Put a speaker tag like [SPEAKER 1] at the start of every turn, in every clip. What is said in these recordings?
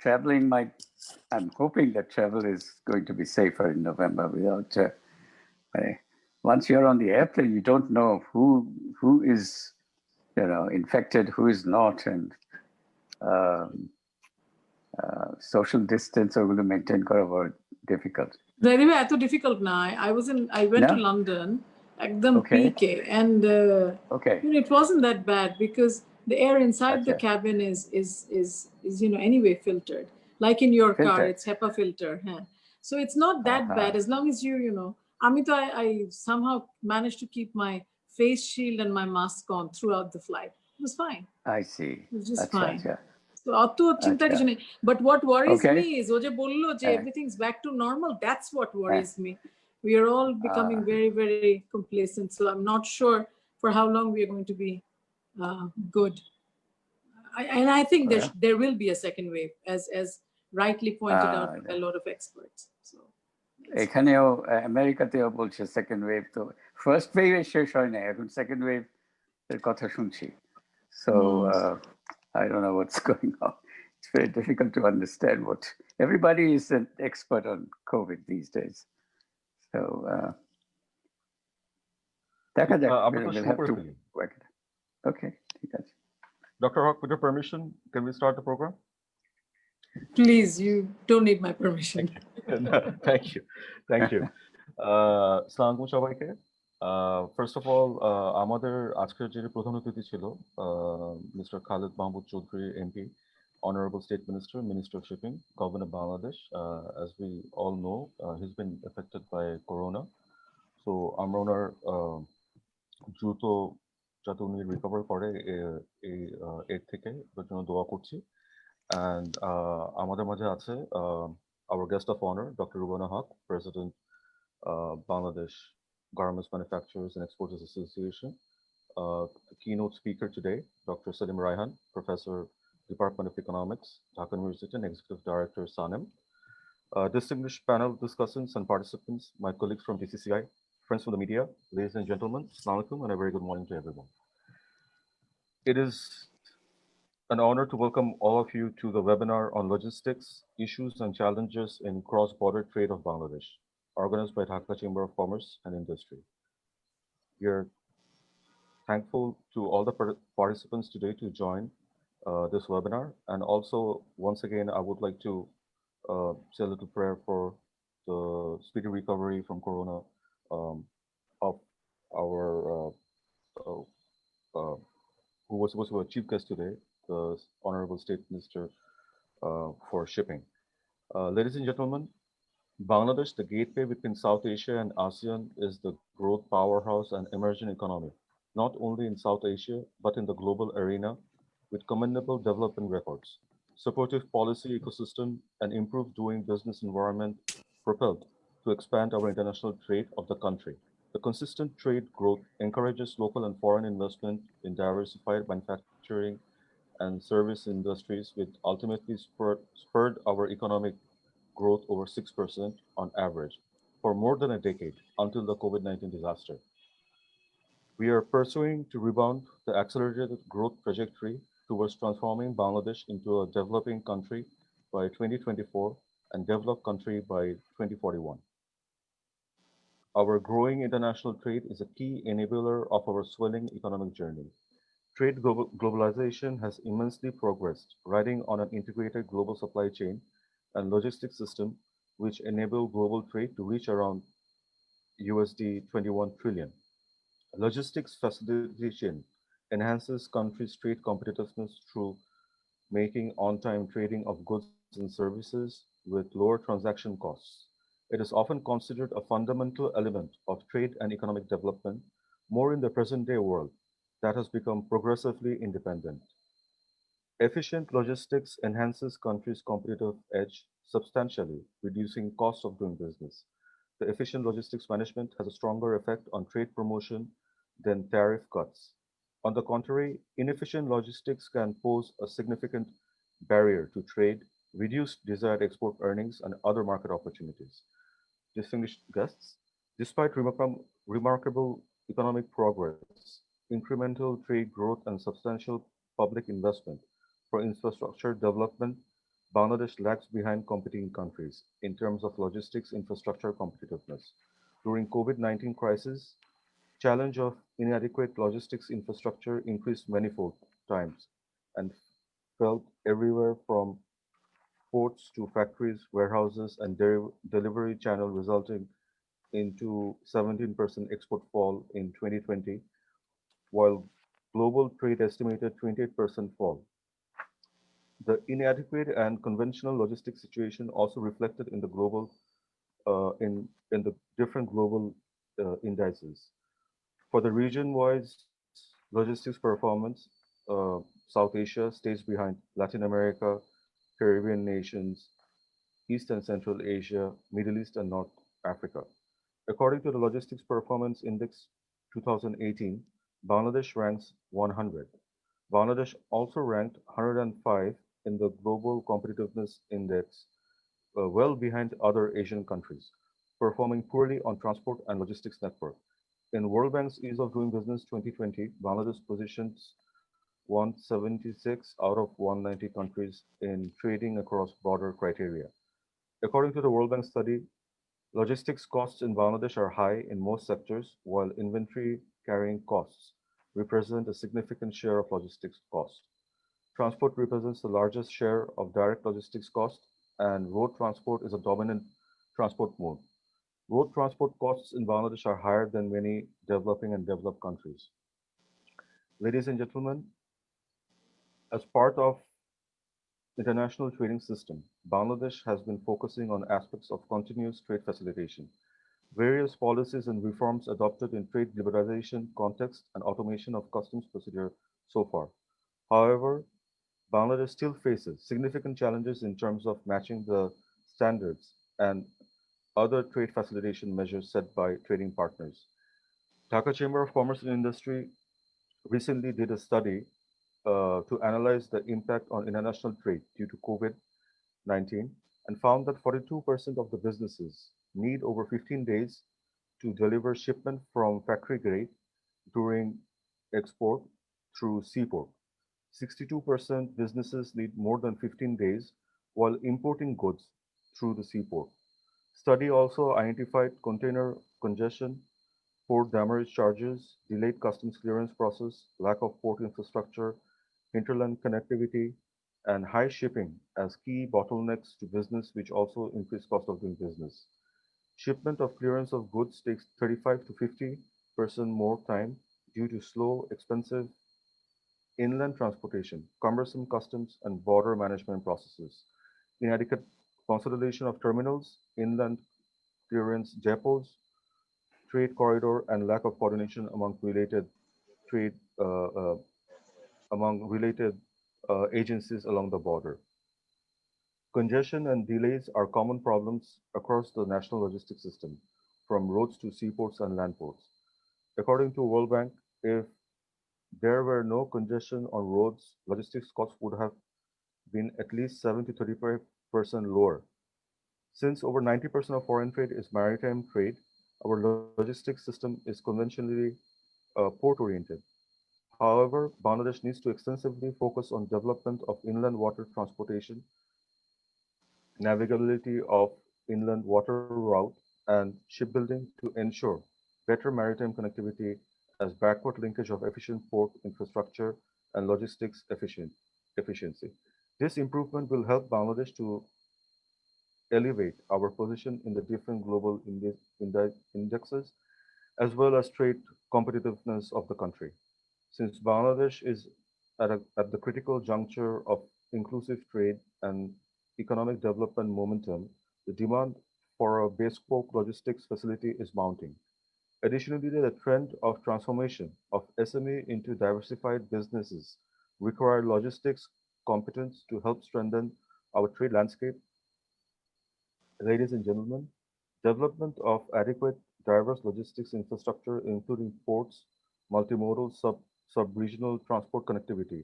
[SPEAKER 1] traveling I'm hoping that travel is going to be safer in November without, once you're on the airplane, you don't know who is, infected, who is not, and social distance are going to maintain quite very difficult.
[SPEAKER 2] Very difficult now. I went to London, ekdam peak, and it wasn't that bad because the air inside the cabin is anyway filtered. Like in your car, it's HEPA filter. So it's not that bad as long as I somehow managed to keep my face shield and my mask on throughout the flight. It was fine.
[SPEAKER 1] I see.
[SPEAKER 2] It was just fine. So but what worries me is everything's back to normal. That's what worries me. We are all becoming very, very complacent. So I'm not sure for how long we are going to be good. And I think there will be a second wave, as rightly pointed out by a lot of experts. So
[SPEAKER 1] এখানেও আমেরিকাতেও বলছে second wave, তো first wave শেষ হয় না, এখন second wave এর কথা শুনছি। So I don't know what's going on. It's very difficult to understand what everybody is an expert on COVID these days. So we'll have to work it. Okay,
[SPEAKER 3] Dr. Haq, with your permission, can we start the program?
[SPEAKER 2] Please, you don't need my permission.
[SPEAKER 3] Thank you. Assalamu সবাইকে। First of all, আমাদের আজকের যে প্রধান অতিথি ছিল Mr. Khalid Mahmood Choudhury, MP, Honorable State Minister, Minister of Shipping, Governor of Bangladesh. As we all know, he's been affected by Corona. So আমরা ওনার দ্রুত যাতে উনি রিকভার করে এর থেকে ওর জন্য দোয়া করছি। And আমাদের মাঝে আছে our guest of honor, Dr. Rubana Haq, President, Bangladesh Garments Manufacturers and Exporters Association. The keynote speaker today, Dr. Salim Raihan, Professor, Department of Economics, Dhaka University, and Executive Director, SANEM. Distinguished panel discussants and participants, my colleagues from DCCI, friends from the media, ladies and gentlemen, Assalamu alaikum, and a very good morning to everyone. It is an honor to welcome all of you to the webinar on logistics, issues and challenges in cross-border trade of Bangladesh, organized by Dhaka Chamber of Commerce and Industry. We are thankful to all the participants today to join this webinar. And also, once again, I would like to say a little prayer for the speedy recovery from Corona of our, who was supposed to be a chief guest today, the Honorable State Minister for Shipping. Ladies and gentlemen, Bangladesh, the gateway between South Asia and ASEAN, is the growth powerhouse and emerging economy, not only in South Asia, but in the global arena, with commendable development records, supportive policy ecosystem, and improved doing business environment propelled to expand our international trade of the country. The consistent trade growth encourages local and foreign investment in diversified manufacturing and service industries, which ultimately spurred our economic growth over 6% on average for more than a decade until the COVID-19 disaster. We are pursuing to rebound the accelerated growth trajectory towards transforming Bangladesh into a developing country by 2024 and developed country by 2041. Our growing international trade is a key enabler of our swelling economic journey. Trade globalization has immensely progressed, riding on an integrated global supply chain and logistics system, which enable global trade to reach around USD 21 trillion. Logistics facilitation enhances countries' trade competitiveness through making on-time trading of goods and services with lower transaction costs. It is often considered a fundamental element of trade and economic development, more in the present-day world that has become progressively independent. Efficient logistics enhances countries' competitive edge substantially, reducing costs of doing business. The efficient logistics management has a stronger effect on trade promotion than tariff cuts. On the contrary, inefficient logistics can pose a significant barrier to trade, reduce desired export earnings, and other market opportunities. Distinguished guests, despite remarkable economic progress, incremental trade growth, and substantial public investment for infrastructure development, Bangladesh lags behind competing countries in terms of logistics infrastructure competitiveness. During COVID-19 crisis, challenge of inadequate logistics infrastructure increased manifold times and felt everywhere from ports to factories, warehouses, and delivery channel, resulting into 17% export fall in 2020, while global trade estimated 28% fall. The inadequate and conventional logistics situation also reflected in the global in the different global indices. For the region-wise logistics performance, South Asia stays behind Latin America, Caribbean nations, East and Central Asia, Middle East, and North Africa. According to the Logistics Performance Index 2018, Bangladesh ranks 100. Bangladesh also ranked 105 in the Global Competitiveness Index, well behind other Asian countries, performing poorly on transport and logistics network. In World Bank's Ease of Doing Business 2020, Bangladesh positions 176 out of 190 countries in trading across broader criteria. According to the World Bank study, logistics costs in Bangladesh are high in most sectors, while inventory carrying costs represent a significant share of logistics cost. Transport represents the largest share of direct logistics cost, and road transport is a dominant transport mode. Road transport costs in Bangladesh are higher than many developing and developed countries. Ladies and gentlemen, as part of international trading system, Bangladesh has been focusing on aspects of continuous trade facilitation. Various policies and reforms adopted in trade liberalization context and automation of customs procedure so far. However, Bangladesh still faces significant challenges in terms of matching the standards and other trade facilitation measures set by trading partners. Dhaka Chamber of Commerce and Industry recently did a study to analyze the impact on international trade due to COVID-19 and found that 42% of the businesses need over 15 days to deliver shipment from factory grade during export through seaport. 62% businesses need more than 15 days while importing goods through the seaport. Study also identified container congestion, port demurrage charges, delayed customs clearance process, lack of port infrastructure, hinterland connectivity, and high shipping as key bottlenecks to business, which also increase cost of doing business. Shipment of clearance of goods takes 35 to 50% more time due to slow, expensive inland transportation, cumbersome customs and border management processes, inadequate consolidation of terminals, inland clearance depots, trade corridor, and lack of coordination trade uh, uh, among related agencies along the border. Congestion and delays are common problems across the national logistics system, from roads to seaports and land ports. According to World Bank, if there were no congestion on roads, logistics costs would have been at least 7 to 35% lower. Since over 90% of foreign trade is maritime trade, our logistics system is conventionally port-oriented. However, Bangladesh needs to extensively focus on development of inland water transportation, navigability of inland water route, and shipbuilding to ensure better maritime connectivity as backward linkage of efficient port infrastructure and logistics efficiency. This improvement will help Bangladesh to elevate our position in the different global indexes as well as trade competitiveness of the country. Since Bangladesh is at the critical juncture of inclusive trade and economic development momentum, the demand for a bespoke logistics facility is mounting. Additionally, the trend of transformation of SME into diversified businesses require logistics competence to help strengthen our trade landscape. Ladies and gentlemen, development of adequate diverse logistics infrastructure, including ports, multimodal sub-regional transport connectivity,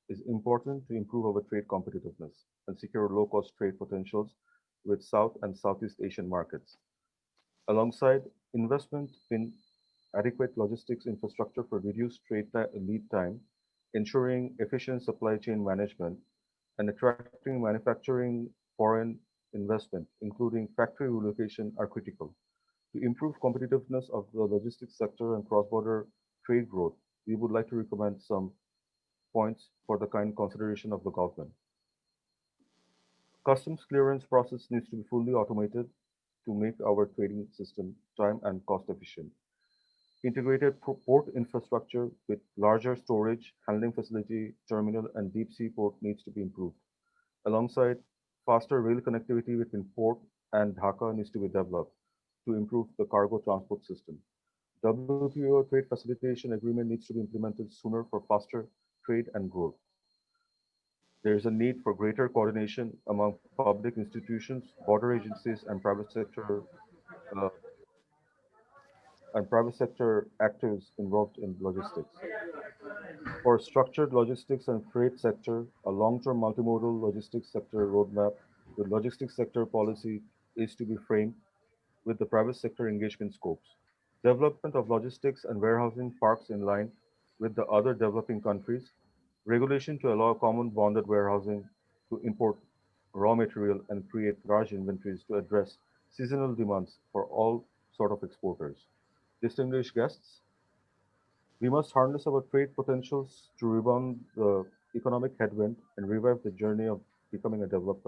[SPEAKER 3] is important to improve our trade competitiveness and secure low-cost trade potentials with South and Southeast Asian markets. Alongside investment in adequate logistics infrastructure for reduced lead time, ensuring efficient supply chain management, and attracting manufacturing foreign investment, including factory relocation, are critical. To improve competitiveness of the logistics sector and cross-border trade growth, we would like to recommend some points for the kind consideration of the government. Customs clearance process needs to be fully automated to make our trading system time and cost efficient. Integrated port infrastructure with larger storage, handling facility, terminal, and deep sea port needs to be improved. Alongside, faster rail connectivity between port and Dhaka needs to be developed to improve the cargo transport system. WTO trade facilitation agreement needs to be implemented sooner for faster trade and growth. There is a need for greater coordination among public institutions, border agencies, uh, and private sector actors involved in logistics. For structured logistics and freight sector, a long-term multimodal logistics sector roadmap with logistics sector policy is to be framed with the private sector engagement scopes. Development of logistics and warehousing parks in line with the other developing countries. Regulation to allow common bonded warehousing to import raw material and create large inventories to address seasonal demands for all sort of exporters. Distinguished guests, we must harness our trade potentials to rebound the economic headwind and revive the journey of becoming a developed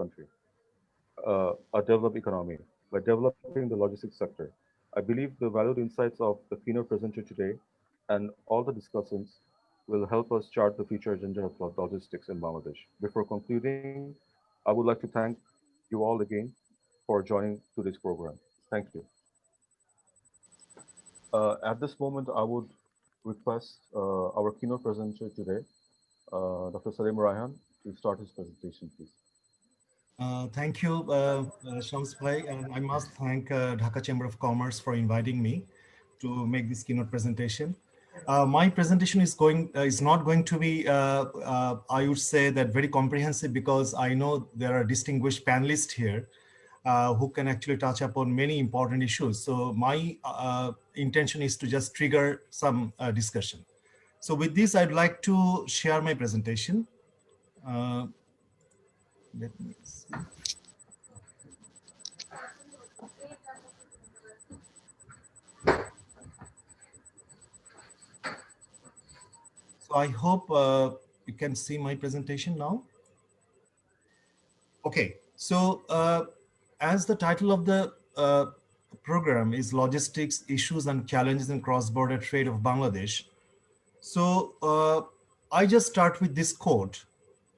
[SPEAKER 3] economy by developing the logistics sector. I believe the valued insights of the keynote presenter today and all the discussants will help us chart the future agenda of logistics in Bangladesh. Before concluding, I would like to thank you all again for joining today's program. Thank you. At this moment, I would request our keynote presenter today, Dr. Salim Raihan, to start his presentation, please.
[SPEAKER 4] Thank you, Shams Bhai, and I must thank Dhaka Chamber of Commerce for inviting me to make this keynote presentation. My presentation is not going to be, I would say, that very comprehensive, because I know there are distinguished panelists here who can actually touch upon many important issues. So my intention is to just trigger some discussion. So with this, I'd like to share my presentation. Let me see. So I hope you can see my presentation now. Okay, so as the title of the program is Logistics, Issues and Challenges in Cross-Border Trade of Bangladesh. So I just start with this quote.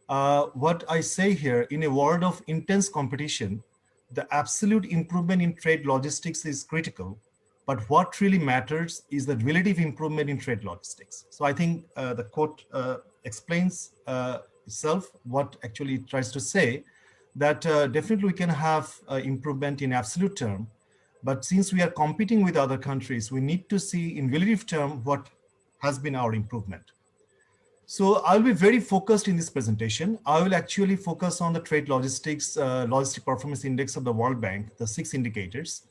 [SPEAKER 4] What I say here, in a world of intense competition, the absolute improvement in trade logistics is critical, but what really matters is the relative improvement in trade logistics. So I think the quote explains itself, what actually it tries to say, that definitely we can have improvement in absolute term, but since we are competing with other countries, we need to see in relative term what has been our improvement. So I'll be very focused in this presentation. I will actually focus on the trade logistics, logistic performance index of the World Bank, the 6 indicators,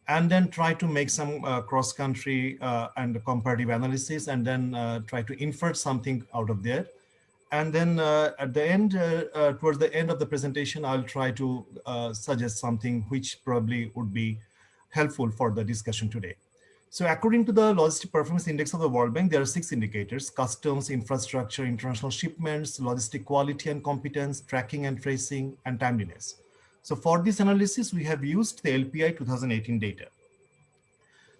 [SPEAKER 4] and then try to make some cross-country and comparative analysis, and then try to infer something out of there. And then at the end, towards the end of the presentation, I'll try to suggest something which probably would be helpful for the discussion today. So according to the Logistic Performance Index of the World Bank, there are 6 indicators: customs, infrastructure, international shipments, logistic quality and competence, tracking and tracing, and timeliness. So for this analysis, we have used the LPI 2018 data.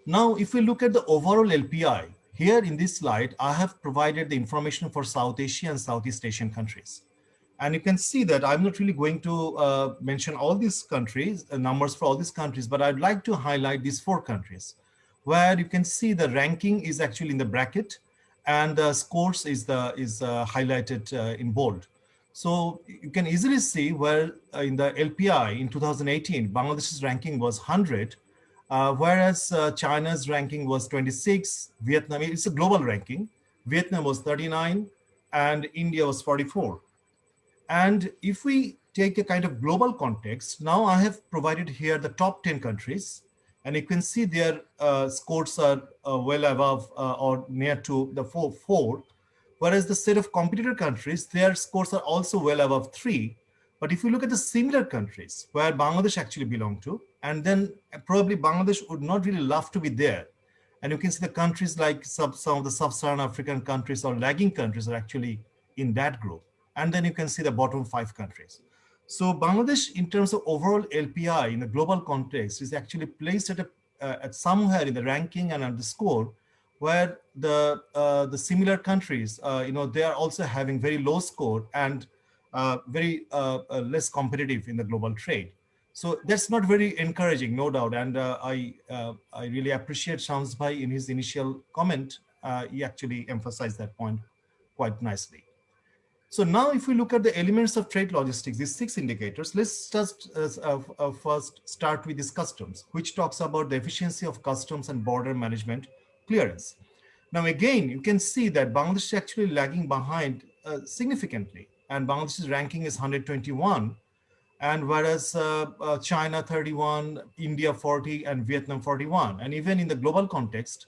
[SPEAKER 4] Now, if we look at the overall LPI, here in this slide, I have provided the information for South Asia and Southeast Asian countries. And you can see that I'm not really going to mention all these countries, numbers for all these countries, but I'd like to highlight these 4 countries, where you can see the ranking is actually in the bracket and the scores is highlighted in bold. So you can easily see where in the LPI in 2018, Bangladesh's ranking was 100, whereas China's ranking was 26, Vietnam, it's a global ranking, Vietnam was 39, and India was 44. And if we take a kind of global context, now I have provided here the top 10 countries, and you can see their scores are well above or near to the four, whereas the set of competitor countries, their scores are also well above 3. But if you look at the similar countries where Bangladesh actually belong to, and then probably Bangladesh would not really love to be there. And you can see the countries like some of the sub-Saharan African countries or lagging countries are actually in that group. And then you can see the bottom 5 countries. So Bangladesh, in terms of overall LPI in the global context, is actually placed at somewhere in the ranking and at the score where the similar countries, they are also having very low score and very less competitive in the global trade. So that's not very encouraging, no doubt. And I really appreciate Shams Bhai in his initial comment. He actually emphasized that point quite nicely. So now if we look at the elements of trade logistics, these 6 indicators, let's just first start with this customs, which talks about the efficiency of customs and border management clearance. Now, again, you can see that Bangladesh is actually lagging behind significantly, and Bangladesh's ranking is 121, and whereas China 31, India 40, and Vietnam 41. And even in the global context,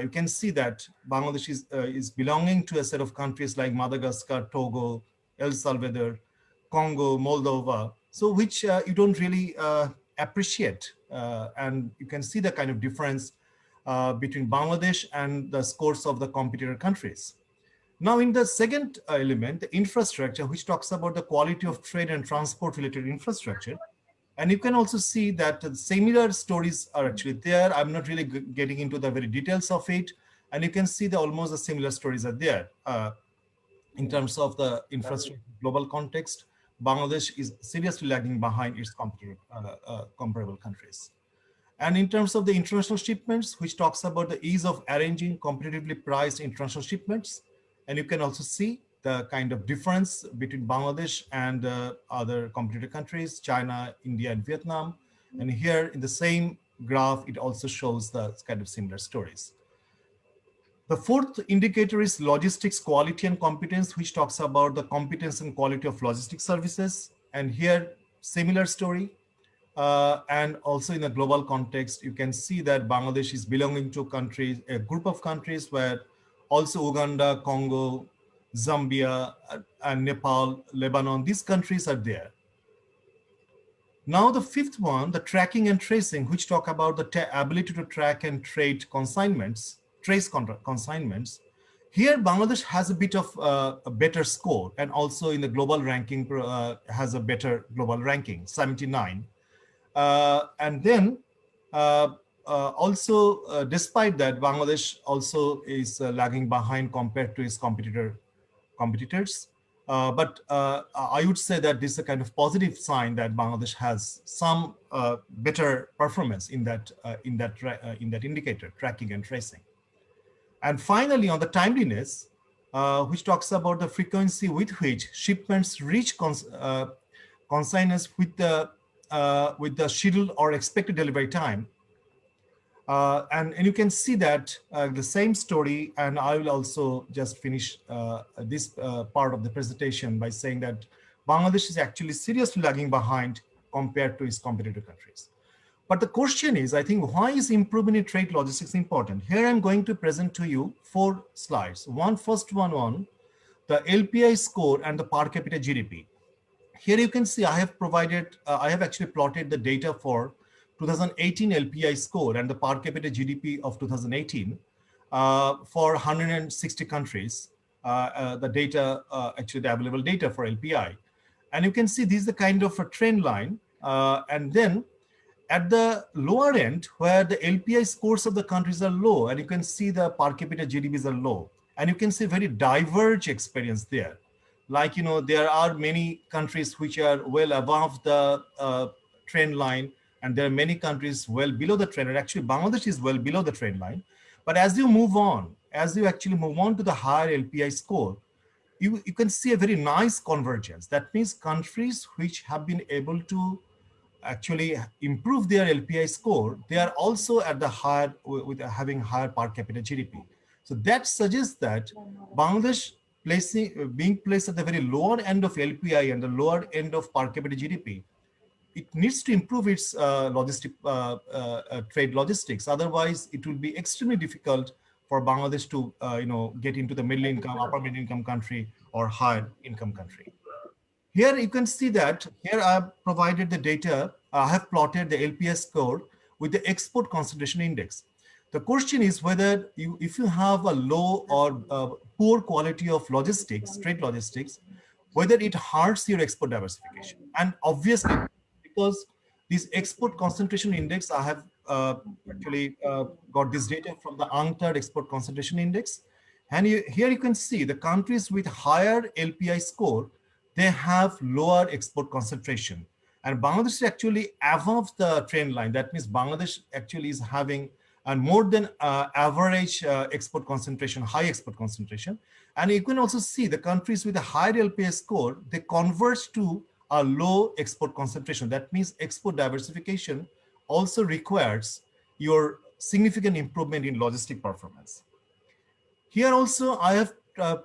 [SPEAKER 4] you can see that Bangladesh is belonging to a set of countries like Madagascar, Togo, El Salvador, Congo, Moldova, so which you don't really appreciate. And you can see the kind of difference between Bangladesh and the scores of the competitor countries. Now, in the second element, the infrastructure, which talks about the quality of trade and transport related infrastructure. And you can also see that similar stories are actually there. I'm not really getting into the very details of it. And you can see almost the similar stories are there. In terms of the infrastructure global context, Bangladesh is seriously lagging behind its comparable countries. And in terms of the international shipments, which talks about the ease of arranging competitively priced international shipments, and you can also see the kind of difference between Bangladesh and other competitor countries, China, India, and Vietnam. And here in the same graph, it also shows the kind of similar stories. The fourth indicator is logistics quality and competence, which talks about the competence and quality of logistics services. And here, similar story. And also in a global context, you can see that Bangladesh is belonging to countries, a group of countries where also Uganda, Congo, Zambia, and Nepal, Lebanon, these countries are there. Now the fifth one, the tracking and tracing, which talk about the ability to track and trade consignments, trace consignments. Here, Bangladesh has a bit of a better score, and also in the global ranking has a better global ranking, 79. And then also, despite that, Bangladesh also is lagging behind compared to its competitors. But I would say that this is a kind of positive sign that Bangladesh has some better performance in that indicator, tracking and tracing. And finally, on the timeliness, which talks about the frequency with which shipments reach consignors with the scheduled or expected delivery time. And you can see that the same story, and I will also just finish this part of the presentation by saying that Bangladesh is actually seriously lagging behind compared to its competitor countries. But the question is, I think, why is improvement in trade logistics important? Here I'm going to present to you 4 slides. First one on the LPI score and the per capita GDP. Here you can see I have actually plotted the data for 2018 LPI score and the per capita GDP of 2018 for 160 countries, the data, actually the available data for LPI. And you can see this is the kind of a trend line. And then at the lower end, where the LPI scores of the countries are low, and you can see the per capita GDPs are low, and you can see very diverge experience there. Like, there are many countries which are well above the trend line, and there are many countries well below the trend, and actually Bangladesh is well below the trend line. But as you actually move on to the higher LPI score, you can see a very nice convergence. That means countries which have been able to actually improve their LPI score, they are also at the higher, with having higher per capita GDP. So that suggests that Bangladesh being placed at the very lower end of LPI and the lower end of per capita GDP, it needs to improve its trade logistics. Otherwise, it will be extremely difficult for Bangladesh to get into the middle income, upper middle income country or higher income country. Here you can see that here I have provided the data. I have plotted the LPS score with the export concentration index. The question is whether if you have a low or poor quality of logistics, trade logistics, whether it hurts your export diversification. And obviously, because this export concentration index, I have actually got this data from the UNCTAD export concentration index. And here you can see the countries with higher LPI score, they have lower export concentration. And Bangladesh is actually above the trend line. That means Bangladesh actually is having and more than average export concentration, high export concentration. And you can also see the countries with a higher LPS score, they converge to a low export concentration. That means export diversification also requires your significant improvement in logistic performance. Here also I have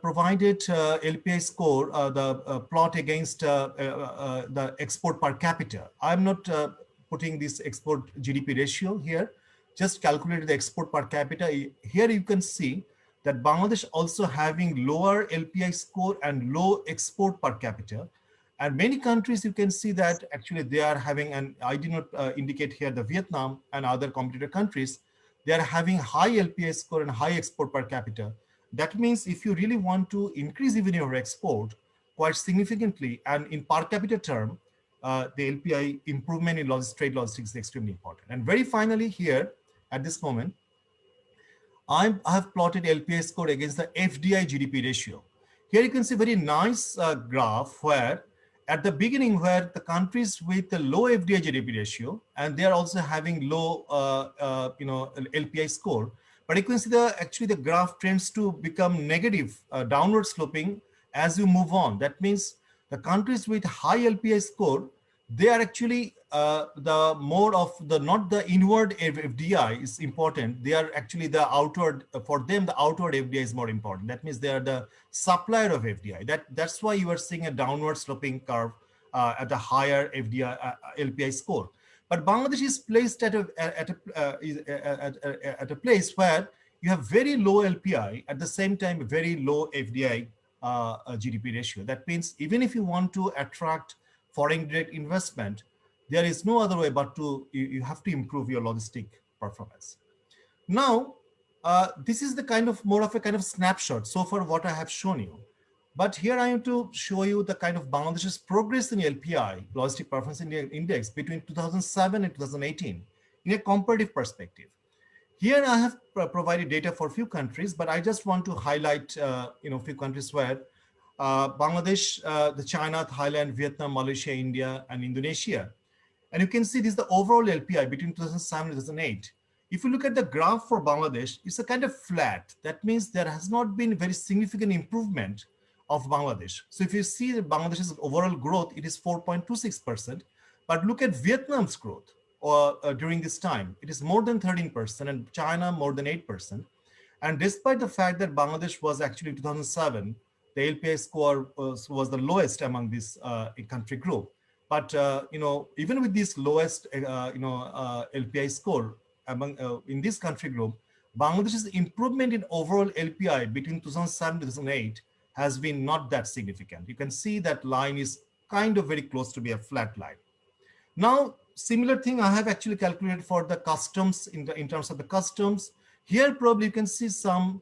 [SPEAKER 4] provided LPI score, the plot against the export per capita. I'm not putting this export GDP ratio here, just calculated the export per capita. Here you can see that Bangladesh also having lower LPI score and low export per capita. And many countries you can see that actually they are having, and I did not indicate here the Vietnam and other competitor countries, they are having high LPI score and high export per capita. That means if you really want to increase even your export quite significantly and in per capita term, the LPI improvement in trade logistics is extremely important. And very finally here, at this moment, I have plotted LPI score against the FDI GDP ratio. Here you can see very nice graph where at the beginning where the countries with the low FDI GDP ratio, and they are also having low LPI score, but you can see actually the graph tends to become negative, downward sloping as you move on. That means the countries with high LPI score, they are actually the more of the, not the inward FDI is important. They are actually the outward, for them, the outward FDI is more important. That means they are the supplier of FDI. That's why you are seeing a downward sloping curve at a higher FDI LPI score. But Bangladesh is placed at a place where you have very low LPI, at the same time, very low FDI GDP ratio. That means even if you want to attract foreign direct investment, there is no other way but to, you have to improve your logistic performance. Now, this is the kind of more of a kind of snapshot so far what I have shown you. But here I am to show you the kind of Bangladesh's progress in LPI, Logistic Performance Index, between 2007 and 2018 in a comparative perspective. Here I have provided data for a few countries, but I just want to highlight a few countries where Bangladesh, the China, Thailand, Vietnam, Malaysia, India, and Indonesia. And you can see this is the overall LPI between 2007 and 2008. If you look at the graph for Bangladesh, it's a kind of flat. That means there has not been very significant improvement of Bangladesh. So if you see Bangladesh's overall growth, it is 4.26%. But look at Vietnam's growth during this time. It is more than 13%, and China more than 8%. And despite the fact that Bangladesh was actually in 2007, the LPI score was the lowest among this country group. But even with this lowest LPI score among in this country group, Bangladesh's improvement in overall LPI between 2007 to 2008 has been not that significant. You can see that line is kind of very close to be a flat line. Now, similar thing I have actually calculated for the customs in terms of the customs. Here probably you can see some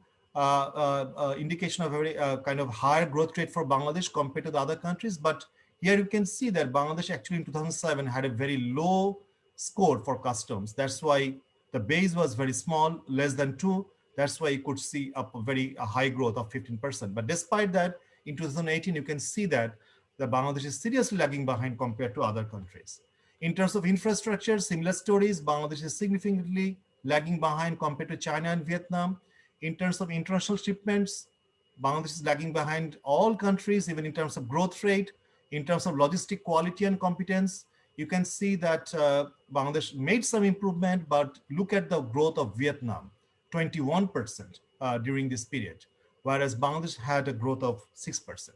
[SPEAKER 4] indication of a very kind of higher growth rate for Bangladesh compared to the other countries. But here you can see that Bangladesh actually in 2007 had a very low score for customs. That's why the base was very small, less than 2. That's why you could see a high growth of 15%. But despite that, in 2018, you can see that the Bangladesh is seriously lagging behind compared to other countries. In terms of infrastructure, similar stories, Bangladesh is significantly lagging behind compared to China and Vietnam. In terms of international shipments, Bangladesh is lagging behind all countries, even in terms of growth rate. In terms of logistic quality and competence, you can see that Bangladesh made some improvement, but look at the growth of Vietnam, 21% during this period, whereas Bangladesh had a growth of 6%.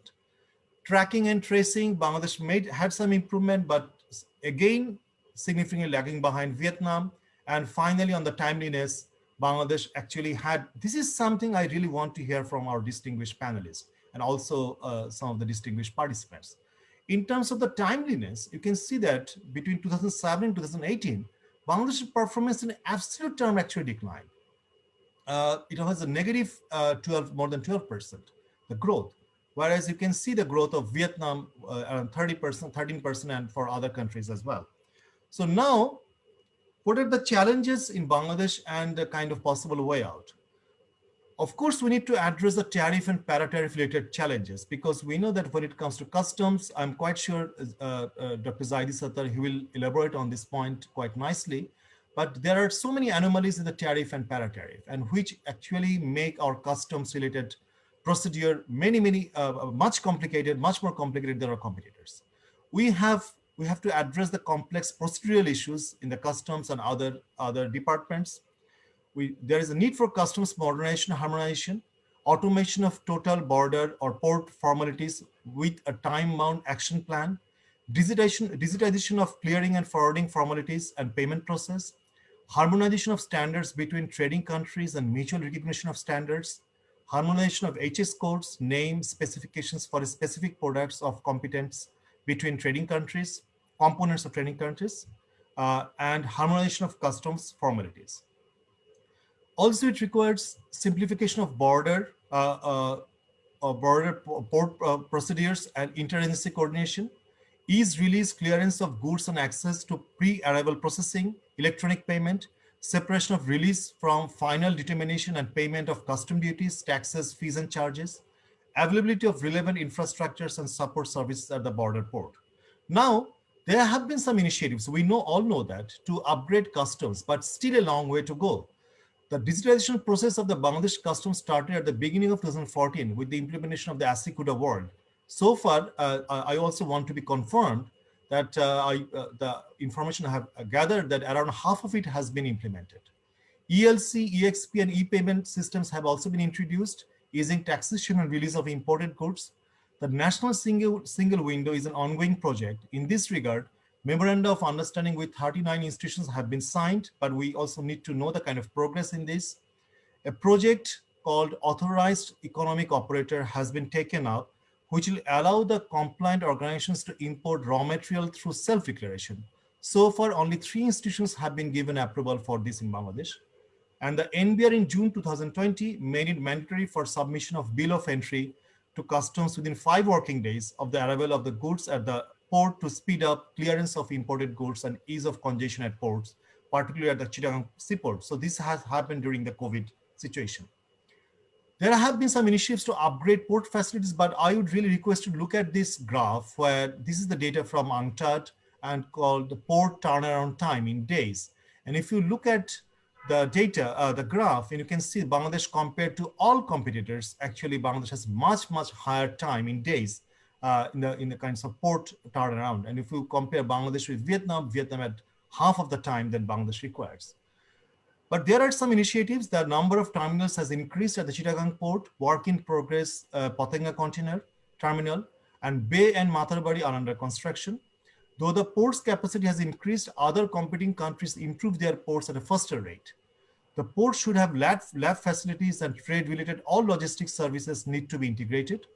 [SPEAKER 4] Tracking and tracing, Bangladesh had some improvement, but again, significantly lagging behind Vietnam. And finally, on the timeliness, Bangladesh actually had. This is something I really want to hear from our distinguished panelists and also some of the distinguished participants. In terms of the timeliness, you can see that between 2007 and 2018, Bangladesh's performance in absolute term actually declined. It has a negative 12, more than 12%, the growth. Whereas you can see the growth of Vietnam around 30%, 13%, and for other countries as well. So now, what are the challenges in Bangladesh and the kind of possible way out? Of course, we need to address the tariff and para-tariff related challenges, because we know that when it comes to customs, I'm quite sure Dr. Zaidi Sattar, he will elaborate on this point quite nicely, but there are so many anomalies in the tariff and para-tariff, and which actually make our customs related procedure much more complicated than our competitors. We have to address the complex procedural issues in the customs and other departments. There is a need for customs modernization, harmonization, automation of total border or port formalities with a time-bound action plan, digitization of clearing and forwarding formalities and payment process, harmonization of standards between trading countries and mutual recognition of standards, harmonization of HS codes, name specifications for specific products of competence between trading countries, components of trading countries, and harmonization of customs formalities. Also, it requires simplification of border port procedures and interagency coordination, ease release clearance of goods and access to pre-arrival processing, electronic payment, separation of release from final determination and payment of custom duties, taxes, fees, and charges, availability of relevant infrastructures and support services at the border port. Now, there have been some initiatives, we all know that, to upgrade customs, but still a long way to go. The digitalization process of the Bangladesh customs started at the beginning of 2014 with the implementation of the ASICUDA world. So far, I also want to be confirmed that the information I have gathered that around half of it has been implemented. ELC, EXP, and e-payment systems have also been introduced using taxation and release of imported goods. The National Single Window is an ongoing project. In this regard, Memoranda of Understanding with 39 institutions have been signed, but we also need to know the kind of progress in this. A project called Authorized Economic Operator has been taken up, which will allow the compliant organizations to import raw material through self-declaration. So far, only 3 institutions have been given approval for this in Bangladesh. And the NBR in June 2020 made it mandatory for submission of bill of entry to customs within 5 working days of the arrival of the goods at the port to speed up clearance of imported goods and ease of congestion at ports, particularly at the Chittagong seaport. So this has happened during the COVID situation. There have been some initiatives to upgrade port facilities, but I would really request to look at this graph where this is the data from UNCTAD and called the port turnaround time in days. And if you look at the data, the graph, and you can see Bangladesh compared to all competitors, actually Bangladesh has much higher time in days in the kinds of port turnaround. And if you compare Bangladesh with Vietnam, Vietnam had half of the time that Bangladesh requires. But there are some initiatives. The number of terminals has increased at the Chittagong port, work in progress, Patenga container terminal, and Bay and Matarbari are under construction. Though the port's capacity has increased, other competing countries improve their ports at a faster rate. The port should have lab facilities and trade-related all logistics services need to be integrated.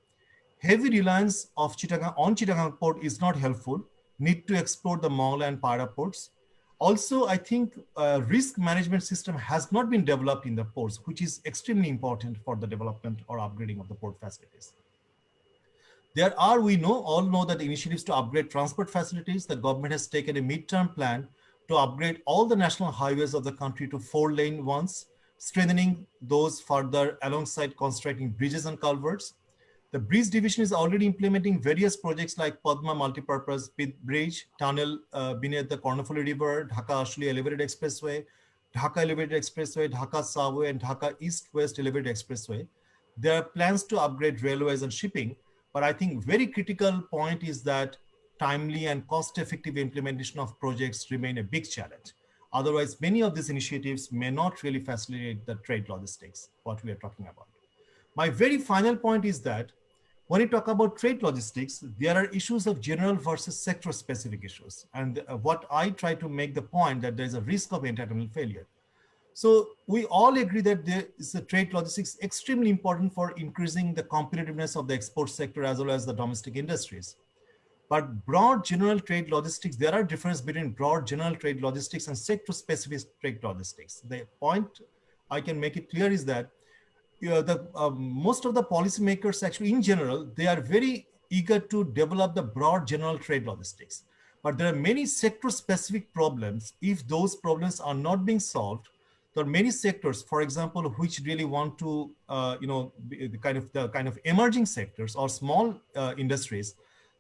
[SPEAKER 4] Heavy reliance of Chittagong port is not helpful. Need to explore the Mongla and Para ports. Also, I think risk management system has not been developed in the ports, which is extremely important for the development or upgrading of the port facilities. There are, we all know that initiatives to upgrade transport facilities. The government has taken a midterm plan to upgrade all the national highways of the country to 4-lane ones, strengthening those further alongside constructing bridges and culverts. The bridge division is already implementing various projects like Padma multipurpose bridge, tunnel beneath the Kornofuli River, Dhaka Ashli Elevated Expressway, Dhaka Elevated Expressway, Dhaka Subway, and Dhaka East-West Elevated Expressway. There are plans to upgrade railways and shipping, but I think very critical point is that timely and cost-effective implementation of projects remain a big challenge. Otherwise, many of these initiatives may not really facilitate the trade logistics, what we are talking about. My very final point is that when you talk about trade logistics, there are issues of general versus sector-specific issues. And what I try to make the point that there is a risk of entitlement failure. So we all agree that there is a trade logistics extremely important for increasing the competitiveness of the export sector as well as the domestic industries. But broad general trade logistics, there are differences between broad general trade logistics and sector-specific trade logistics. The point I can make it clear is that most of the policymakers actually in general, they are very eager to develop the broad general trade logistics. But there are many sector-specific problems. If those problems are not being solved, there are many sectors, for example, which really want to, the kind of emerging sectors or small industries.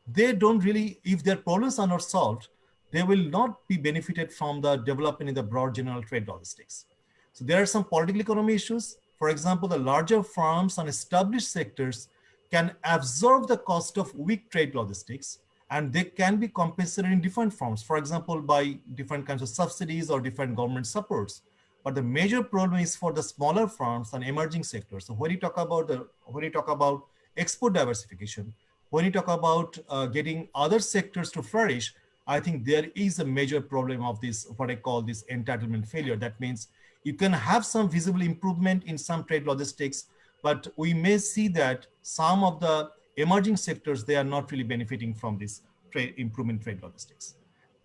[SPEAKER 4] They don't really, if their problems are not solved, they will not be benefited from the development in the broad general trade logistics. So there are some political economy issues. For example, the larger firms and established sectors can absorb the cost of weak trade logistics, and they can be compensated in different forms. For example, by different kinds of subsidies or different government supports. But the major problem is for the smaller firms and emerging sectors. So when you talk about export diversification, when you talk about getting other sectors to flourish, I think there is a major problem of this, what I call this entitlement failure. That means you can have some visible improvement in some trade logistics, but we may see that some of the emerging sectors, they are not really benefiting from this improvement in trade logistics.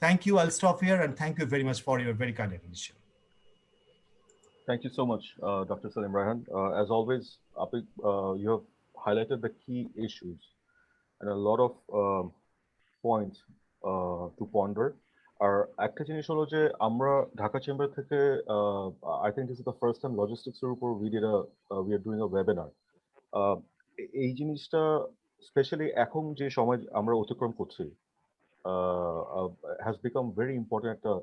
[SPEAKER 4] Thank you. I'll stop here, and thank you very much for your very kind attention.
[SPEAKER 3] Thank you so much, Dr. Salim Raihan. As always, you have highlighted the key issues and a lot of points to ponder. আর একটা জিনিস হলো যে আমরা Dhaka chamber থেকে I think this is the first time logistics এর উপর we are doing a webinar. এই জিনিসটা স্পেশালি এখন যে সময় আমরা অতিক্রম করছি has become very important একটা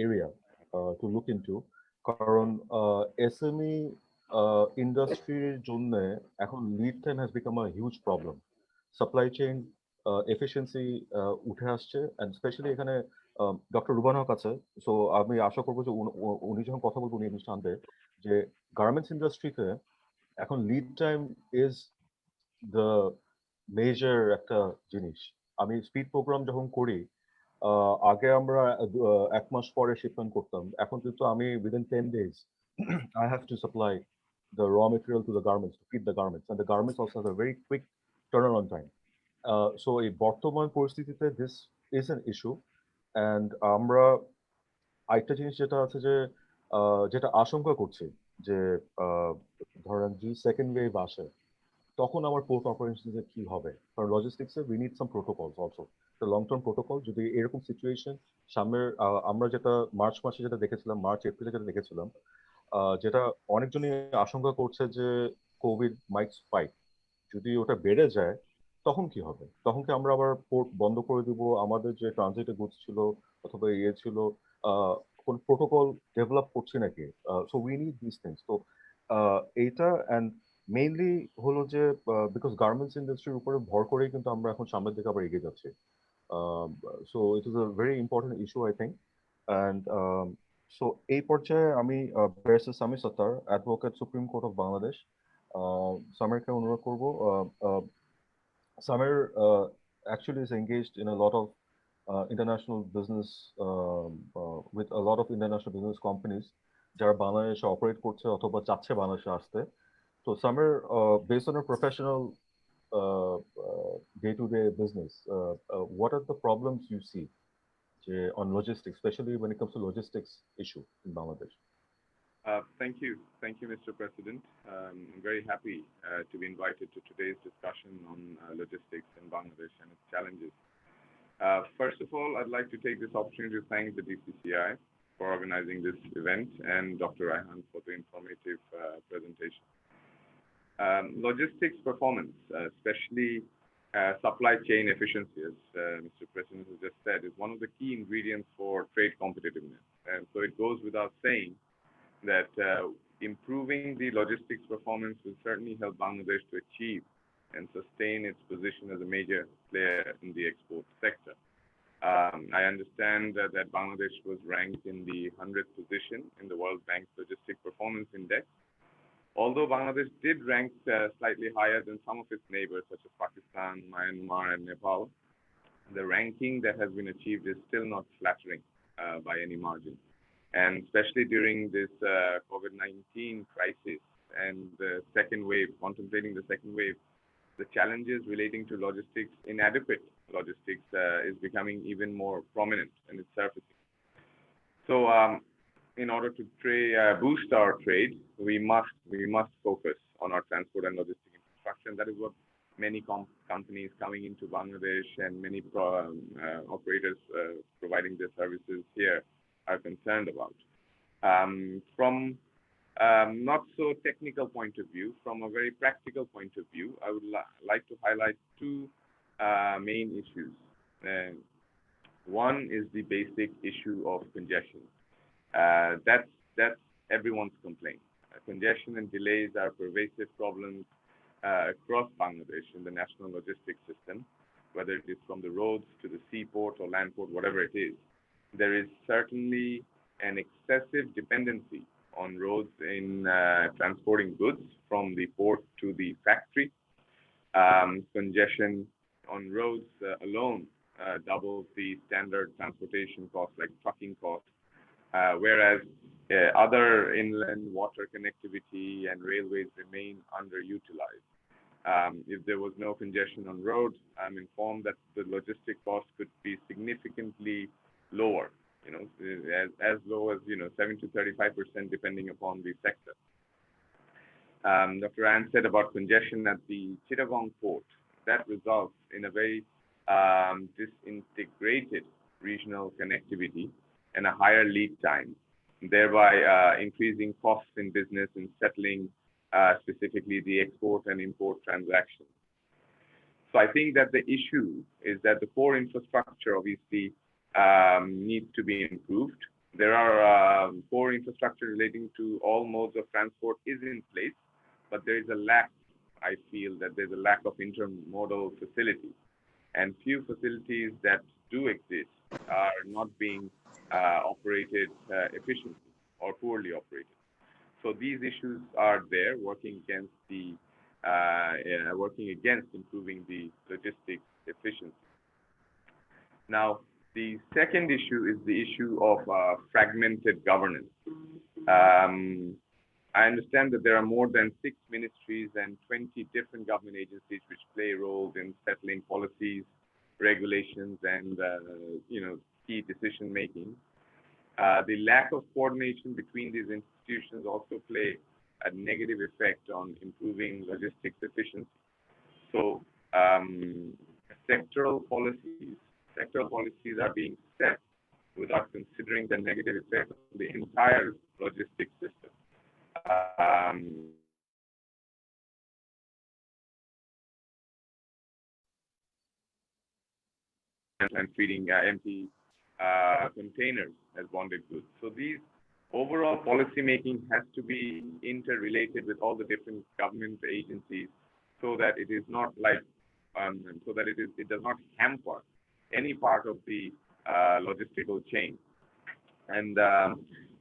[SPEAKER 3] area to look into, কারণ SME ইন্ডাস্ট্রির জন্য এখন lead time has become a huge problem. Supply chain efficiency উঠে আসছে, and especially এখানে ডক্টর রুবান হক আছে, সো আমি আশা করবো যে উনি যখন কথা বলবো উনি জিনিসটা আনবে যে গার্মেন্টস ইন্ডাস্ট্রিতে এখন lead time is the major একটা জিনিস। আমি স্পিড প্রোগ্রাম যখন করি আগে আমরা 1 মাস পরে শিপমেন্ট করতাম, এখন কিন্তু আমি within 10 days I have to supply the raw material to the garments to feed the garments, and the garments also have a very quick turnaround time. So এই বর্তমান পরিস্থিতিতে this is an issue, and আমরা আরেকটা জিনিস যেটা আছে যে যেটা আশঙ্কা করছি যে ধরেন যে সেকেন্ড ওয়েভ আসে তখন আমার পোর্ট অপারেশনসে কি হবে, কারণ লজিস্টিক্সে we need some protocols also, তো লং টার্ম প্রোটোকল। যদি এরকম সিচুয়েশন সামনের আমরা যেটা মার্চ মাসে যেটা দেখেছিলাম, মার্চ এপ্রিলে যেটা দেখেছিলাম, যেটা অনেকজনই আশঙ্কা করছে যে কোভিড মাইট স্পাইক, যদি ওটা বেড়ে যায় তখন কি হবে? তখন কি আমরা আবার পোর্ট বন্ধ করে দিব? আমাদের যে ট্রানজিটে গুডস ছিল অথবা ইয়ে ছিল, কোন প্রোটোকল ডেভেলপ করছি নাকি? So we need this things. তো এইটা অ্যান্ড মেইনলি হলো যে বিকজ গার্মেন্টস ইন্ডাস্ট্রির উপরে ভর করেই কিন্তু আমরা এখন সামনের দিকে আবার এগিয়ে যাচ্ছি। So it is a very important issue I think. And so এই পর্যায়ে আমি barrister Samir Sattar, advocate, Supreme Court of Bangladesh, সামিরকে অনুরোধ করবো। Samir actually is engaged in a lot of international business with a lot of international business companies যারা বাংলাদেশে operate করছে অথবা চাচ্ছে বাংলাদেশে আসতে। So Samir, based on a professional day-to-day business, what are the problems you see on logistics, especially when it comes to logistics issue in Bangladesh?
[SPEAKER 5] Thank you, Mr. President. I'm very happy to be invited to today's discussion on logistics in Bangladesh and its challenges. First of all, I'd like to take this opportunity to thank the DCCI for organizing this event and Dr. Raihan for the informative presentation. Logistics performance, especially supply chain efficiency, as Mr. President has just said, is one of the key ingredients for trade competitiveness. And so it goes without saying that improving the logistics performance will certainly help Bangladesh to achieve and sustain its position as a major player in the export sector. I understand that Bangladesh was ranked in the 100th position in the World Bank's Logistic Performance Index. Although Bangladesh did rank slightly higher than some of its neighbors, such as Pakistan, Myanmar, and Nepal, the ranking that has been achieved is still not flattering by any margin. And especially during this COVID-19 crisis and the second wave, contemplating the second wave, the challenges relating to logistics, inadequate logistics, is becoming even more prominent and it's surfacing. So in order to boost our trade, we must focus on our transport and logistics infrastructure. And that is what many companies coming into Bangladesh and many operators providing their services here are concerned about. From not so technical point of view, from a very practical point of view, I would like to highlight two main issues. One is the basic issue of congestion. That's everyone's complaint. Congestion and delays are pervasive problems across Bangladesh in the national logistics system, whether it is from the roads to the seaport or land port, whatever it is. There is certainly an excessive dependency on roads in transporting goods from the port to the factory. Congestion on roads alone doubles the standard transportation costs like trucking costs, whereas other inland water connectivity and railways remain underutilized. If there was no congestion on roads, I'm informed that the logistic cost could be significantly lower, as low as 7 to 35% depending upon the sector. Dr. Ann said about congestion at the Chittagong port. That results in a very disintegrated regional connectivity and a higher lead time, thereby increasing costs in business and settling specifically the export and import transactions. So I think that the issue is that the core infrastructure obviously needs to be improved. There are core infrastructure relating to all modes of transport is in place, but there is a lack, I feel that there's a lack of intermodal facilities. And few facilities that do exist are not being operated efficiently or poorly operated. So these issues are there, working against improving the logistics efficiency. Now, the second issue is the issue of fragmented governance. I understand that there are more than 6 ministries and 20 different government agencies which play roles in settling policies, regulations, and key decision making. The lack of coordination between these institutions also play a negative effect on improving logistics efficiency. So sectoral policies are being set without considering the negative effect on the entire logistics system. And feeding empty containers as bonded goods. So these overall policy making has to be interrelated with all the different government agencies, so that it is not like, it does not hamper any part of the logistical chain. And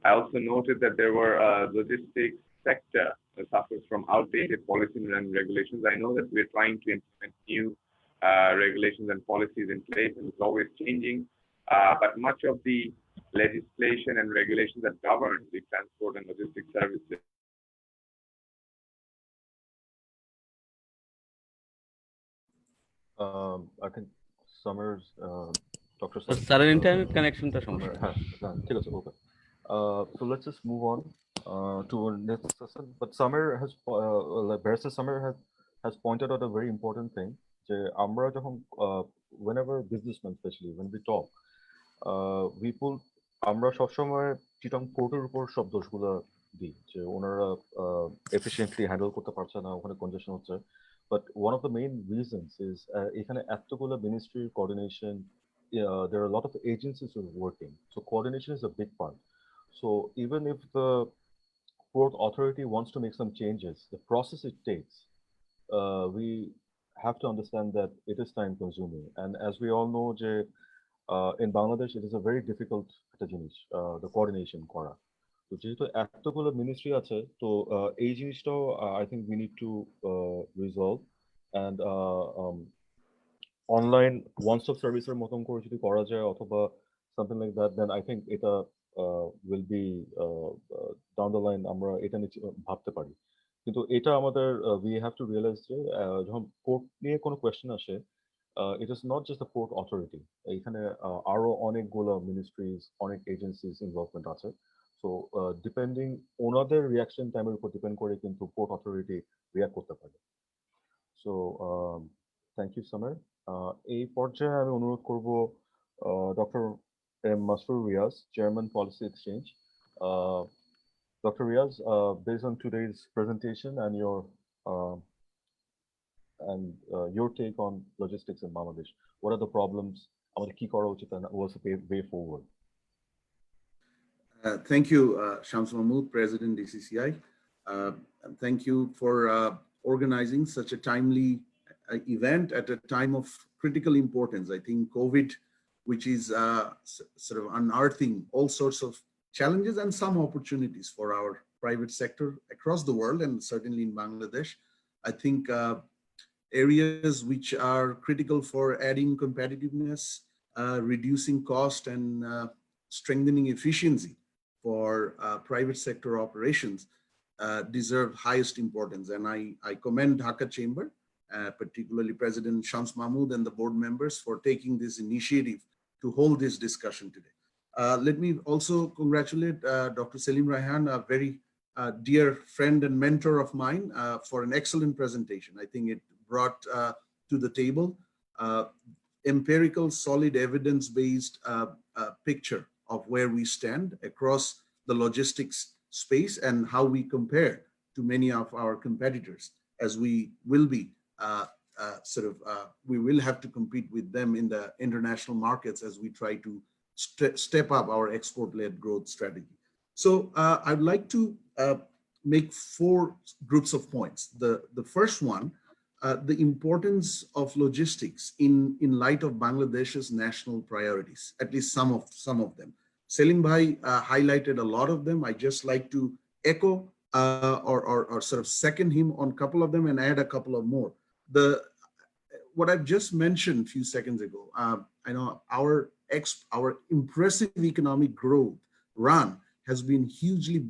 [SPEAKER 5] I also noted that there were logistics sector that suffers from outdated policies and regulations. I know that we're trying to implement new regulations and policies in place, and it's always changing. But much of the legislation and regulations that govern the transport and logistics services
[SPEAKER 3] I think Summer's Dr.
[SPEAKER 6] Summer internet connection.
[SPEAKER 3] So let's just move on to our next session. But Summer has, Barrister Summer has pointed out a very important thing. Whenever businessmen, especially when we talk, we pull আমরা সবসময় চিটাং পোর্টের উপর সব দোষগুলো দিই যে ওনারা efficiently handle করতে পারছে না, ওখানে কনজেশন হচ্ছে। But one of the main reasons is এখানে এতগুলো ministry coordination, there are a lot of agencies who are working, so coordination is a big part. So even if the port authority wants to make some changes, the process it takes, we have to understand that it is time consuming. And as we all know, in Bangladesh, it is a very difficult the coordination kora. So যেহেতু এতগুলো ministry আছে, তো এই জিনিসটাও I think we need to resolve, and online one-stop service এর মতন করে যদি করা যায় অথবা something like that, then I think will be down the line আমরা এটা নিয়ে ভাবতে পারি কিন্তু এটা আমাদের we have to realize যে যখন পোর্ট নিয়ে কোনো কোয়েশ্চেন আসে it is not just the port authority এখানে আরো অনেকগুলো মিনিস্ট্রিজ অনেক এজেন্সিজ ইনভলভমেন্ট আছে সো ডিপেন্ডিং ওনাদের রিয়াকশন টাইমের উপর ডিপেন্ড করে কিন্তু পোর্ট অথরিটি রিয়াক্ট করতে পারে সো থ্যাংক ইউ সামার এই পর্যায়ে আমি অনুরোধ করব doctor M. Masroor Riaz, Chairman Policy Exchange. Dr. Riaz, based on today's presentation and your take on logistics in Bangladesh, what are the problems? What's the way forward?
[SPEAKER 6] Thank you, Shams Mahmood, President DCCI. And thank you for organizing such a timely event at a time of critical importance. I think COVID, which is sort of unearthing all sorts of challenges and some opportunities for our private sector across the world and certainly in Bangladesh. I think areas which are critical for adding competitiveness, reducing cost and strengthening efficiency for private sector operations deserve highest importance. And I commend Dhaka Chamber, particularly President Shams Mahmood and the board members for taking this initiative to hold this discussion today. Let me also congratulate Dr. Selim Raihan, a very dear friend and mentor of mine, for an excellent presentation. I think it brought to the table empirical, solid, evidence-based picture of where we stand across the logistics space and how we compare to many of our competitors, as we will be we will have to compete with them in the international markets as we try to step up our export-led growth strategy. So I'd like to make 4 groups of points. The first one, the importance of logistics in light of Bangladesh's national priorities, at least some of them. Selim Bhai highlighted a lot of them. I just like to echo or sort of second him on a couple of them and add a couple of more. What I've just mentioned a few seconds ago, I know our impressive economic growth run has been hugely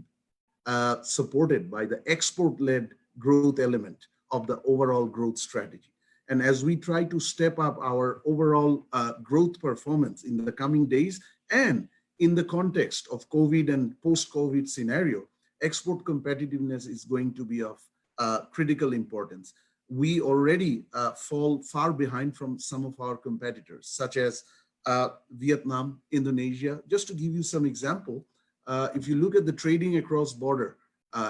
[SPEAKER 6] supported by the export-led growth element of the overall growth strategy. And as we try to step up our overall growth performance in the coming days and in the context of COVID and post-COVID scenario, export competitiveness is going to be of critical importance. We already fall far behind from some of our competitors, such as Vietnam, Indonesia. Just to give you some example, if you look at the trading across border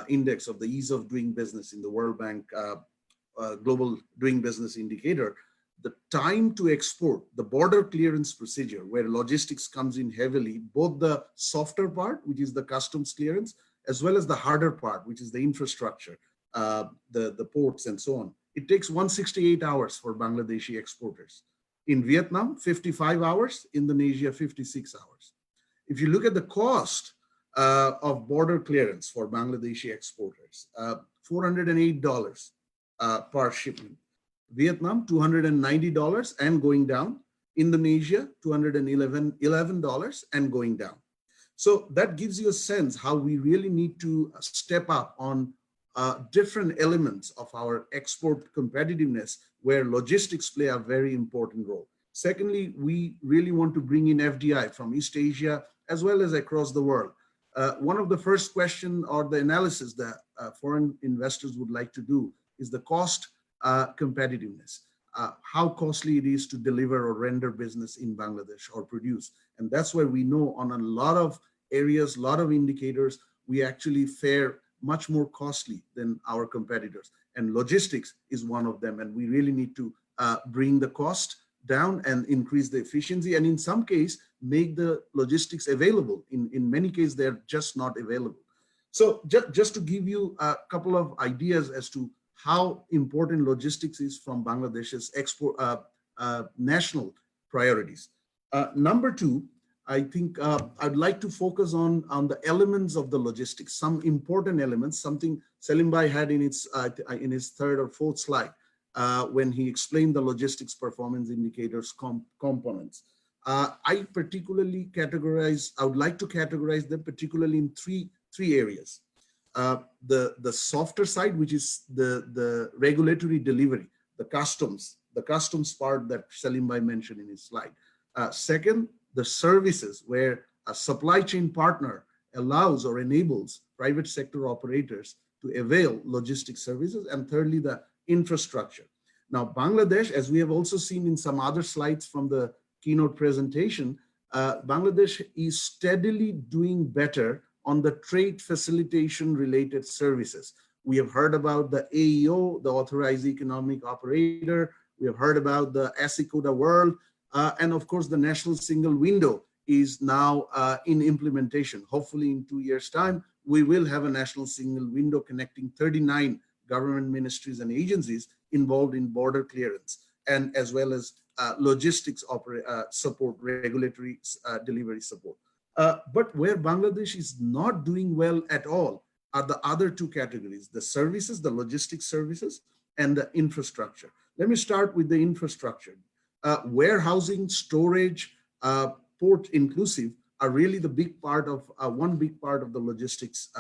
[SPEAKER 6] index of the ease of doing business in the World Bank Global Doing Business Indicator, the time to export, the border clearance procedure, where logistics comes in heavily, both the softer part, which is the customs clearance, as well as the harder part, which is the infrastructure, the ports and so on. It takes 168 hours for Bangladeshi exporters. In Vietnam, 55 hours, Indonesia, 56 hours. If you look at the cost of border clearance for Bangladeshi exporters, $408 per shipment. Vietnam, $290 and going down. Indonesia, $211 and going down. So that gives you a sense how we really need to step up on different elements of our export competitiveness, where logistics play a very important role. Secondly, we really want to bring in FDI from East Asia as well as across the world. One of the first question or the analysis that foreign investors would like to do is the cost competitiveness, how costly it is to deliver or render business in Bangladesh or produce. And that's where we know on a lot of areas, a lot of indicators, we actually fare much more costly than our competitors. And logistics is one of them. And we really need to bring the cost down and increase the efficiency. And in some case, make the logistics available. In many cases, they're just not available. So just to give you a couple of ideas as to how important logistics is from Bangladesh's export national priorities. Number 2, I think I'd like to focus on the elements of the logistics, some important elements, something Selim Bhai had in his 3rd or 4th slide when he explained the logistics performance indicators components. I particularly I would like to categorize them particularly in three areas. The softer side, which is the regulatory delivery, the customs part that Salim Bhai mentioned in his slide. Second, the services, where a supply chain partner allows or enables private sector operators to avail logistics services. And thirdly, the infrastructure. Now, Bangladesh, as we have also seen in some other slides from the keynote presentation, Bangladesh is steadily doing better on the trade facilitation related services. We have heard about the AEO, the Authorized Economic Operator. We have heard about the ASICODA World. And of course, the National Single Window is now in implementation. Hopefully in 2 years' time, we will have a National Single Window connecting 39 government ministries and agencies involved in border clearance, and as well as logistics support, regulatory delivery support. But where Bangladesh is not doing well at all are the other two categories, the services, the logistics services, and the infrastructure. Let me start with the infrastructure. Warehousing, storage, port inclusive are really the big part of one big part of the logistics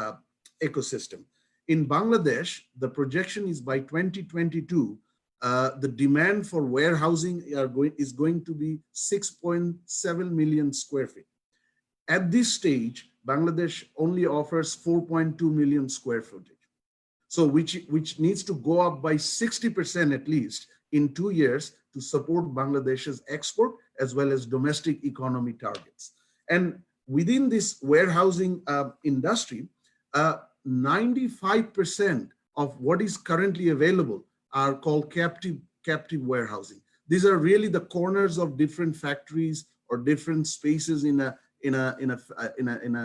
[SPEAKER 6] ecosystem. In Bangladesh, the projection is by 2022, the demand for warehousing is going to be 6.7 million square feet. At this stage, Bangladesh only offers 4.2 million square footage. So which needs to go up by 60% at least in 2 years to support Bangladesh's export as well as domestic economy targets. And within this warehousing industry, 95% of what is currently available are called captive warehousing. These are really the corners of different factories or different spaces in a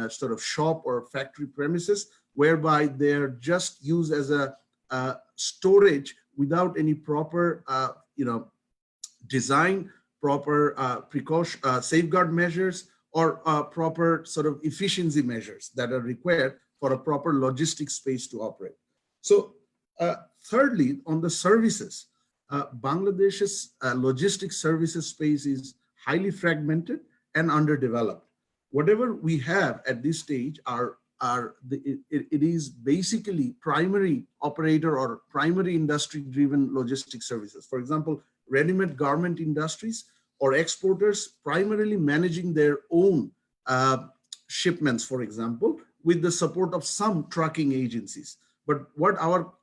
[SPEAKER 6] sort of shop or factory premises, whereby they're just used as a storage without any proper design, proper precaution, safeguard measures, or proper sort of efficiency measures that are required for a proper logistics space to operate. So thirdly, on the services, Bangladesh's logistics services space is highly fragmented and underdeveloped. Whatever we have at this stage it is basically primary operator or primary industry driven logistics services. For example, ready-made garment industries or exporters primarily managing their own shipments, for example, with the support of some trucking agencies. But what our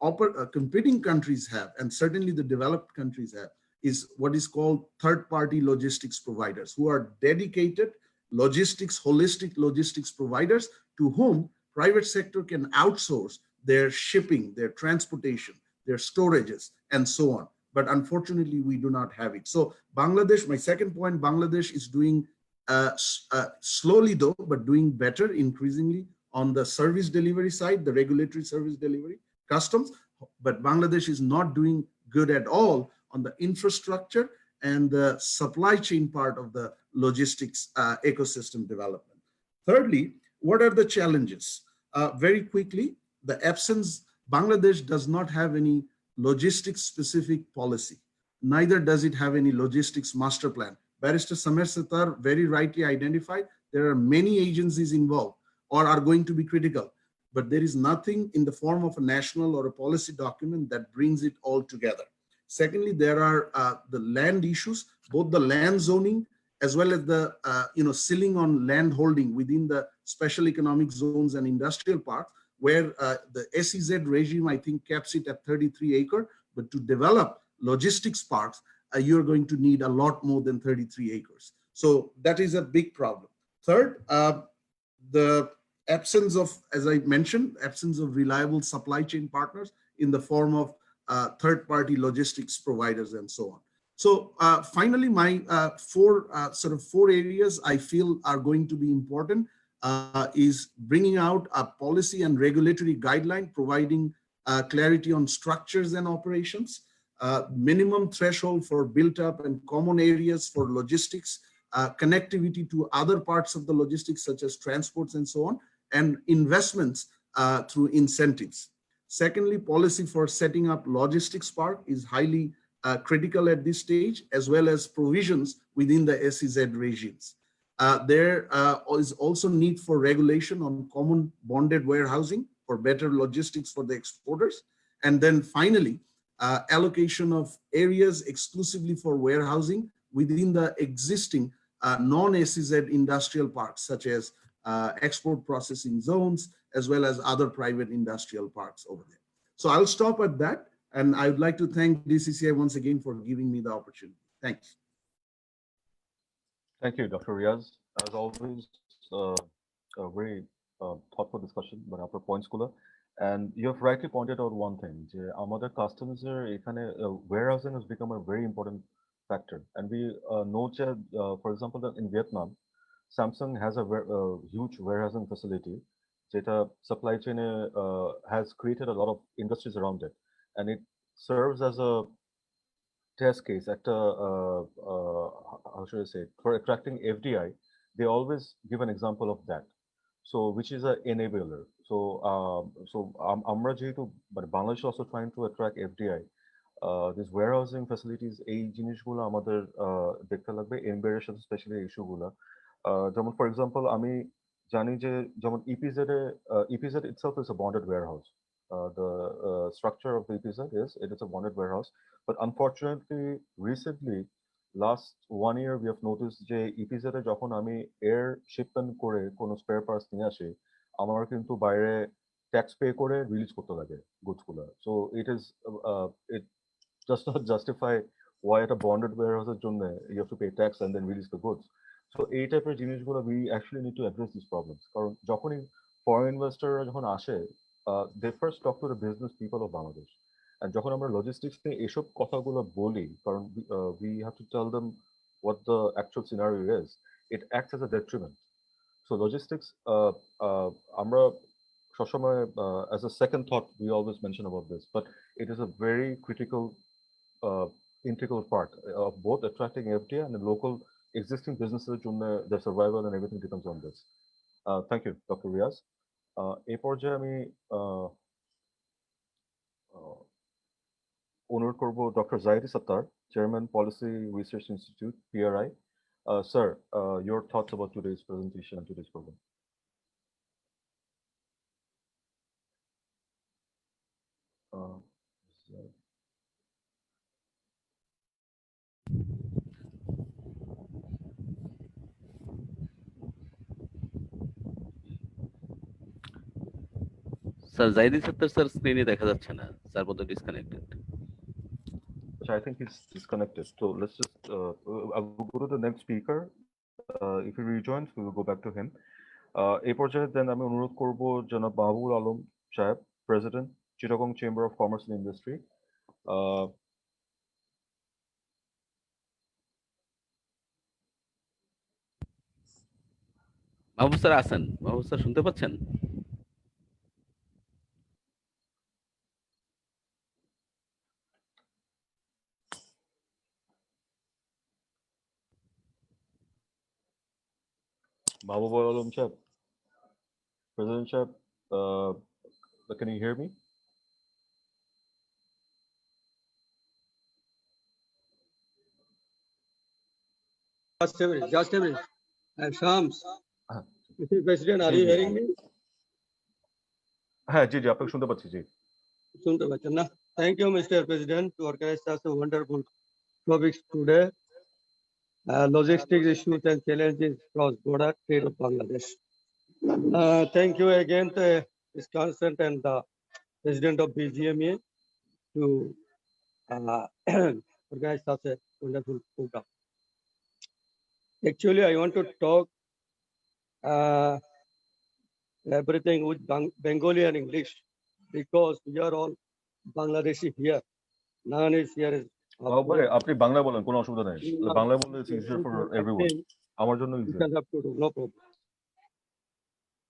[SPEAKER 6] competing countries have, and certainly the developed countries have, is what is called third-party logistics providers, who are dedicated holistic logistics providers to whom private sector can outsource their shipping, their transportation, their storages, and so on. But unfortunately, we do not have it. So Bangladesh, my second point, Bangladesh is doing slowly though, but doing better increasingly on the service delivery side, the regulatory service delivery, customs, but Bangladesh is not doing good at all on the infrastructure and the supply chain part of the logistics ecosystem development. Thirdly, what are the challenges? Very quickly, the absence, Bangladesh does not have any logistics specific policy. Neither does it have any logistics master plan. Barrister Samer Setar very rightly identified, there are many agencies involved or are going to be critical, but there is nothing in the form of a national or a policy document that brings it all together. Secondly, there are the land issues, both the land zoning as well as the ceiling on land holding within the special economic zones and industrial parks, where the SEZ regime, I think, caps it at 33 acres, but to develop logistics parks, you're going to need a lot more than 33 acres. So that is a big problem. Third, the absence of, as I mentioned, absence of reliable supply chain partners in the form of third-party logistics providers and so on. So finally, my four areas I feel are going to be important is bringing out a policy and regulatory guideline, providing clarity on structures and operations, minimum threshold for built up and common areas for logistics, connectivity to other parts of the logistics such as transports and so on, and investments through incentives. Secondly, policy for setting up logistics park is highly critical at this stage, as well as provisions within the SEZ regimes. There is also need for regulation on common bonded warehousing for better logistics for the exporters. And then finally, allocation of areas exclusively for warehousing within the existing non-SEZ industrial parks, such as export processing zones, as well as other private industrial parks over there. So I'll stop at that. And I would like to thank DCCI once again for giving me the opportunity. Thanks.
[SPEAKER 3] Thank you, Dr. Riaz. As always, a very thoughtful discussion, but our points cooler. And you have rightly pointed out one thing, our customers warehousing has become a very important factor. And we know that, for example, that in Vietnam, Samsung has a huge warehousing facility that supply chain has created a lot of industries around it. And it serves as a test case at how should I say, for attracting FDI. They always give an example of that. So which is an enabler. So Amra jehetu, but Bangladesh is also trying to attract FDI. These warehousing facilities, এই জিনিসগুলো আমাদের দেখতে লাগবে, এমবেডের সাথে specially ইস্যুগুলো। যেমন for example আমি জানি যে যেমন EPZ itself is a bonded warehouse. The structure of the EPZ it is a bonded warehouse. But unfortunately, recently, last 1 year, we have noticed যে EPZ এ যখন আমি air shipment করে কোনো spare parts নিয়ে আসি, আমার কিন্তু বাইরে ট্যাক্স পে করে রিলিজ করতে লাগে গুডসগুলো। So it does not justify why at a bonded warehouse you have to pay tax and then release the goods. So এই টাইপের জিনিসগুলো we actually need to address these problems. কারণ যখনই foreign investor যখন আসে, they first talk to the business people of Bangladesh. And যখন আমরা logistics নিয়ে এসব কথাগুলো বলি, কারণ we have to tell them what the actual scenario is, it acts as a detriment. So logistics, আমরা সবসময় as a second thought, we always mention about this, but it is a very critical integral part of both attracting FDI and the local existing businesses, their survival and everything depends on this. Thank you, Dr. Riaz. এই পর্যায়ে আমি অনুরোধ করব doctor Zahid Sattar, Chairman, Policy Research Institute, PRI. Sir, your thoughts about today's presentation and today's program.
[SPEAKER 7] Sir Zahid Sattar sir স্ক্রিনে দেখা যাচ্ছে না, sir বোধহয় disconnected.
[SPEAKER 3] I think he's disconnected. So let's just I'll go to the next speaker. If he rejoins, we will go back to him. এই পর্যায়ে then আমি অনুরোধ করব জনাব মাহবুবুল আলম সাহেব, President, Chittagong Chamber of Commerce and Industry.
[SPEAKER 7] Mahbub sir আছেন? মাহবুব sir শুনতে পাচ্ছেন?
[SPEAKER 3] Mahbubul Alam Chab, President Chab, can you hear me?
[SPEAKER 8] Just a minute. Shams, Mr. President, are you hearing me?
[SPEAKER 3] হ্যাঁ জি জি, আপনাকে শুনতে পাচ্ছি। জি,
[SPEAKER 8] শুনতে পাচ্ছেন না? Thank you, Mr. President, to organize such a wonderful topics today. Logistics issues and challenges cross-border trade of Bangladesh. Thank you again to Ms. Constant and the President of BGMA to organize such a wonderful program. Actually, I want to talk everything with Bengali and English because we are all Bangladeshi here. None is here.
[SPEAKER 3] আপনি বাংলা বলেন, কোনো অসুবিধা নেই। বাংলা বললে it's easier for everyone. আমার জন্য easy.
[SPEAKER 8] No problem.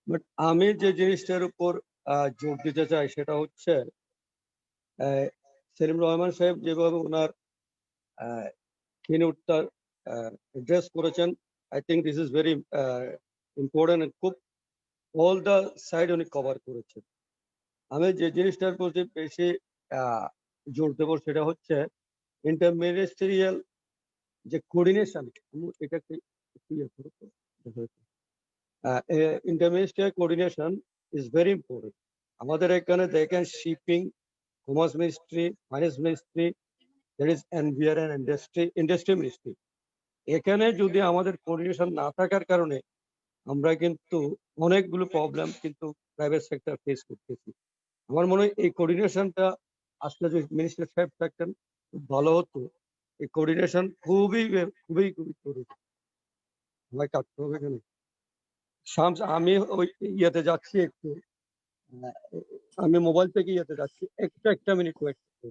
[SPEAKER 8] But আমি যে জিনিসটার উপর জোর দিতে চাই সেটা হচ্ছে সেলিম রহমান সাহেব যেভাবে ওনার কিনোটটা অ্যাড্রেস করেছেন, I think this is very important and খুব all the side উনি কভার করেছেন। আমি যে জিনিসটার প্রতি বেশি জোর দেব সেটা হচ্ছে interministerial যে কোঅর্ডিনেশন, এটা interministerial coordination is very important. আমাদের এখানে দেখেন shipping, commerce ministry, finance ministry, that is NBR and industry ministry. এখানে যদি আমাদের কোঅর্ডিনেশন না থাকার কারণে আমরা কিন্তু অনেকগুলো প্রবলেম কিন্তু প্রাইভেট সেক্টর ফেস করতেছি। আমার মনে হয় এই কোঅর্ডিনেশনটা আসলে যদি মিনিস্টার সাহেব থাকতেন খুব ভালো হতো। এই কোঅর্ডিনেশন খুবই খুবই খুবই জরুরি। আমায় কাটতে হবে এখানে। শামস, আমি ওই ইয়েতে যাচ্ছি একটু, আমি মোবাইল থেকে ইয়েতে যাচ্ছি, একটা মিনিট ওয়েট করতে।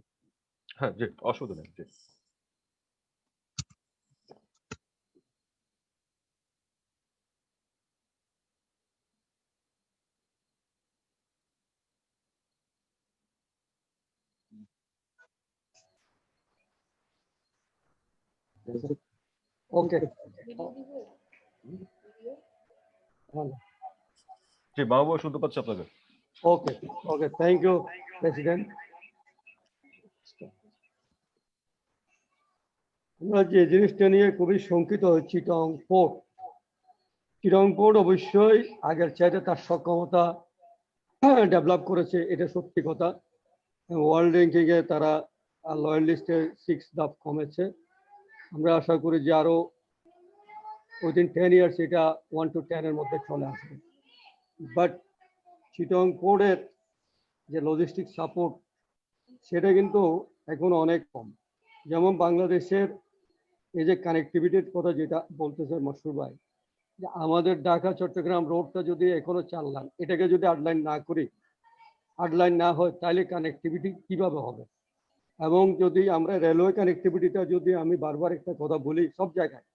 [SPEAKER 3] হ্যাঁ জি, অসুবিধা নেই জি।
[SPEAKER 8] ওকে
[SPEAKER 3] জি, বাবু শুনতে পাচ্ছি আপনাকে।
[SPEAKER 8] ওকে ওকে, থ্যাংক ইউ প্রেসিডেন্ট। আমরা যে জিনিসটা নিয়ে খুবই শঙ্কিত হচ্ছি, চিটাগং পোর্ট। চিটাগং পোর্ট অবশ্যই আগের চাইতে তার সক্ষমতা ডেভেলপ করেছে, এটা সত্যি কথা। ওয়ার্ল্ড র্যাঙ্কিং এ তারা লয়াল লিস্টে 6 ধাপ কমেছে। আমরা আশা করি যে আরো উইদিন 10 ইয়ার্স এটা 1 to 10 এর মধ্যে চলে আসবে। বাট চিটাগং পোর্টের যে লজিস্টিক সাপোর্ট সেটা কিন্তু এখন অনেক কম। যেমন বাংলাদেশের এই যে কানেক্টিভিটির কথা যেটা বলতেছে মশরুর ভাই, যে আমাদের ঢাকা চট্টগ্রাম রোডটা যদি এখনো 4 লাইন, এটাকে যদি 8 লাইন না করি, 8 লাইন না হয়, তাহলে কানেক্টিভিটি কিভাবে হবে? এবং যদি আমরা রেলওয়ে কানেক্টিভিটিটা, যদি আমি বারবার একটা কথা বলি সব জায়গায়,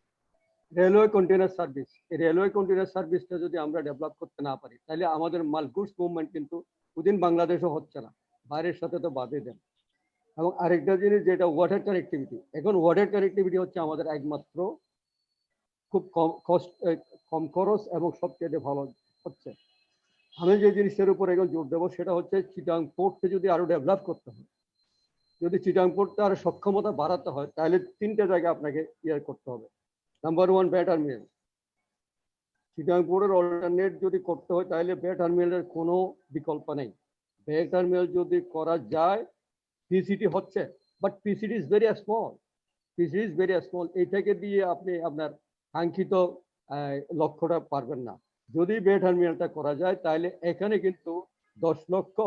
[SPEAKER 8] রেলওয়ে কন্টেনার সার্ভিস, এই রেলওয়ে কন্টেনার সার্ভিসটা যদি আমরা ডেভেলপ করতে না পারি, তাহলে আমাদের মাল গুডস মুভমেন্ট কিন্তু উইদিন বাংলাদেশও হচ্ছে না, বাইরের সাথে তো বাদে দেন। এবং আরেকটা জিনিস যেটা ওয়াটার কানেক্টিভিটি, এখন ওয়াটার কানেক্টিভিটি হচ্ছে আমাদের একমাত্র খুব কম খরচ এবং সবচেয়ে ভালো হচ্ছে। আমি যে জিনিসটার উপর এখন জোর দেবো সেটা হচ্ছে চিটাগং পোর্টকে যদি আরো ডেভেলপ করতে হয়, যদি চিটাগং পোর্টটা আরো সক্ষমতা বাড়াতে হয়, তাহলে 3টে জায়গায় আপনাকে ইয়ে করতে হবে। নাম্বার 1, বে টার্মিনাল। চিটাগং পোর্টের অল্টারনেট যদি করতে হয়, তাহলে বে টার্মিনালের কোনো বিকল্প নেই। বে টার্মিনাল যদি করা যায়, পিসিটি হচ্ছে, but PCT is very small, PCT is very small. এইটাকে দিয়ে আপনি আপনার কাঙ্ক্ষিত লক্ষ্যটা পারবেন না। যদি বে টার্মিনালটা করা যায়, তাহলে এখানে কিন্তু 10 লক্ষ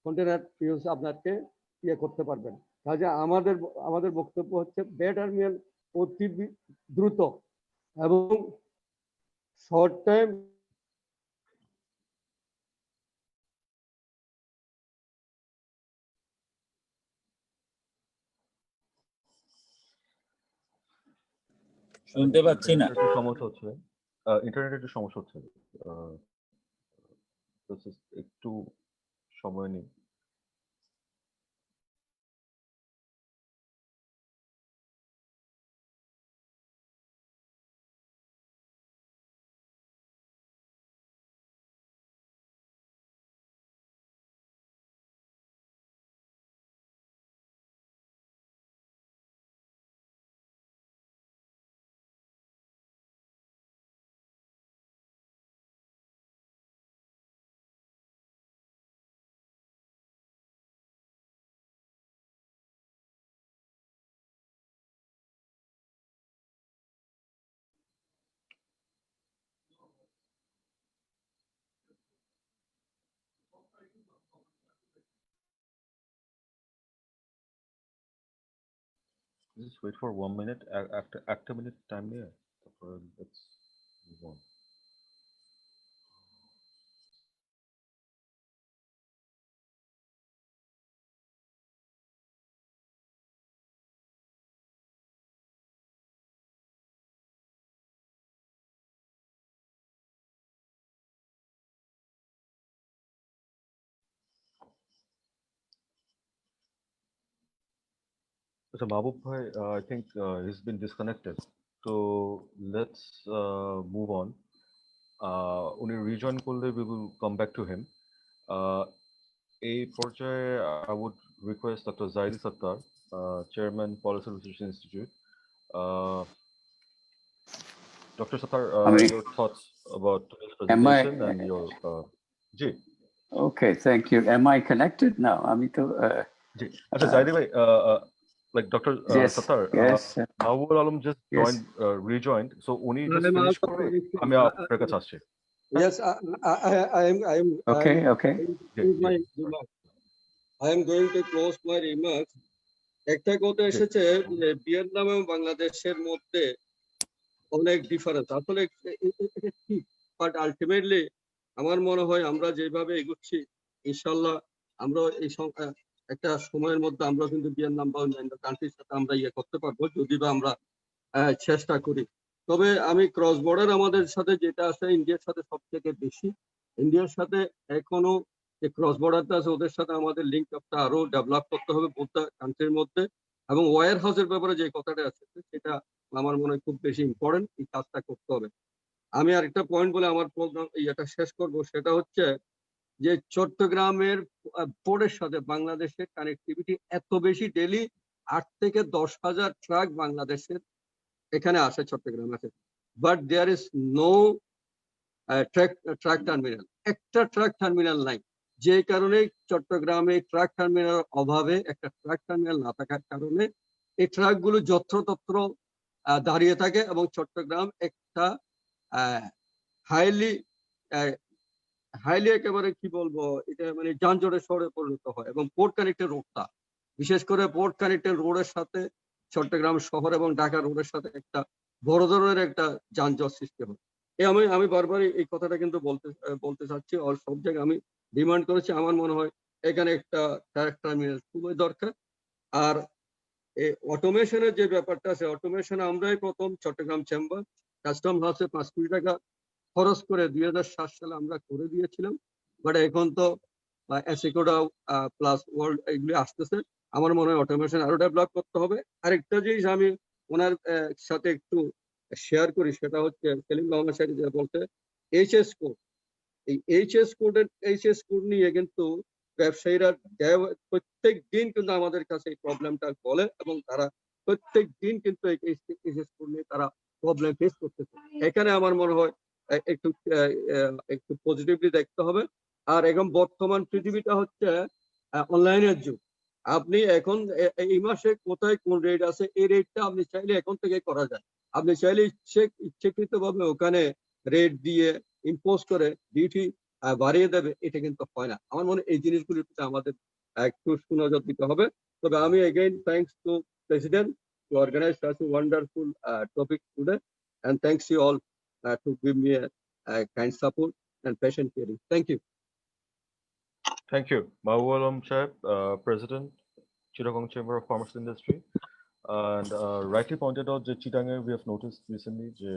[SPEAKER 8] কন্টেনার আপনাকে ইয়ে করতে পারবেন। কাজে আমাদের বক্তব্য হচ্ছে বে টার্মিনাল অতি দ্রুত এবং শর্ট টাইম
[SPEAKER 9] শুনতে পাচ্ছি না,
[SPEAKER 3] সমস্যা হচ্ছে, ইন্টারনেটের একটু সমস্যা হচ্ছে, একটু সময় নিন। Just wait for 1 minute. After minute time there. Let's move on. So Mahbub bhai, I think he's been disconnected. So let's move on. Uni rejoin করলে we will come back to him. এই পর্যায়ে I would request Dr. Zaidi Sattar, Chairman, Policy Research Institute, Dr. Sattar, your thoughts about today's presentation and your Ji.
[SPEAKER 1] Okay, thank you. Am I connected now?
[SPEAKER 3] Ji. Achha, Zaidi bhai, like Dr. Sattar,
[SPEAKER 1] yes.
[SPEAKER 3] Mahbubul Alam just rejoined. So uni just finished.
[SPEAKER 8] Yes, I am.
[SPEAKER 1] Okay.
[SPEAKER 8] I am going to close my remarks. একটা কথা এসেছে যে Vietnam এবং বাংলাদেশের মধ্যে অনেক difference আসলে এটা ঠিক, বাট আলটিমেটলি আমার মনে হয় আমরা যেভাবে এগোচ্ছি ইনশাল্লাহ আমরা এই একটা সময়ের মধ্যে আমরা কিন্তু ভিয়েতনাম বা অন্যান্য কান্ট্রির সাথে আমরা করতে পারবো যদি বা আমরা চেষ্টা করি। তবে আমি ক্রস বর্ডার আমাদের সাথে যেটা আছে ইন্ডিয়ার সাথে সব থেকে বেশি, ইন্ডিয়ার সাথে এখনো যে ক্রস বর্ডারটা আছে ওদের সাথে আমাদের লিঙ্ক আপটা আরো ডেভেলপ করতে হবে প্রত্যেকটা কান্ট্রির মধ্যে, এবং ওয়্যার হাউসের ব্যাপারে যে কথাটা আছে সেটা আমার মনে হয় খুব বেশি ইম্পর্টেন্ট, এই কাজটা করতে হবে। আমি আরেকটা পয়েন্ট বলে আমার প্রোগ্রাম এটা শেষ করব, সেটা হচ্ছে যে চট্টগ্রামের পোর্টের সাথে বাংলাদেশের কানেক্টিভিটি এত বেশি, ডেলি 8 থেকে 10,000 ট্রাক বাংলাদেশের এখানে আসে, চট্টগ্রাম আছে, but there is no truck terminal, একটা ট্রাক টার্মিনাল নাই, যে কারণে চট্টগ্রামে ট্রাক টার্মিনাল অভাবে, একটা ট্রাক টার্মিনাল না থাকার কারণে এই ট্রাকগুলো যত্রতত্র দাঁড়িয়ে থাকে এবং চট্টগ্রাম একটা হাইলি একেবারে কি বলবো, এটা মানে যানজটের শহরে পরিণত হয়। এবং পোর্ট কানেক্টেড রোডটা, বিশেষ করে পোর্ট কানেক্টেড রোডের সাথে চট্টগ্রাম শহর এবং ঢাকা রোডের সাথে একটা বড় ধরনের একটা যানজট সৃষ্টি হয়। আমি বারবারই এই কথাটা কিন্তু বলতে চাচ্ছি, আর সব জায়গায় আমি ডিমান্ড করেছি, আমার মনে হয় এখানে একটা ট্রাক টার্মিনাল খুবই দরকার। আর এই অটোমেশনের যে ব্যাপারটা আছে, অটোমেশন আমরাই প্রথম চট্টগ্রাম চেম্বার কাস্টম হাউসে 5 কোটি টাকা খরচ করে 2007 সালে আমরা করে দিয়েছিলাম, বাট এখন তো অ্যাসিকোডা প্লাস ওয়ার্ল্ড এগুলি আসতেছে, আমার মনে হয় অটোমেশন আরো ডেভেলপ করতে হবে। আরেকটা জিনিস আমি ওনার সাথে একটু শেয়ার করি, সেটা হচ্ছে সেলিম রহমান সাহেব যেটা বলতে এইচএস কোড, এই এইচএস কোড নিয়ে কিন্তু ব্যবসায়ীরা প্রত্যেক দিন কিন্তু আমাদের কাছে এই প্রবলেমটা বলে, এবং তারা প্রত্যেক দিন কিন্তু এইচএস কোড নিয়ে তারা প্রবলেম ফেস করতেছে। এখানে আমার মনে হয় একটু পজিটিভলি দেখতে হবে। আর এখন বর্তমান পৃথিবীটা হচ্ছে অনলাইনের যুগ, আপনি এখন এই মাসে কোথায় কোন রেট আছে এই রেটটা আপনি চাইলে এখন থেকে করা যায়, আপনি চাইলে ইচ্ছাকৃত ভাবে ওখানে রেট দিয়ে ইম্পোজ করে ডিউটি বাড়িয়ে দেবে, এটা কিন্তু হয় না। আমার মনে হয় এই জিনিসগুলির প্রতি আমাদের একটু সুনজর দিতে হবে। তবে আমি again thanks to president to organize such a wonderful topic today, and thanks you all to give me a kind support and patient hearing. Thank you.
[SPEAKER 3] Thank you. Mahbubul Alam Saab, President, Chittagong Chamber of Commerce and Industry. And rightly pointed out that Chittagong, we have noticed recently the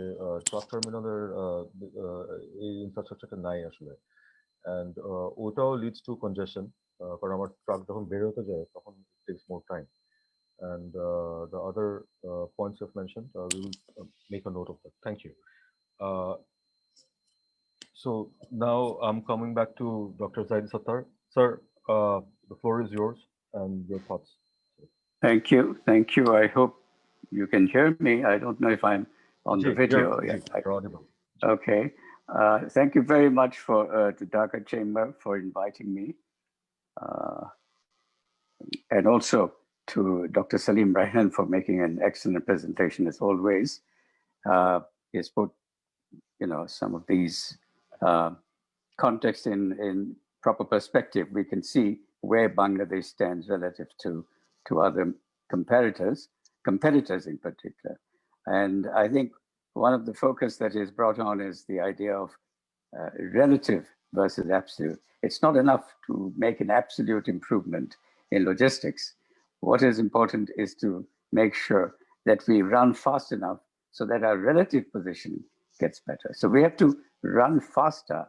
[SPEAKER 3] truck terminal infrastructure নাই আসলে, and ওটাও leads to congestion, কারণ আমার truck যখন বের হতে যায় তখন it takes more time. And the other points you've mentioned, we will make a note of that. Thank you. So now I'm coming back to Dr. Zaidi Sattar. Sir, the floor is yours and your thoughts.
[SPEAKER 1] Thank you. I hope you can hear me. I don't know if I'm on the video.
[SPEAKER 3] You're audible.
[SPEAKER 1] Okay. Thank you very much to Dhaka Chamber for inviting me. And also to Dr. Salim Raihan for making an excellent presentation as always. He's put, some of these context in proper perspective. We can see where Bangladesh stands relative to other competitors in particular. And I think one of the focus that is brought on is the idea of relative versus absolute. It's not enough to make an absolute improvement in logistics. What is important is to make sure that we run fast enough so that our relative position gets better. So we have to run faster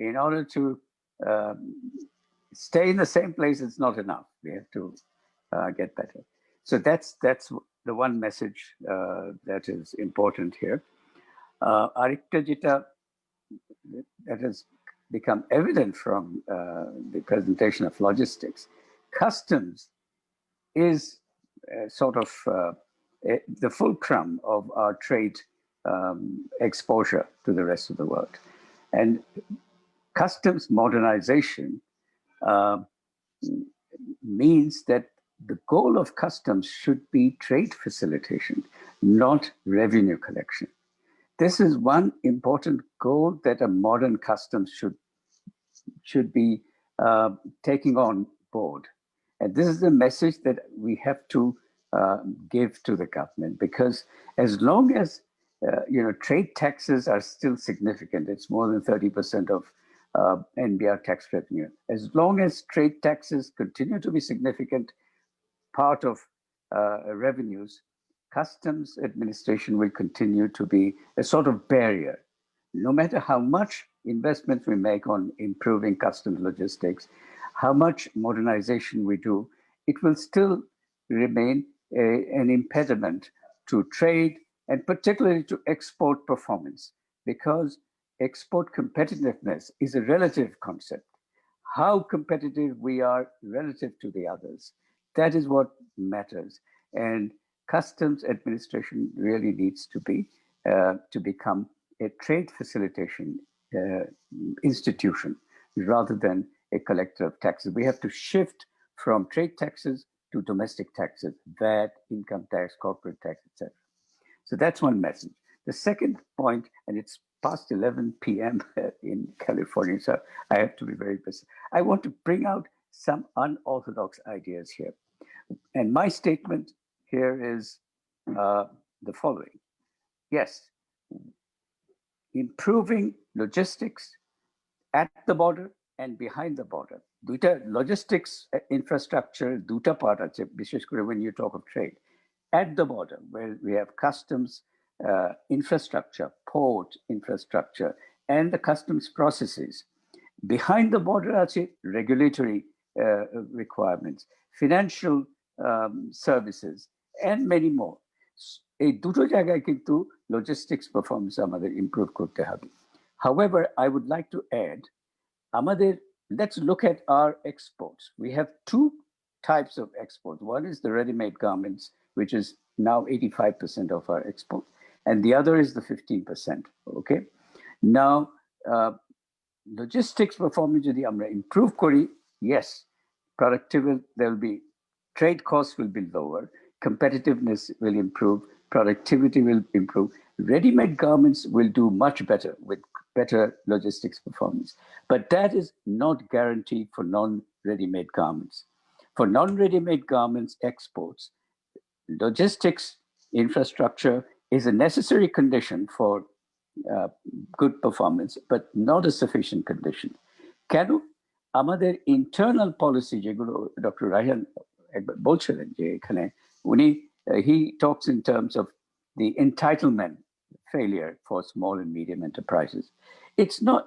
[SPEAKER 1] in order to stay in the same place. It's not enough. We have to get better. So that's the one message that is important here. Arikta Jita, that has become evident from the presentation of logistics. Customs is sort of the fulcrum of our trade exposure to the rest of the world. And customs modernization means that the goal of customs should be trade facilitation, not revenue collection. This is one important goal that a modern customs should be taking on board. And this is the message that we have to give to the government, because as long as trade taxes are still significant, it's more than 30% of NBR tax revenue. As long as trade taxes continue to be significant part of revenues, customs administration will continue to be a sort of barrier. No matter how much investment we make on improving customs logistics, how much modernization we do, it will still remain an impediment to trade and particularly to export performance, because export competitiveness is a relative concept. How competitive we are relative to the others, that is what matters. And customs administration really needs to become a trade facilitation institution rather than a collector of taxes. We have to shift from trade taxes to domestic taxes, VAT, income tax, corporate tax, etc. So that's one message. The second point, and it's past 11 p.m. in California, so I have to be very precise. I want to bring out some unorthodox ideas here. And my statement here is the following. Yes, improving logistics at the border and behind the border. Duita logistics infrastructure, duta part ache, bishesh kore when you talk of trade. At the border, where we have customs infrastructure, port infrastructure, and the customs processes. Behind the border ache regulatory requirements, financial services, and many more. এই দুটো জায়গায় কিন্তু logistics performance আমাদের improve করতে হবে. However, I would like to add, let's look at our exports. We have two types of exports. One is the ready-made garments, which is now 85% of our export, and the other is the 15%. Okay. Now, logistics performance যদি আমরা improve করি, yes, productivity, there'll be trade costs will be lower, competitiveness will improve, productivity will improve. Ready-made garments will do much better with better logistics performance. But that is not guaranteed for non-ready-made garments. For non-ready-made garments exports, logistics infrastructure is a necessary condition for good performance, but not a sufficient condition. কেন? আমাদের internal policy যেগুলো Dr. Raihan একবার বলছিলেন যে এখানে he talks in terms of the entitlement failure for small and medium enterprises. It's not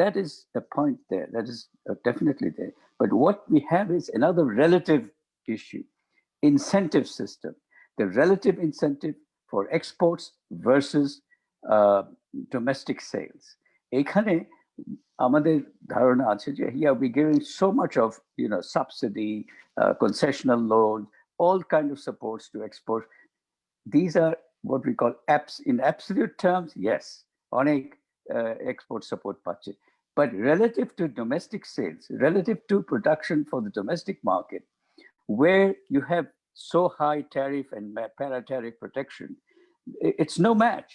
[SPEAKER 1] that is a point there, that is definitely there. But what we have is another relative issue, incentive system, the relative incentive for exports versus domestic sales. এখানে আমাদের ধারণা আছে যে we're giving so much of subsidy, concessional loan, all kinds of supports to export. These are what we call in absolute terms, yes, অনেক export support পাচ্ছে. But relative to domestic sales, relative to production for the domestic market, where you have so high tariff and para-tariff protection, it's no match.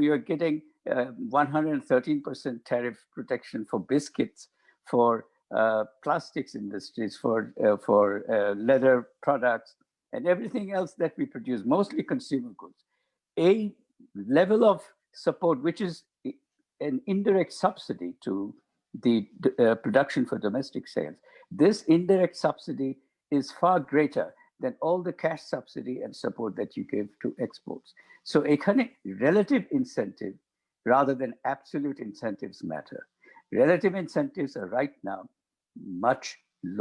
[SPEAKER 1] You're getting 113% tariff protection for biscuits, for plastics industries, for leather products, and everything else that we produce, mostly consumer goods. A level of support, which is an indirect subsidy to the production for domestic sales. This indirect subsidy is far greater than all the cash subsidy and support that you give to exports. So ekhane relative incentive rather than absolute incentives matter. Relative incentives are right now much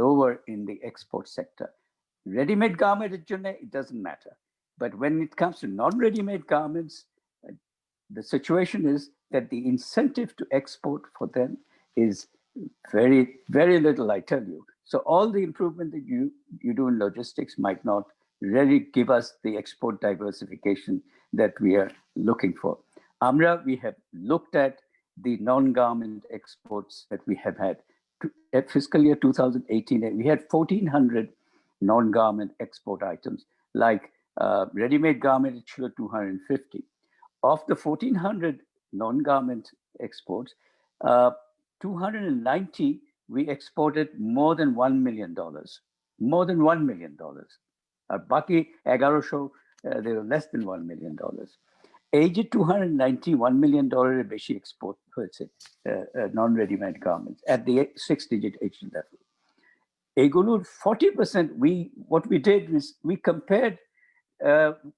[SPEAKER 1] lower in the export sector. Ready-made garment, it doesn't matter. But when it comes to non-ready-made garments, the situation is that the incentive to export for them is very, very little, I tell you. So all the improvement that you do in logistics might not really give us the export diversification that we are looking for. We have looked at the non-garment exports that we have had. At fiscal year 2018, we had 1,400 non-garment export items, like ready-made garment, it showed 250. Of the 1,400 non-garment exports, 290 we exported more than $1 million. More than $1 million. Baki 1100, they were less than $1 million. Age 290, $1 million beshi export non-ready-made garments at the 6-digit age level. Egulur 40%, what we did was we compared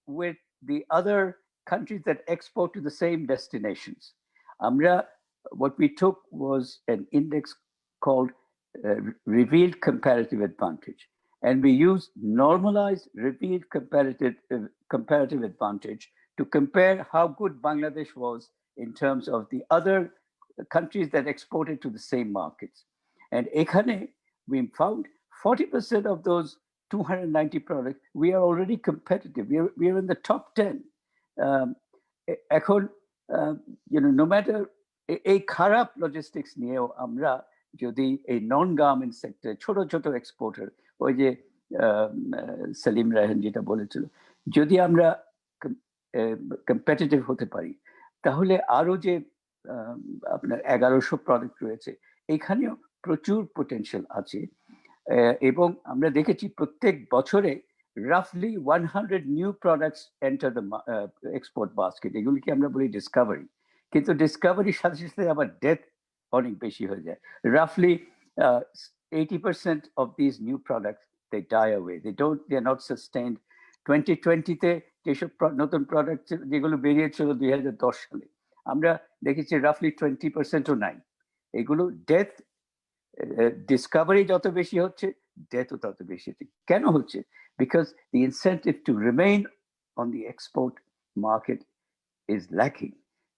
[SPEAKER 1] with the other countries that export to the same destinations. What we took was an index called revealed comparative advantage. And we used normalized revealed comparative advantage to compare how good Bangladesh was in terms of the other countries that exported to the same markets. And ekhane, we found 40% of those 290 products, we are already competitive. We are in the top 10. No matter a kharap logistics neo amra, jodi a non-garment sector, choto exporter, ওই যে সেলিম রায়হান যেটা বলেছিল, যদি আমরা competitive হতে পারি, তাহলে আরো যে আপনার 1100 প্রোডাক্ট রয়েছে, এখানেও প্রচুর পটেনশিয়াল আছে। এবং আমরা দেখেছি প্রত্যেক বছরে রাফলি 100 new products enter the export basket. এগুলিকে আমরা বলি ডিসকভারি, কিন্তু ডিসকভারির সাথে সাথে আবার ডেথ অনেক বেশি হয়ে যায়। রাফলি 80% of these new products, they die away. They're not sustained. 2020-তে যেসব নতুন প্রোডাক্ট যেগুলো বেরিয়েছিল 2010 সালে, আমরা দেখেছি রাফলি 20%ও নাই। এগুলো ডেথ, ডিসকভারি যত বেশি হচ্ছে, ডেথও তত বেশি হচ্ছে। কেন হচ্ছে? Because the incentive to remain on the export market is lacking.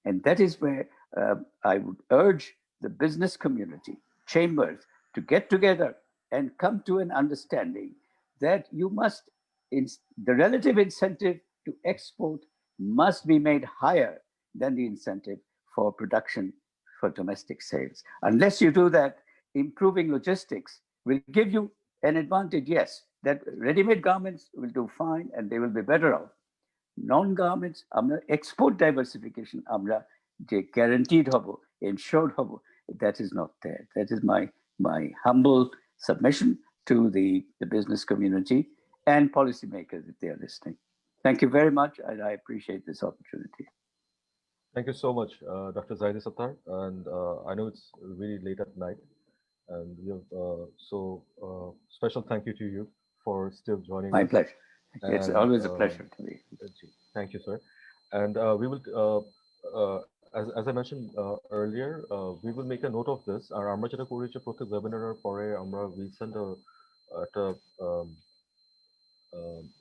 [SPEAKER 1] And that is where I would urge the business community, chambers, to get together and come to an understanding that the relative incentive to export must be made higher than the incentive for production for domestic sales. Unless you do that, improving logistics will give you an advantage, yes, that ready-made garments will do fine and they will be better off. Non-garments, export diversification, guaranteed hobo, ensured hobo, that is not there. That is my humble submission to the business community and policymakers if they are listening. Thank you very much, and I appreciate this opportunity.
[SPEAKER 3] Thank you so much, Dr. Zaidi Sattar. And I know it's really late at night, and we have special thank you to you for still joining us.
[SPEAKER 1] My pleasure. It's always a pleasure to me.
[SPEAKER 3] Thank you, sir. And we will, as I mentioned earlier, we will make a note of this. Our যেটা করেছি প্রত্যেক ওয়েবিনারের পরে we send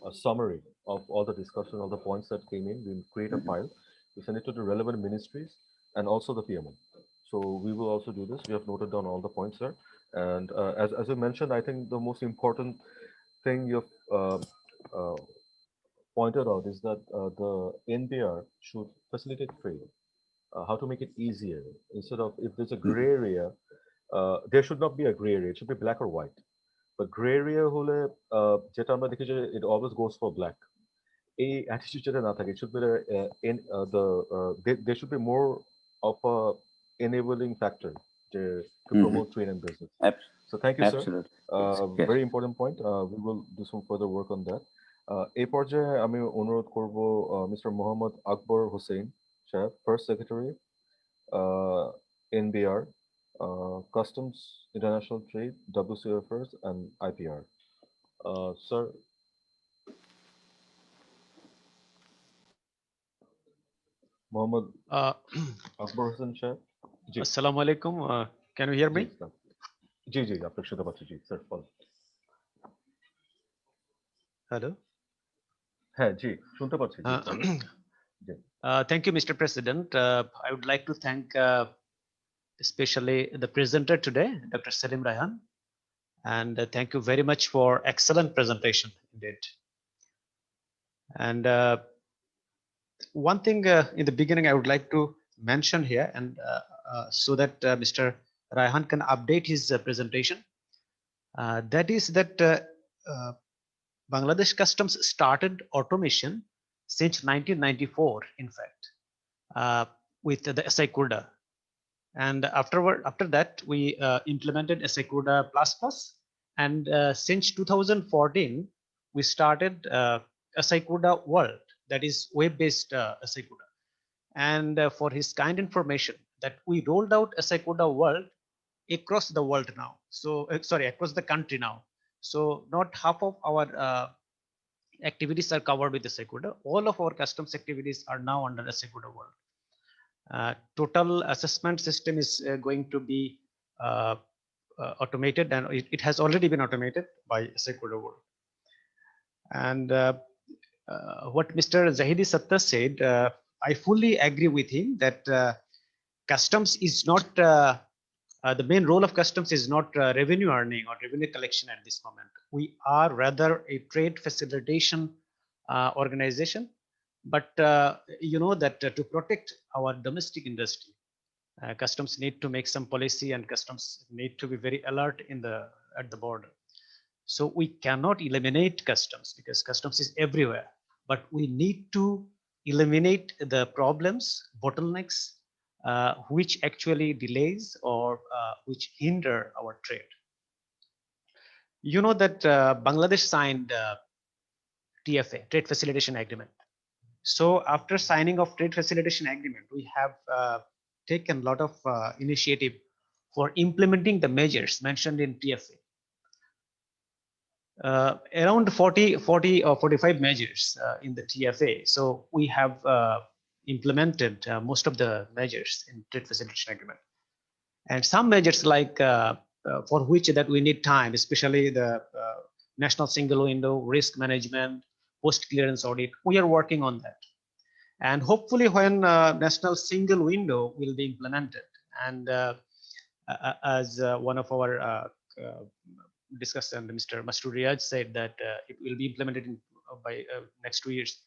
[SPEAKER 3] a summary of all the discussion, all the points that came in. We'll create a file. We send it to the relevant ministries and also the PMO. So we will also do this. We have noted down all the points there. And as I mentioned, I think the most important thing you've pointed out is that the NBR should facilitate trade. How to make it easier, instead of, if there's a gray area, there should not be a gray area, it should be black or white. But gray area hole jeta amra dekhi je it always goes for black. A attitude jeta na thake, it should be there should be more of a enabling factor to promote trade and business. So thank you,
[SPEAKER 1] Absolutely.
[SPEAKER 3] sir.
[SPEAKER 1] Yes.
[SPEAKER 3] Very important point. We will do some further work on that. এই পর্যায়ে আমি অনুরোধ করব mister Mohammad Akbar Hossain সাহেব, First Secretary, NBR, Customs, International Trade, WCO Affairs, and IPR. Sir. Mohammad Akbar Hossain Shah.
[SPEAKER 9] Assalamu alaikum. Can you hear me?
[SPEAKER 3] जी जी आप लोग शुद्ध बात जी सर फॉलो
[SPEAKER 9] हेलो
[SPEAKER 3] हाँ जी सुनते पाচ্ছি
[SPEAKER 9] thank you, Mr. President. I would like to thank especially the presenter today, Dr. Salim Rayhan, and thank you very much for excellent presentation indeed. And one thing in the beginning I would like to mention here, and so that Mr. Raihan can update his presentation, that is that Bangladesh Customs started automation since 1994, in fact, with the SI Kurda. And after that, we implemented SI Kurda Plus. And since 2014, we started SI Kurda World, that is web-based SI Kurda. And for his kind information, that we rolled out SI Kurda World across the world now. So, sorry, across the country now. So not half of our activities are covered with the SI Kurda. All of our customs activities are now under the SI Kurda World. Total assessment system is going to be automated, and it has already been automated by SI Kurda World. And what Mr. Zahidi Satta said, I fully agree with him that customs is not the main role of customs is not revenue earning or revenue collection at this moment. We are rather a trade facilitation organization, but you know that to protect our domestic industry, customs need to make some policy, and customs need to be very alert at the border. So we cannot eliminate customs because customs is everywhere, but we need to eliminate the problems, bottlenecks, which actually delays or which hinder our trade. You know that Bangladesh signed TFA, Trade Facilitation Agreement. So after signing of Trade Facilitation Agreement, we have taken a lot of initiative for implementing the measures mentioned in TFA. Around 40 or 45 measures in the TFA. So we have implemented most of the measures in Trade Facilitation Agreement. And some measures like for which that we need time, especially the national single window, risk management, post-clearance audit, we are working on that. And hopefully when national single window will be implemented, and as one of our discussant, Mr. Masroor Riyaz, said that it will be implemented by next 2 years.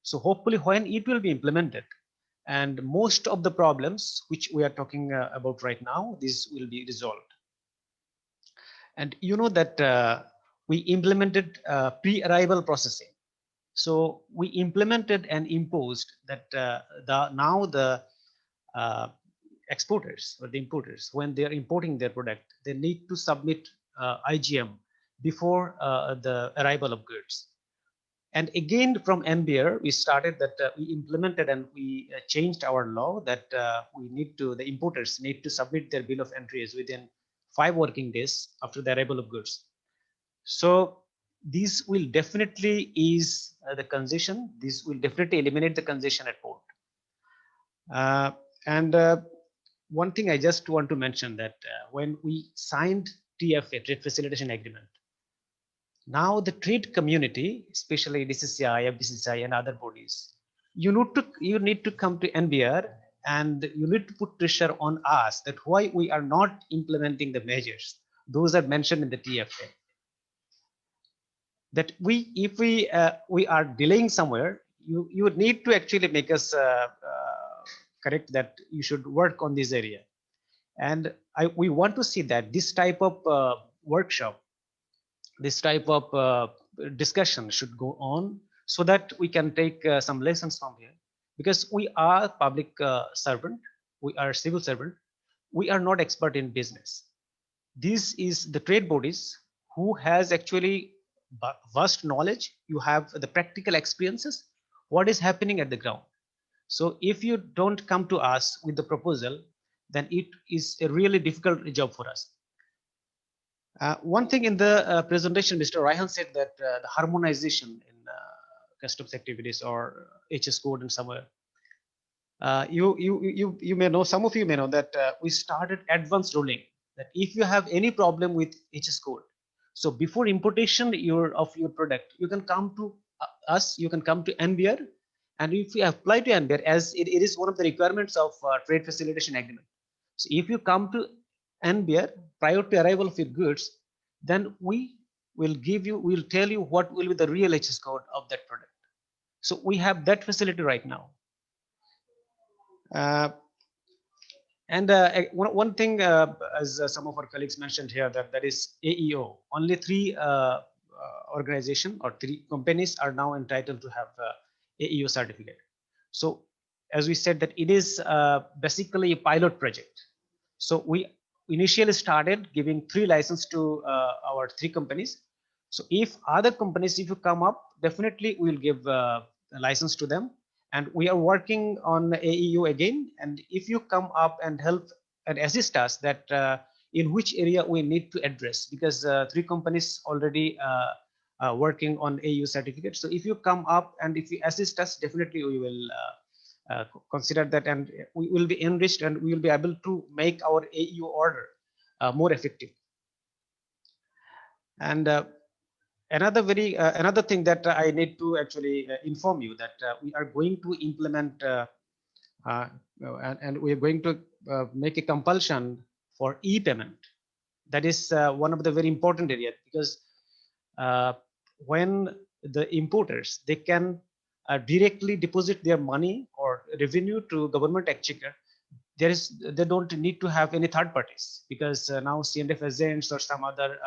[SPEAKER 9] So hopefully when it will be implemented, and most of the problems which we are talking about right now, this will be resolved. And you know that we implemented pre-arrival processing. So we implemented and imposed that now the exporters or the importers, when they are importing their product, they need to submit IGM before the arrival of goods. And again, from NBR, we started that we implemented and we changed our law that the importers need to submit their bill of entries within 5 working days after the arrival of goods. So this will definitely ease the congestion. This will definitely eliminate the congestion at port. And one thing I just want to mention that when we signed TFA, Trade Facilitation Agreement, now the trade community, especially DCCI, FBCCI, and other bodies, you need to come to NBR and you need to put pressure on us that why we are not implementing the measures. Those are mentioned in the TFA. That if we are delaying somewhere, you would need to actually make us correct that you should work on this area. And we want to see that this type of workshop, this type of discussion should go on so that we can take some lessons from here. Because we are public servant, we are civil servant, we are not expert in business. This is the trade bodies who has actually vast knowledge. You have the practical experiences, what is happening at the ground. So if you don't come to us with the proposal, then it is a really difficult job for us. One thing in the presentation, Mr. Raihan said that the harmonization in customs activities or HS code and somewhere. You may know, some of you may know that we started advanced ruling, that if you have any problem with HS code, so before importation of your product, you can come to us, you can come to NBR, and if you apply to NBR, as it is one of the requirements of Trade Facilitation Agreement. So if you come to NBR prior to arrival of your goods, then we will tell you what will be the real HS code of that product. So we have that facility right now. One thing, as some of our colleagues mentioned here, that is AEO. Only 3 organizations or 3 companies are now entitled to have AEO certificate. So as we said, that it is basically a pilot project. So we initially started giving 3 licenses to our 3 companies. So if other companies, if you come up, definitely we will give a license to them. And we are working on AEU again. And if you come up and help and assist us, that in which area we need to address, because 3 companies already working on AEU certificate. So if you come up and if you assist us, definitely we will consider that, and we will be enriched, and we will be able to make our AEU order more effective. And another thing that I need to actually inform you, that we are going to implement and we are going to make a compulsion for e-payment. That is one of the very important areas, because when the importers, they can directly deposit their money or revenue to government exchequer, they don't need to have any third parties, because now CNF agents or some other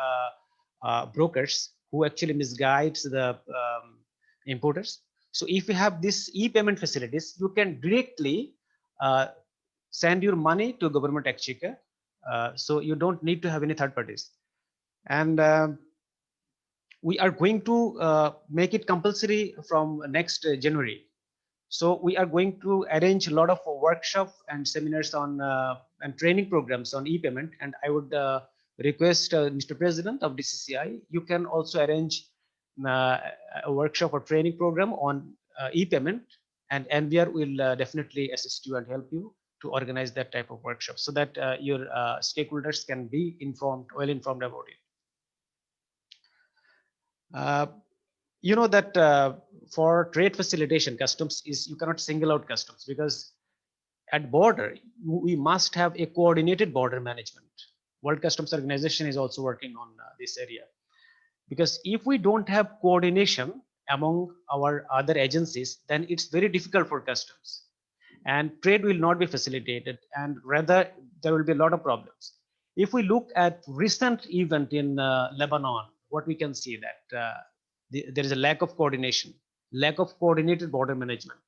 [SPEAKER 9] brokers who actually misguides the importers. So if you have this e-payment facilities, you can directly send your money to government exchequer, so you don't need to have any third parties. And we are going to make it compulsory from next January. So we are going to arrange a lot of workshops and seminars on and training programs on e-payment. And I would request Mr. President of DCCI, you can also arrange a workshop or training program on e-payment, and NVR will definitely assist you and help you to organize that type of workshop, so that your stakeholders can be well informed about it. You know that for trade facilitation, customs is, you cannot single out customs, because at border we must have a coordinated border management. World Customs Organization is also working on this area, because if we don't have coordination among our other agencies, then it's very difficult for customs, and trade will not be facilitated, and rather there will be a lot of problems. If we look at recent event in Lebanon, what we can see that there is a lack of coordination, lack of coordinated border management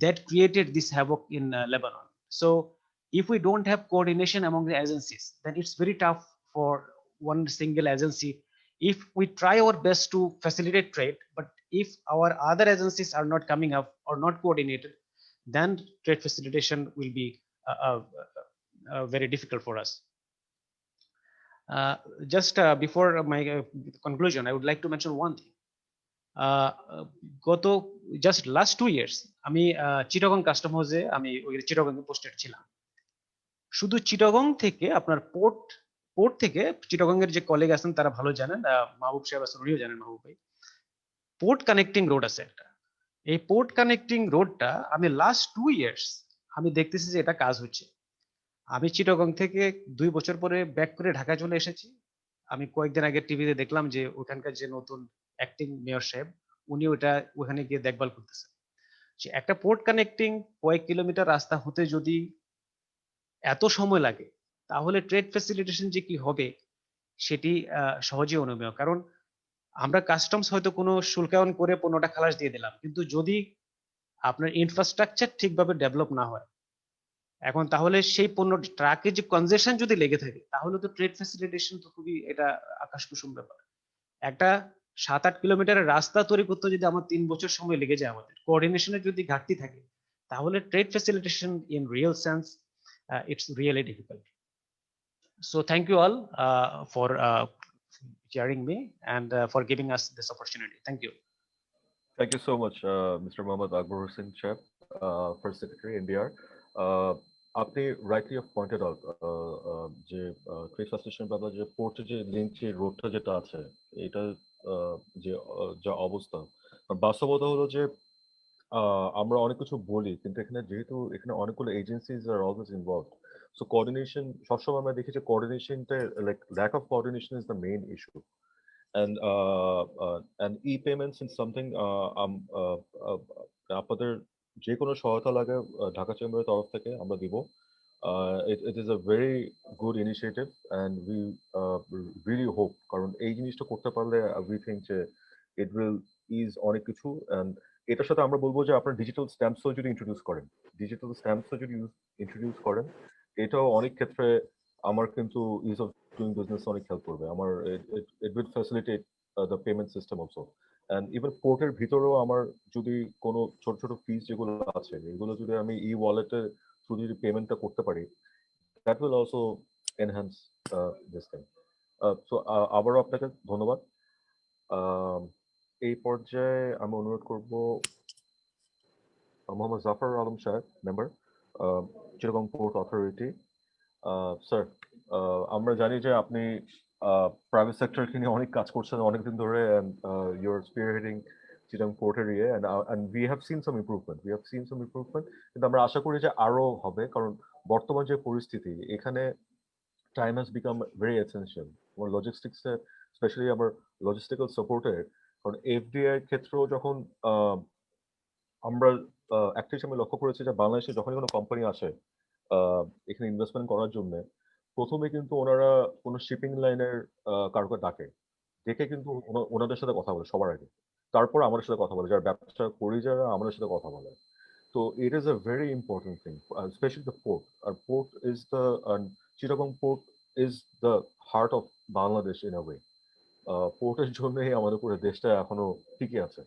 [SPEAKER 9] that created this havoc in Lebanon. So if we don't have coordination among the agencies, then it's very tough for one single agency. If we try our best to facilitate trade, but if our other agencies are not coming up or not coordinated, then trade facilitation will be very difficult for us. Just before my conclusion, I would like to mention one thing. গত just last 2 years আমি Chittagong custom হাউসে আমি ওই চিটাগং এ posted ছিলাম। শুধু চিটাগং থেকে আপনার port থেকে চিটাগং এর যে কলিগ আছেন তারা ভালো জানেন, মাহবুব সাহেব আছেন, উনিও জানেন, মাহবুব ভাই। পোর্ট কানেক্টিং রোড আছে একটা, এই পোর্ট কানেক্টিং রোডটা আমি লাস্ট 2 years আমি দেখতেছি যে এটা কাজ হচ্ছে। আমি চিটাগং থেকে 2 বছর পরে ব্যাক করে ঢাকা চলে এসেছি। আমি কয়েকদিন আগে টিভিতে দেখলাম যে ওখানকার যে নতুন অ্যাক্টিং মেয়র সাহেব, উনি ওখানে গিয়ে দেখভাল করতেছেন। যে একটা পোর্ট কানেক্টিং কয়েক কিলোমিটার রাস্তা হতে যদি এত সময় লাগে, তাহলে ট্রেড ফ্যাসিলিটেশন যে কি হবে সেটি সহজেই অনুমেয়। কারণ আমরা কাস্টমস হয়তো কোনো শুল্কায়ন করে পণ্যটা খালাস দিয়ে দিলাম, কিন্তু যদি আপনার ইনফ্রাস্ট্রাকচার ঠিকভাবে ডেভেলপ না হয়, এখন তাহলে সেই পণ্য ট্রাকের যে কনজেশন যদি লেগে থাকে, তাহলে তো ট্রেড ফ্যাসিলিটেশন তো খুবই এটা আকাশ কুসুম ব্যাপার। একটা 7-8 কিলোমিটারের রাস্তা তৈরি করতে যদি আমার 3 বছর সময় লেগে যায়, আমাদের কোঅর্ডিনেশনের যদি ঘাটতি থাকে, তাহলে trade facilitation in real sense it's really difficult. So thank you all for hearing me and for giving us this opportunity. Thank you.
[SPEAKER 3] Thank you so much, Mr. Mohammad Akbar Hussain, Chef, First Secretary, NDR. আপনি rightly have pointed out যে trade facilitation বা যে পোর্টে যে link যে রোডটা যেটা আছে, এটা যে যা অবস্থা, বাস্তবতা হলো যে আমরা অনেক কিছু বলি, কিন্তু এখানে যেহেতু এখানে অনেকগুলো agencies are always involved, so coordination সবসময় আমরা দেখি যে কোঅর্ডিনেশনটা like lack of coordination is the main issue. and e-payments is something আপনাদের যে কোনো সহায়তা লাগে ঢাকা চেম্বারের তরফ থেকে আমরা দিব। It is a very good initiative and we really hope, কারণ এই জিনিসটা করতে পারলে we think যে it will ease অনেক কিছু। and এটার সাথে আমরা বলবো যে আপনার ডিজিটাল স্ট্যাম্পসও যদি ইন্ট্রোডিউস করেন, এটাও অনেক ক্ষেত্রে আমার কিন্তু ইজ অফ ডুইং বিজনেস অনেক হেল্প করবে। আমার it will facilitate the payment system also, and even পোর্টের ভিতরেও আমার যদি কোনো ছোট ছোট ফিস যেগুলো আছে এগুলো যদি আমি ই ওয়ালেটে থ্রু যদি পেমেন্টটা করতে পারি, that will also enhance this thing. So আবারও আপনাকে ধন্যবাদ। এই পর্যায়ে আমি অনুরোধ করব মোহাম্মদ জাফর আলম সাহেব, member, Chittagong port authority. Sir, আমরা জানি যে আপনি প্রাইভেট সেক্টরকে নিয়ে অনেক কাজ করছেন অনেকদিন ধরে, and you're spearheading Chittagong port area, and we have seen some improvement. কিন্তু আমরা আশা করি যে আরো হবে, কারণ বর্তমান যে পরিস্থিতি এখানে time has become very essential. আমার লজিস্টিক্সে স্পেশালি আমার লজিস্টিক্যাল সাপোর্টের, কারণ এফডিআই ক্ষেত্রেও যখন আমরা একটা জিনিস আমি লক্ষ্য করেছি যে বাংলাদেশে যখনই কোনো কোম্পানি আসে এখানে ইনভেস্টমেন্ট করার জন্য, প্রথমে কিন্তু ওনারা কোনো শিপিং লাইনের কারোকে ডেকে কিন্তু ওনাদের সাথে কথা বলে সবার আগে, তারপর আমাদের সাথে কথা বলে, যারা ব্যবসা করি যারা আমাদের সাথে কথা বলে। তো it is a very important thing, especially the port. Our port is Chittagong port is the heart of Bangladesh in a way. পোর্টের জন্যই আমাদের পুরো দেশটা এখনো টিকে আছে,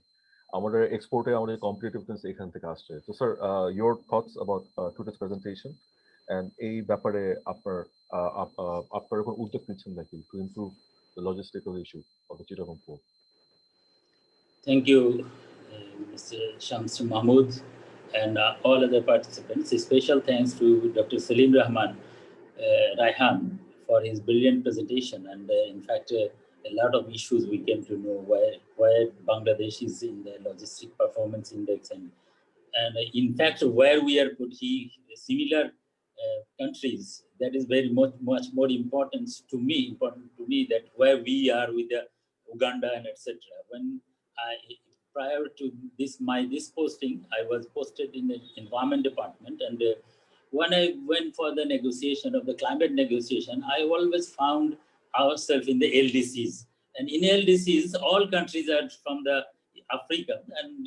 [SPEAKER 3] আমাদের এক্সপোর্টে আমাদের কম্পিটিটিভনেস এখান থেকে আসছে। তো sir, your thoughts about today's presentation, and এই ব্যাপারে আপনার কোনো উদ্যোগ নিচ্ছেন নাকি to improve the logistical issue of the Chittagong port?
[SPEAKER 10] Thank you, Mr. Shams Mahmood, and all other participants. A special thanks to Dr. Salim Rahman Raihan for his brilliant presentation, and in fact a lot of issues we came to know where Bangladesh is in the logistic performance index, and in fact where we are putting similar countries. That is very much more important to me that where we are with the Uganda and etc. When prior to this posting, I was posted in the environment department, and when I went for the negotiation of the climate negotiation, I always found ourselves in the LDCs, and in LDCs all countries are from the Africa, and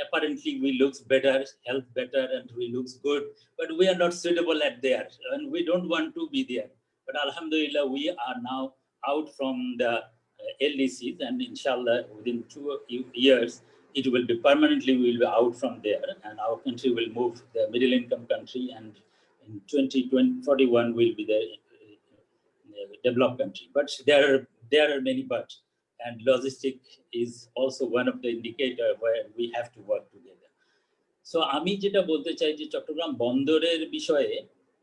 [SPEAKER 10] apparently we looks better, health better, and we looks good, but we are not suitable at there, and we don't want to be there. But alhamdulillah, we are now out from the LDCs, and inshallah within 2 years it will be permanently, we will be out from there, and our country will move the middle income country, and in 2041 will be the developed country. But there are many buts, and logistics is also one of the indicator where we have to work together. So আমি যেটা বলতে চাই যে চট্টগ্রাম বন্দরের বিষয়ে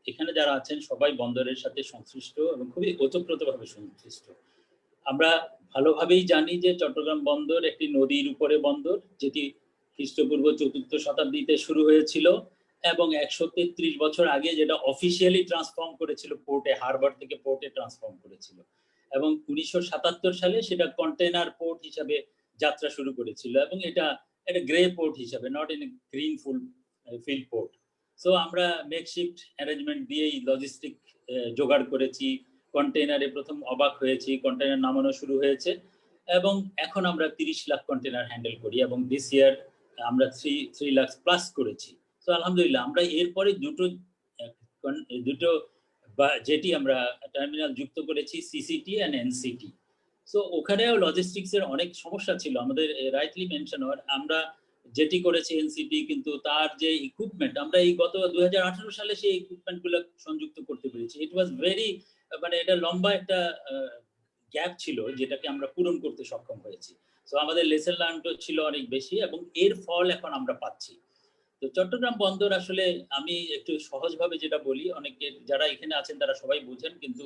[SPEAKER 10] এখানে যারা আছেন সবাই বন্দরের সাথে সংশ্লিষ্ট এবং খুবই ওতপ্রোতভাবে সংশ্লিষ্ট। আমরা ভালোভাবেই জানি যে চট্টগ্রাম বন্দর একটি নদীর উপরে বন্দর, যেটি খ্রিস্টপূর্ব 4th শতাব্দীতে শুরু হয়েছিল এবং 133 বছর আগে যেটা অফিসিয়ালি ট্রান্সফর্ম করেছিল পোর্টে, হারবার থেকে পোর্টে ট্রান্সফর্ম করেছিল, এবং 1977 সালে সেটা কন্টেইনার পোর্ট হিসাবে যাত্রা শুরু করেছিল, এবং এটা গ্রে পোর্ট হিসাবে, not in green field port. So আমরা মেকশিফট অ্যারেঞ্জমেন্ট দিয়েই লজিস্টিক জোগাড় করেছি, কন্টেইনারে প্রথম অবাক হয়েছি, কন্টেইনার নামানো শুরু হয়েছে, এবং এখন আমরা 30 লাখ কন্টেইনার হ্যান্ডেল করি, এবং দিস ইয়ার আমরা 3 লাখ প্লাস করেছি। সো আলহামদুলিল্লাহ, আমরা এরপরে দুটো যেটি আমরা টার্মিনাল যুক্ত করেছি, সিসিটি এন্ড এনসিটি। সো ওখানেও লজিস্টিক্সের অনেক সমস্যা ছিল আমাদের, রাইটলি মেনশন হওয়ার। আমরা যেটি করেছি এনসিটি, কিন্তু তার যে ইকুইপমেন্ট, আমরা এই গত 2018 সালে সেই ইকুইপমেন্টগুলো সংযুক্ত করতে পেরেছি। ইট ওয়াজ ভেরি, মানে এটা লম্বা একটা গ্যাপ ছিল যেটাকে আমরা পূরণ করতে সক্ষম হয়েছি। সো আমাদের লেসন লার্নড ছিল অনেক বেশি, এবং এর ফল এখন আমরা পাচ্ছি। তো চট্টগ্রাম বন্দর আসলে আমি একটু সহজভাবে যেটা বলি, অনেকে যারা এখানে আছেন তারা সবাই বুঝেন, কিন্তু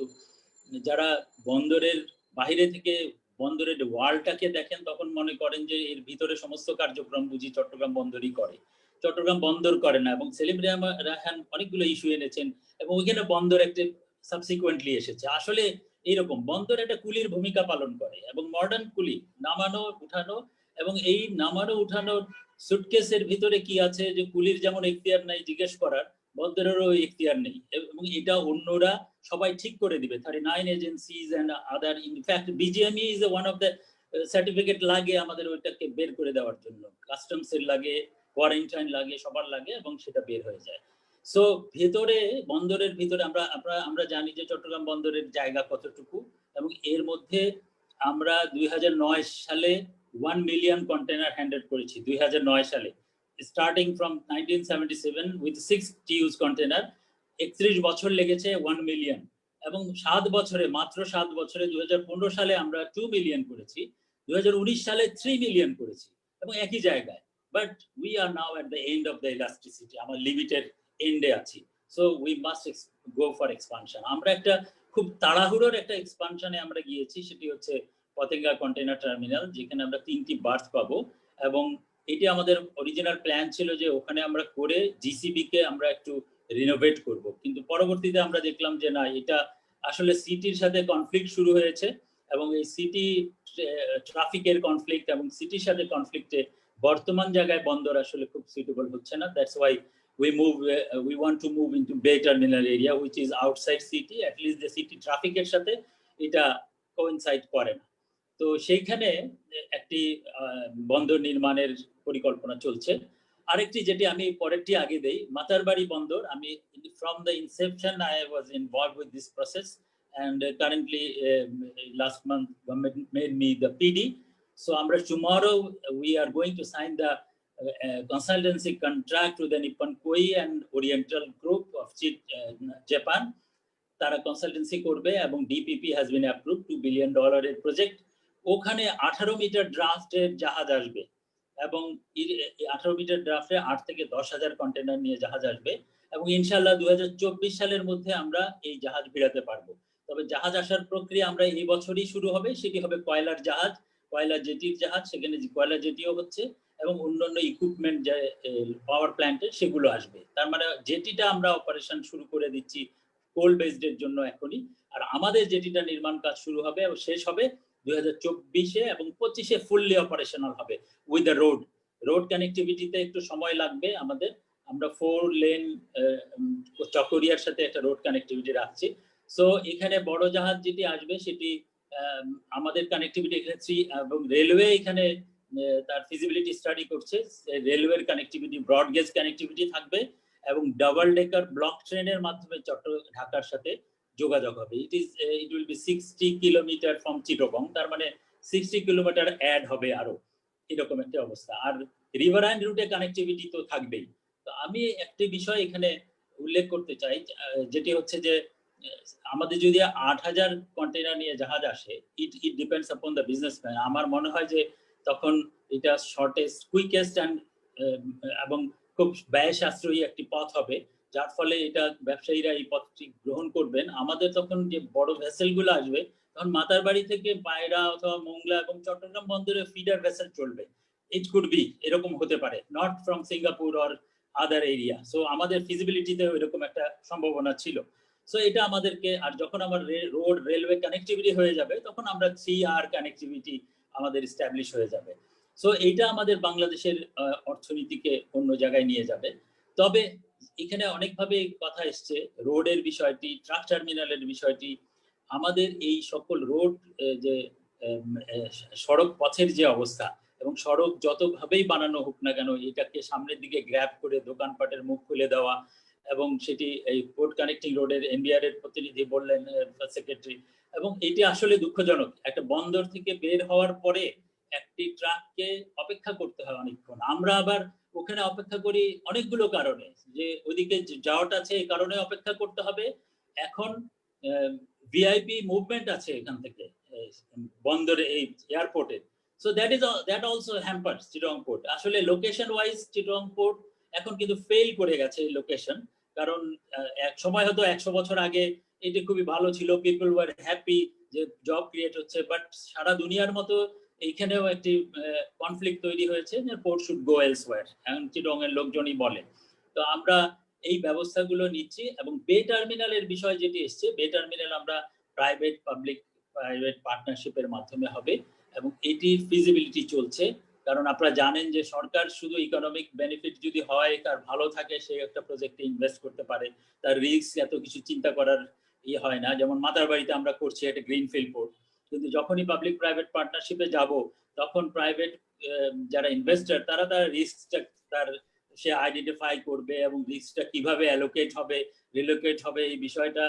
[SPEAKER 10] যারা বন্দরের বাইরে থেকে বন্দরের ওয়ার্ল্ডটাকে দেখেন তখন মনে করেন যে এর ভিতরে সমস্ত কার্যক্রম বুঝি চট্টগ্রাম বন্দরই করে। চট্টগ্রাম বন্দর করে না, এবং সেলিম রায়হান অনেকগুলো ইস্যু এনেছেন, এবং ওইখানে বন্দর একটা সাবসিকুয়েন্টলি এসেছে। আসলে এইরকম বন্দর একটা কুলির ভূমিকা পালন করে, এবং মডার্ন কুলি, নামানো উঠানো, এবং এই নামানো উঠানোর সুটকেসের ভিতরে কি আছে যে কুলির যেমন এখতিয়ার নাই জিজ্ঞেস করার, বন্দরেরও এখতিয়ার নেই, এবং এটা অন্যরা সবাই ঠিক করে দিবে। 39 agencies and other, in fact BGMEA is one of the certificate লাগে আমাদের ওইটাকে বের করে দেওয়ার জন্য, কাস্টমসের লাগে, কোয়ারেন্টাইন লাগে, সবার লাগে, এবং সেটা বের হয়ে যায়। সো ভেতরে বন্দরের ভিতরে আমরা জানি যে চট্টগ্রাম বন্দরের জায়গা কতটুকু, এবং এর মধ্যে আমরা 2009 সালে 1 মিলিয়ন কন্টেনার হ্যান্ডেল করেছি। 2009 সালে, স্টার্টিং ফ্রম 1977 উইথ 6 টিউজ কন্টেনার, 31 বছর লেগেছে 1 মিলিয়ন, এবং 7 বছরে, মাত্র 7 বছরে 2015 সালে আমরা 2 মিলিয়ন করেছি, 2019 সালে 3 মিলিয়ন করেছি, এবং একই জায়গায়। But we are now at the end of the elasticity, আমার লিমিটেড এন্ডে আছি। So we must go for expansion. আমরা একটা খুব তাড়াহুড়োর একটা এক্সপানশনে আমরা গিয়েছি, সেটি হচ্ছে পতেঙ্গা কন্টেনার টার্মিনাল, যেখানে আমরা 3টি বার্থ পাবো, এবং এটি আমাদের অরিজিনাল প্ল্যান ছিল যে ওখানে আমরা করে জিসিবি কে আমরা একটু রিনোভেট করব, কিন্তু পরবর্তীতে আমরা দেখলাম যে না, এটা আসলে সিটির সাথে কনফ্লিক্ট শুরু হয়েছে, এবং এই সিটি ট্রাফিকের কনফ্লিক্ট এবং সিটির সাথে কনফ্লিক্টে বর্তমান জায়গায় বন্দর আসলে খুব সুইটেবল হচ্ছে না। That's why we want to move into Bay Terminal area, which is outside city, at least the city traffic এর সাথে এটা কোইনসাইড করে না। তো সেইখানে একটি বন্দর নির্মাণের পরিকল্পনা চলছে। আরেকটি, যেটি আমি পরেরটি আগে দেই, মাতারবাড়ি বন্দর, আমি from the inception I was involved with this process, and currently last month government made me the PD. So আমরা tomorrow we are going to sign the consultancy contract with the Nippon Koi and Oriental Group of Japan. তারা consultancy করবে, এবং DPP has been approved, $2 billion এর project. ওখানে 18 metre ড্রাফটের জাহাজ আসবে, এবং 18 metre ড্রাফটে 8 থেকে 10,000 কন্টেনার নিয়ে জাহাজ আসবে, এবং ইনশাআল্লাহ 2024 সালের মধ্যে আমরা এই জাহাজ ভিড়াতে পারবো। তবে জাহাজ আসার প্রক্রিয়া আমরা এই বছরই শুরু হবে, সেটি হবে কয়লার জাহাজ, কয়লা জেটির জাহাজ, সেখানে কয়লা জেটিও হচ্ছে, এবং অন্যান্য ইকুইপমেন্ট যে পাওয়ার প্ল্যান্টের সেগুলো আসবে। তার মানে জেটিটা আমরা অপারেশন শুরু করে দিচ্ছি কোল বেসড এর জন্য এখনই, আর আমাদের জেটিটা নির্মাণ কাজ শুরু হবে এবং শেষ হবে 2024-এ, এবং 25-এ ফুললি অপারেশনাল হবে উইথ দ্য রোড কানেক্টিভিটিতে একটু সময় লাগবে আমাদের। আমরা 4 লেন চকরিয়ার সাথে একটা রোড কানেক্টিভিটি রাখছি। সো এখানে বড় জাহাজ যেটি আসবে সেটি আমাদের কানেক্টিভিটি এখানে 3, এবং রেলওয়ে এখানে তার ফিজিবিলিটি স্টাডি করছে, রেলওয়ের কানেক্টিভিটি, ব্রড গেজ কানেক্টিভিটি থাকবে, এবং ডাবল ডেকার ব্লক ট্রেনের মাধ্যমে ঢাকার সাথে যোগাযোগ হবে। It will be 60 kilometre from Chittagong, তার মানে 60 কিলোমিটার অ্যাড হবে আরো, এরকম একটা অবস্থা। আর রিভারাইন রুটে কানেক্টিভিটি তো থাকবেই। তো আমি একটি বিষয় এখানে উল্লেখ করতে চাই, যেটি হচ্ছে যে আমাদের যদি 8,000 কন্টেনার নিয়ে জাহাজ আসে, it depends upon the businessman. আমার মনে হয় যে তখন এটা শর্টেস্ট, কুইকেস্ট এবং খুব ব্যয় সাশ্রয়ী একটি পথ হবে, যার ফলে এটা ব্যবসায়ীরা এই পথটি গ্রহণ করবেন। আমাদের তখন যে বড় ভেসেলগুলো আসবে, তখন মাতারবাড়ি থেকে পায়রা অথবা মোংলা এবং চট্টগ্রাম বন্দরে ফিডার ভেসেল চলবে। ইট কুড বি, এরকম হতে পারে, not from Singapore or other area. So আমাদের ফিজিবিলিটিতে এরকম একটা সম্ভাবনা ছিল। সো এটা আমাদেরকে, আর যখন আমার রোড রেলওয়ে কানেক্টিভিটি হয়ে যাবে, তখন আমরা 3R কানেক্টিভিটি আমাদের এস্টাবলিশ হয়ে যাবে। সো এইটা আমাদের বাংলাদেশের অর্থনীতিকে অন্য জায়গায় নিয়ে যাবে। তবে এখানে অনেকভাবে কথা এসছে, রোডের বিষয়টি, ট্রাক টার্মিনালের বিষয়টি, আমাদের এই সকল রোড যে সড়ক পথের যে অবস্থা, এবং সড়ক যতভাবেই বানানো হোক না কেন, এটাকে সামনের দিকে গ্র্যাব করে দোকানপাটের মুখ খুলে দেওয়া, এবং সেটি এই পোর্ট কানেক্টিং রোডের এনবিআর এর প্রতিনিধি বললেন সেক্রেটারি, এবং এটি আসলে দুঃখজনক। একটা বন্দর থেকে বের হওয়ার পরে একটি ট্রাককে অপেক্ষা করতে হয় অনেকক্ষণ। আমরা আবার ওখানে অপেক্ষা করি অনেকগুলো কারণে, যে ওইদিকে যাওয়াটা আছে এই কারণে অপেক্ষা করতে হবে। এখন ভিআইপি মুভমেন্ট আছে এখান থেকে বন্দরে, এই এয়ারপোর্টে। So that also hampers Chittagong port. আসলে লোকেশন ওয়াইজ চিটাগং পোর্ট এখন কিন্তু ফেল করে গেছে এই লোকেশন, কারণ এক সময় হয়তো 100 বছর আগে এটি খুবই ভালো ছিল, পিপল ওয়ার হ্যাপি যে জব ক্রিয়েট হচ্ছে, বাট সারা দুনিয়ার মতো এইখানেও একটি কনফ্লিক্ট তৈরি হয়েছে যে পোর্ট শুড গো এলসওয়্যার, এখন চিটাগং এর লোকজনই বলে। তো আমরা এই ব্যবস্থাগুলো নিচ্ছি, এবং বে টার্মিনালের বিষয় যেটি এসছে, বে টার্মিনাল আমরা প্রাইভেট পার্টনারশিপের মাধ্যমে হবে এবং এটির ফিজিবিলিটি চলছে। কারণ আপনারা জানেন যে সরকার শুধু ইকোনমিক বেনিফিট যদি হয়, তার ভালো থাকে, সে একটা প্রজেক্টে ইনভেস্ট করতে পারে, তার রিস্ক এত কিছু চিন্তা করার হয় না। যেমন মাদারবাড়িতে আমরা করছি একটা গ্রিনফিল্ড পোর্ট, কিন্তু যখনই পাবলিক প্রাইভেট পার্টনারশিপে যাব, তখন প্রাইভেট যারা ইনভেস্টর তারা তার রিস্কটা সে আইডেন্টিফাই করবে এবং রিস্কটা কিভাবে অ্যালোকেট হবে, রিলোকেট হবে, এই বিষয়টা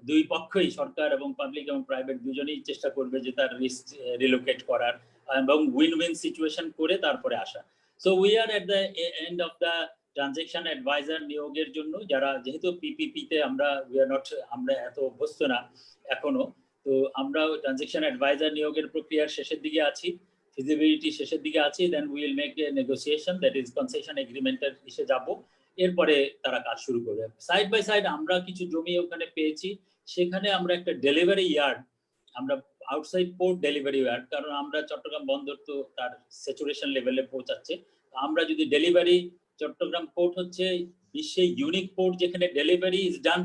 [SPEAKER 10] দুই পক্ষই, সরকার এবং পাবলিক এবং প্রাইভেট দুজনেই চেষ্টা করবে যে তার রিস্ক রিলোকেট করার এবং উইন উইন সিচুয়েশন করে তারপরে আসা। So we are at the end of the transaction adviser নিয়োগের জন্য, যারা যেহেতু পিপিপিতে আমরা এত অভ্যস্ত না এখনো, তো আমরা ট্রানজেকশন অ্যাডভাইজার নিয়োগের প্রক্রিয়ার শেষের দিকে আছি, ফিজিবিলিটি শেষের দিকে আছি। Then will make a negotiation, that is concession এগ্রিমেন্টের এসে যাব, এরপরে তারা কাজ শুরু করবে। সাইড বাই সাইড আমরা কিছু জমি ওখানে পেয়েছি, সেখানে আমরা একটা ডেলিভারি ইয়ার্ড, আমরা আউটসাইড পোর্ট ডেলিভারি ইয়ার্ড, কারণ আমরা চট্টগ্রাম বন্দর তো তার স্যাচুরেশন লেভেলে পৌঁছাচ্ছে, আমরা যদি ডেলিভারি, চট্টগ্রাম পোর্ট হচ্ছে বিশ্বে ইউনিক পোর্ট যেখানে delivery is done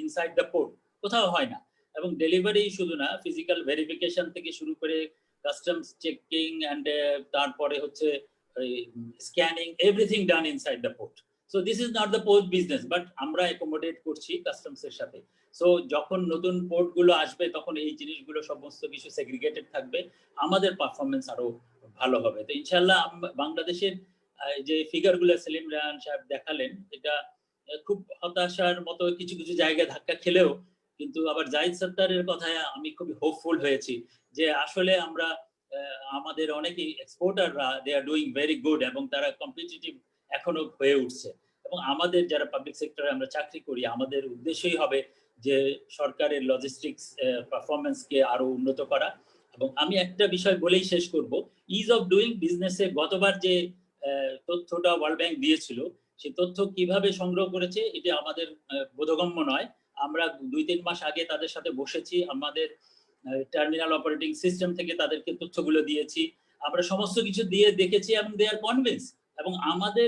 [SPEAKER 10] inside the port, কোথাও হয় না। এবং ডেলিভারি শুধু না, ফিজিক্যাল ভেরিফিকেশন থেকে শুরু করে কাস্টমস চেকিং অ্যান্ড তারপরে হচ্ছে scanning, everything done inside the port. So this is not the port business, but আমরা অ্যাকোমোডেট করছি কাস্টমসের সাথে। সো যখন নতুন পোর্ট গুলো আসবে, তখন এই জিনিসগুলো সমস্ত কিছু সেগ্রিগেটেড থাকবে, আমাদের পারফরমেন্স আরো ভালো হবে। তো ইনশাল্লাহ বাংলাদেশের যে ফিগারগুলো সেলিম রায়হান সাহেব দেখালেন, এটা খুব হতাশার মতো কিছু কিছু জায়গায় ধাক্কা খেলেও, কিন্তু আবার জাহিদ সত্তারের কথায় আমি খুবই হোপফুল হয়েছি যে আসলে আমরা আমাদের অনেকেই এক্সপোর্টাররা দে আর ডুইং ভেরি গুড এবং তারা কম্পিটিটিভ এখনো হয়ে উঠছে। এবং আমাদের যারা পাবলিক সেক্টরে আমরা চাকরি করি, আমাদের উদ্দেশ্যই হবে যে সরকারের লজিস্টিক্স পারফরমেন্সকে আরো উন্নত করা। এবং আমি একটা বিষয় বলেই শেষ করব, ইজ অফ ডুইং বিজনেসে গতবার যে তথ্যটা ওয়ার্ল্ড ব্যাংক দিয়েছিল, সেই তথ্য কিভাবে সংগ্রহ করেছে এটা আমাদের বোধগম্য নয়। আমরা 2-3 মাস আগে তাদের সাথে বসেছি, আমাদের টার্মিনাল অপারেটিং সিস্টেম থেকে তাদেরকে তথ্যগুলো দিয়েছি, আমরা সমস্ত কিছু দিয়ে দেখেছি এবং দে আর কনভিন্স। এবং আমাদের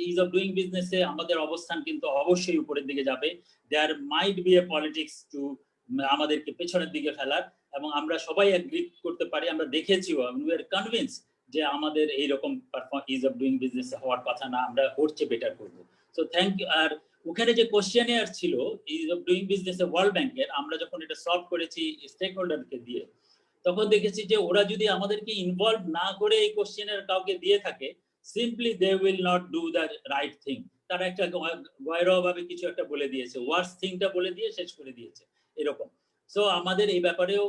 [SPEAKER 10] ইজ অফ ডুইং বিজনেসে আমাদের অবস্থান কিন্তু অবশ্যই উপরের দিকে যাবে। There might be a politics to আমাদেরকে পেছনের দিকে ফেলার, এবং আমরা সবাই এগ্রি করতে পারি, আমরা দেখেছিও, উই আর কনভিন্স যে আমাদের এইরকম ইজ অফ ডুইং বিজনেস হওয়ার কথা না, আমরা ওর চেয়ে বেটার করবো। So thank you. আর ওখানে যে কোশ্চেনিয়ার ছিল is of doing business world ব্যাংকের, আমরা যখন এটা সলভ করেছি স্টেক হোল্ডারকে দিয়ে, তখন দেখেছি যে ওরা যদি আমাদেরকে ইনভলভ না করে এই কোশ্চেনিয়ার কাউকে দিয়ে থাকে, simply they will not do the right thing. তারা একটা গয়রভাবে কিছু একটা বলে দিয়েছে, ওয়ার্স থিংটা বলে দিয়ে শেষ করে দিয়েছে এরকম। সো আমাদের এই ব্যাপারেও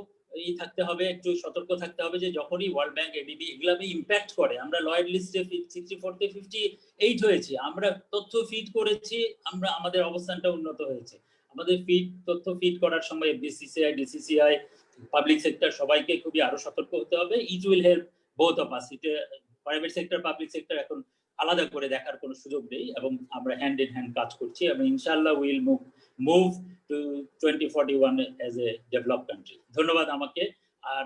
[SPEAKER 10] থাকতে হবে, একটু সতর্ক থাকতে হবে যে যখনই ওয়ার্ল্ড ব্যাংক, এডিবি এগুলো ইম্প্যাক্ট করে, আমরা লয়েড লিস্টে 64 থেকে 58 হয়েছি, আমরা তথ্য ফিড করেছি, আমরা আমাদের অবস্থানটা উন্নত হয়েছে। আমাদের তথ্য ফিড করার সময় বিসিসিআই, ডিসিসিআই, পাবলিক সেক্টর সবাইকে খুবই আরো সতর্ক হতে হবে। It will help both of us. এটা প্রাইভেট সেক্টর পাবলিক সেক্টর এখন আলাদা করে দেখার কোনো সুযোগ নেই, এবং আমরা হ্যান্ড ইন হ্যান্ড কাজ করছি, এবং ইনশাআল্লাহ will move to 2041 as a develop country. ধন্যবাদ আমাকে। আর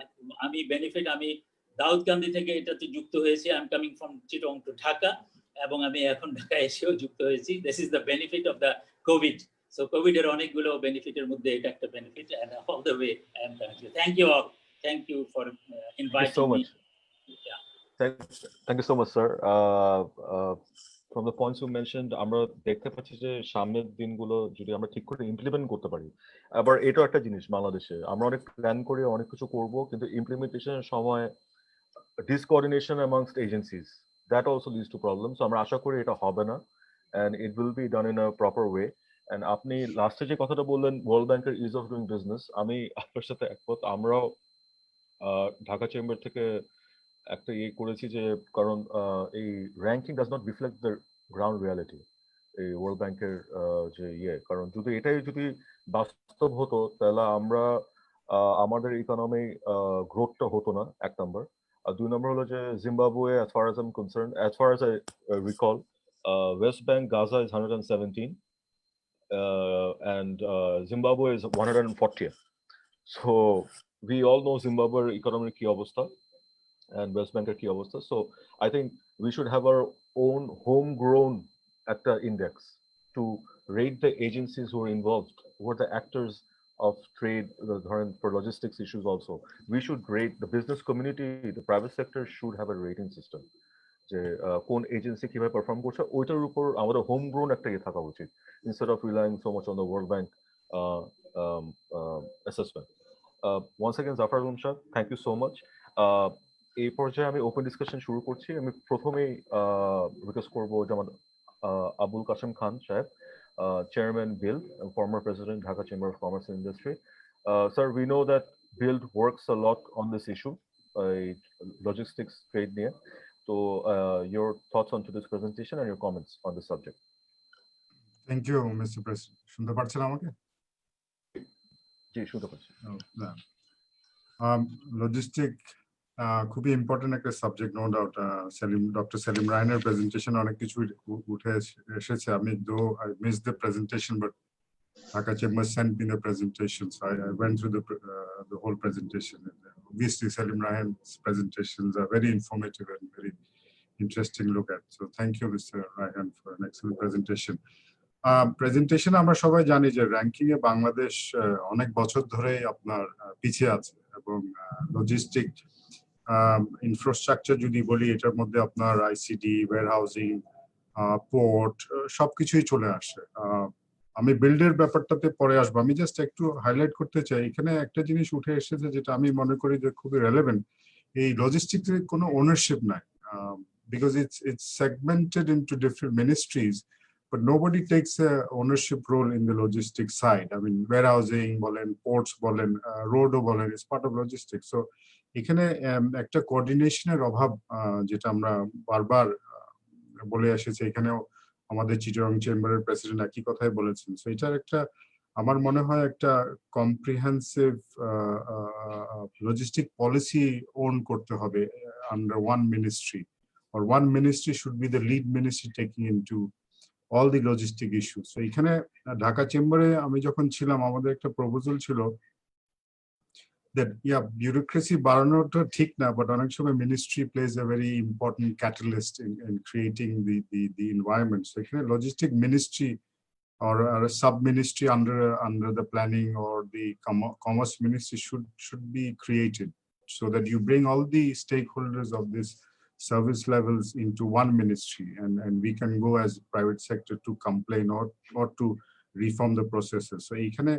[SPEAKER 10] আমি দাউদকান্দি থেকে এটাতে যুক্ত হয়েছি, I am coming from Chittagong to Dhaka, এবং আমি এখন ঢাকা এসেও যুক্ত হয়েছি। This is the benefit of the COVID. So COVID এর অনেকগুলো বেনিফিটের মধ্যে এটা একটা benefit, and all the way I am thank you all. Thank you for inviting me. Yeah.
[SPEAKER 3] Thank you so much, sir. From the points you mentioned, আমরা দেখতে পাচ্ছি যে সামনের দিনগুলো যদি আমরা ঠিক করে ইমপ্লিমেন্ট করতে পারি, আবার এটাও একটা জিনিস, বাংলাদেশে আমরা অনেক প্ল্যান করে অনেক কিছু করব, কিন্তু ইমপ্লিমেন্টেশনের সময় ডিসকোঅর্ডিনেশন amongst agencies, that also leads to problems. So আমরা আশা করি এটা হবে না, and it will be done in a proper way. And আপনি লাস্টে যে কথাটা বললেন ওয়ার্ল্ড ব্যাংকের ইজ অফ ডুইং বিজনেস, আমি আপনার সাথে একমত। আমরাও ঢাকা চেম্বার থেকে একটা করেছি যে, কারণ এই ranking does not reflect the ground reality, এই ওয়ার্ল্ড ব্যাংকের যে কারণ যদি এটাই যদি বাস্তব হতো, তাহলে আমরা আমাদের ইকোনমি গ্রোথটা হতো না, এক নম্বর। আর 2 নম্বর হলো যে Zimbabwe, as far as I'm concerned, as far as I recall, West Bank, Gaza is 117, and Zimbabwe is 140th. So we all know Zimbabwe economic ki obostha and West Bank ki obostha. So I think we should have our own homegrown at the index to rate the agencies who are involved, who are the actors of trade for logistics issues also, we should rate the business community, the private sector should have a rating system. যে কোন agency কিভাবে perform করছে ওইটার উপর আমাদের home grown একটা ইয়ে থাকা উচিত instead of relying so much on the World Bank assessment. Once again, Zafar Shah, thank you so much. এই পর্যায়ে আমি ওপেন ডিসকাশন শুরু করছি। আমি প্রথমেই রিকোয়েস্ট করবো যেমন আবুল কাসেম খান সাহেব, Chairman BUILD, former President, Dhaka Chamber of Commerce and Industry. Sir, we know that BUILD works a lot on this issue, logistics trade near. So your thoughts on today's presentation and your comments on the subject.
[SPEAKER 11] Thank you, Mr. President. শুনতে পাচ্ছেন আমাকে?
[SPEAKER 3] জি, শুনতে পাচ্ছি।
[SPEAKER 11] Logistic খুবই important একটা subject, no doubt. Doctor Selim রায়হানের presentation অনেক কিছু উঠে এসেছে। আমি I missed the presentation, but Dhaka Chamber sent me the presentation, so I went through the whole presentation. Obviously, Selim Raihan's presentations are very informative and very interesting look at. So thank you, Mr. Raihan, for an excellent presentation. Presentation আমরা সবাই জানি যে ranking এ বাংলাদেশ অনেক বছর ধরে আপনার পিছিয়ে আছে, এবং লজিস্টিক ইনফ্রাস্ট্রাকচার যদি বলি এটার মধ্যে আপনার আইসিডি, ওয়্যারহাউজিং, পোর্ট সবকিছুই চলে আসে। আমি বিল্ডের ব্যাপারটাতে পরে আসবো, আমি জাস্ট একটু হাইলাইট করতে চাই। এখানে একটা জিনিস উঠে এসেছে যেটা আমি মনে করি যে খুবই রেলেভেন্ট। এই লজিস্টিক্সের কোনো ওনারশিপ নাই, because it's segmented into different ministries, but nobody takes a ownership role in the logistics side. I mean, warehousing bolen, ports bolen, road bolen is part of logistics. So এখানে একটা কোঅর্ডিনেশনের অভাব যেটা আমরা বারবার বলে এসেছি, এখানেও আমাদের চিটাগং চেম্বারের প্রেসিডেন্ট একই কথাই বলেছেন। সো এটার একটা আমার মনে হয় একটা কম্প্রিহেন্সিভ লজিস্টিক পলিসি ওন করতে হবে under one ministry, or one ministry should be the lead ministry taking into all the logistic issues. So এখানে ঢাকা চেম্বারে আমি যখন ছিলাম আমাদের একটা প্রপোজাল ছিল that bureaucracy বাড়ানোটা ঠিক না, but অনেক সময় ministry plays a very important catalyst in creating the environment. So এখানে logistic ministry or a sub ministry under the planning or the commerce ministry should be created, so that you bring all the stakeholders of this service levels into one ministry, and we can go as private sector to complain or to reform the processes. So ekhane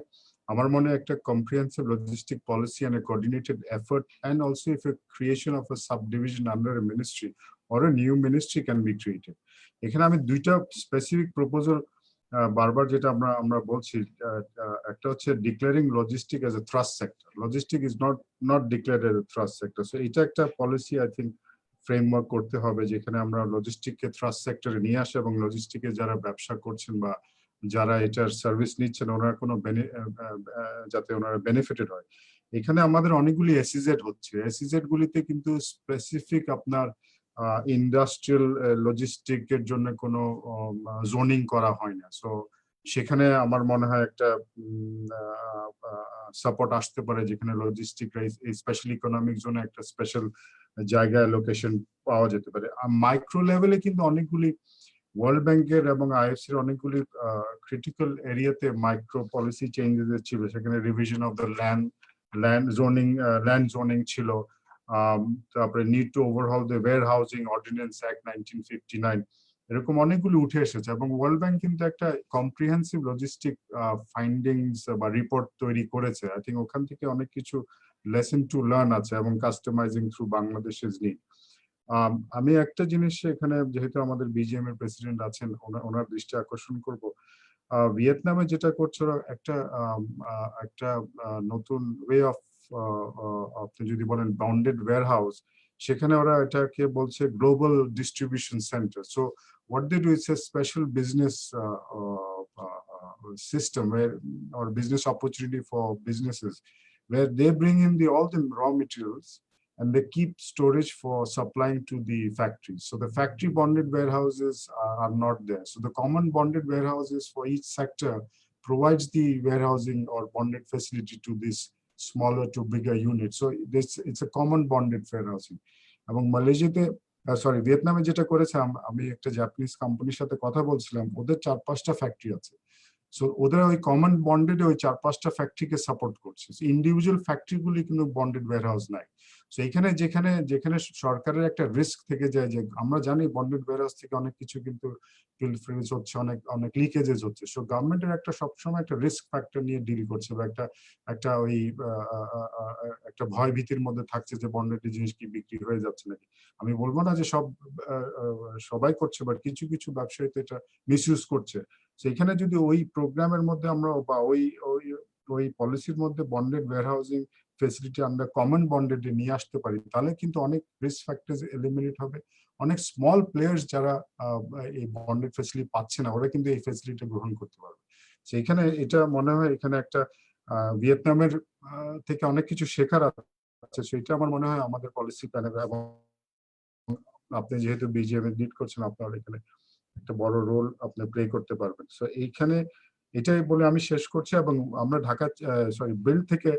[SPEAKER 11] amar mone ekta comprehensive logistic policy and a coordinated effort, and also if a creation of a subdivision under a ministry or a new ministry can be created. Ekhane ami duita specific proposal barbar jeta আমরা বলছি, একটা হচ্ছে declaring logistic as a thrust sector. Logistic is not declared as a thrust sector. So এটা একটা policy I think framework করতে হবে যেখানে আমরা লজিস্টিককে থ্রাস্ট সেক্টরে নিয়ে আসি, এবং লজিস্টিকে যারা ব্যবসা করছেন বা যারা এটার সার্ভিস নিচ্ছেন ওনারা কোনো যাতে ওনারা বেনিফিটেড হয়। এখানে আমাদের অনেকগুলি এসইজেড হচ্ছে, এসইজেড গুলিতে কিন্তু স্পেসিফিক আপনার ইন্ডাস্ট্রিয়াল লজিস্টিকের জন্য কোনো জোনিং করা হয় না। সো সেখানে আমার মনে হয় একটা সাপোর্ট আসতে পারে যেখানে লজিস্টিক স্পেশাল ইকোনমিক জোনে একটা স্পেশাল জায়গায় লোকেশন পাওয়া যেতে পারে। মাইক্রো লেভেলে কিন্তু অনেকগুলি ওয়ার্ল্ড ব্যাংকের এবং আইএফসির অনেকগুলি ক্রিটিক্যাল এরিয়াতে মাইক্রো পলিসি চেঞ্জেস ছিল, সেখানে revision of the land zoning ছিল, তারপরে need to overhaul the warehousing ordinance act 1959, এরকম অনেকগুলি উঠে এসেছে। এবং ওয়ার্ল্ড ব্যাংক কিন্তু একটা কম্প্রিহেন্সিভ লজিস্টিক ফাইন্ডিংস বা রিপোর্ট তৈরি করেছে। আই থিঙ্ক ওখান থেকে অনেক কিছু লেসন টু লার্ন আছে, এবং কাস্টমাইজিং থ্রু বাংলাদেশের নিড। আমি একটা জিনিস এখানে, যেহেতু আমাদের বিজিএম এর প্রেসিডেন্ট আছেন, ওনার দৃষ্টি আকর্ষণ করব। ভিয়েতনামে যেটা করছে একটা নতুন ওয়ে অফ, আপনি যদি বলেন বাউন্ডেড ওয়্যারহাউস, সেখানে ওরা এটাকে বলছে global distribution centre. So what they do is a special business system or business opportunity for businesses, where they bring in all the raw materials and they keep storage for supplying to the factories. So the factory bonded warehouses are not there. So the common bonded warehouses for each sector provides the warehousing or bonded facility to this smaller to bigger units. So it's a common bonded warehousing. এবং মালয়েশিয়াতে ভিয়েতনামে যেটা করেছে, আমি একটা Japanese কোম্পানির সাথে কথা বলছিলাম, ওদের 4-5টা ফ্যাক্টরি আছে। সো ওদের ওই কমন বন্ডেডে ওই 4-5টা ফ্যাক্টরিকে সাপোর্ট করছে, ইন্ডিভিজুয়াল ফ্যাক্টরিগুলি কিন্তু বন্ডেড ওয়্যারহাউস নাই। সো এখানে যেখানে সরকারের একটা রিস্ক থেকে যায়, যে আমরা জানি বন্ডেড ওয়্যারহাউস থেকে অনেক কিছু কিন্তু পিলফ্রেজ হচ্ছে, অনেক লিকেজেস হচ্ছে। সো গভর্নমেন্টের একটা সবসময় একটা রিস্ক ফ্যাক্টর নিয়ে ডিল করছে, বা একটা ওই একটা ভয় ভীতির মধ্যে থাকছে যে বন্ডেড জিনিস কি বিক্রি হয়ে যাচ্ছে নাকি। আমি বলবো না যে সবাই করছে, বাট কিছু কিছু ব্যবসায়ী তো এটা মিসইউজ করছে। সেখানে যদি ওই প্রোগ্রামের মধ্যে আমরা বা ওই পলিসির মধ্যে বন্ডেড ওয়্যারহাউসিং ফেসিলিটি আমরা কমন বন্ডেড নিয়ে আসতে পারি, তাহলে কিন্তু অনেক রিস্ক ফ্যাক্টরস এলিমিনেট হবে। অনেক স্মল প্লেয়ার্স যারা এই বন্ডেড ফেসিলিটি পাচ্ছে না, ওরা কিন্তু এই ফেসিলিটি গ্রহণ করতে পারবে। সেইখানে এটা মনে হয় এখানে একটা ভিয়েতনামের থেকে অনেক কিছু শেখার আছে। সেটা আমার মনে হয় আমাদের পলিসি প্ল্যানে, এবং আপনি যেহেতু বিজিএম এ লিড করছেন, আপনার এখানে একটা বড় রোল আপনি প্লে করতে পারবেন। সো এইখানে এটাই বলে আমি শেষ করছি। এবং আমরা ঢাকা বিল্ড থেকে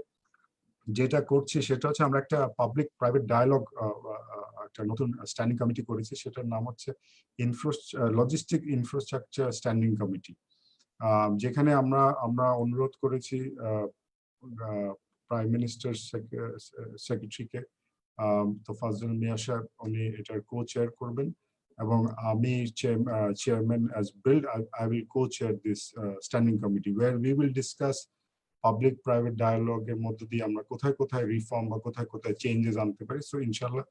[SPEAKER 11] যেটা করছি সেটা হচ্ছে আমরা একটা পাবলিক প্রাইভেট ডায়ালগ, একটা নতুন স্ট্যান্ডিং কমিটি করেছি, সেটার নাম হচ্ছে লজিস্টিক ইনফ্রাস্ট্রাকচার স্ট্যান্ডিং কমিটি, যেখানে আমরা অনুরোধ করেছি প্রাইম মিনিস্টার সেক্রেটারিকে, তো ফাজল মিয়া সাহেব উনি এটার কো চেয়ার করবেন, এবং আমি chairman as build. I will co-chair this standing committee where we will discuss public private dialogue এর মধ্যে দিয়ে আমরা কোথায় কোথায় রিফর্ম বা কোথায় কোথায় চেঞ্জেস আনতে পারি। সো ইনশাআল্লাহ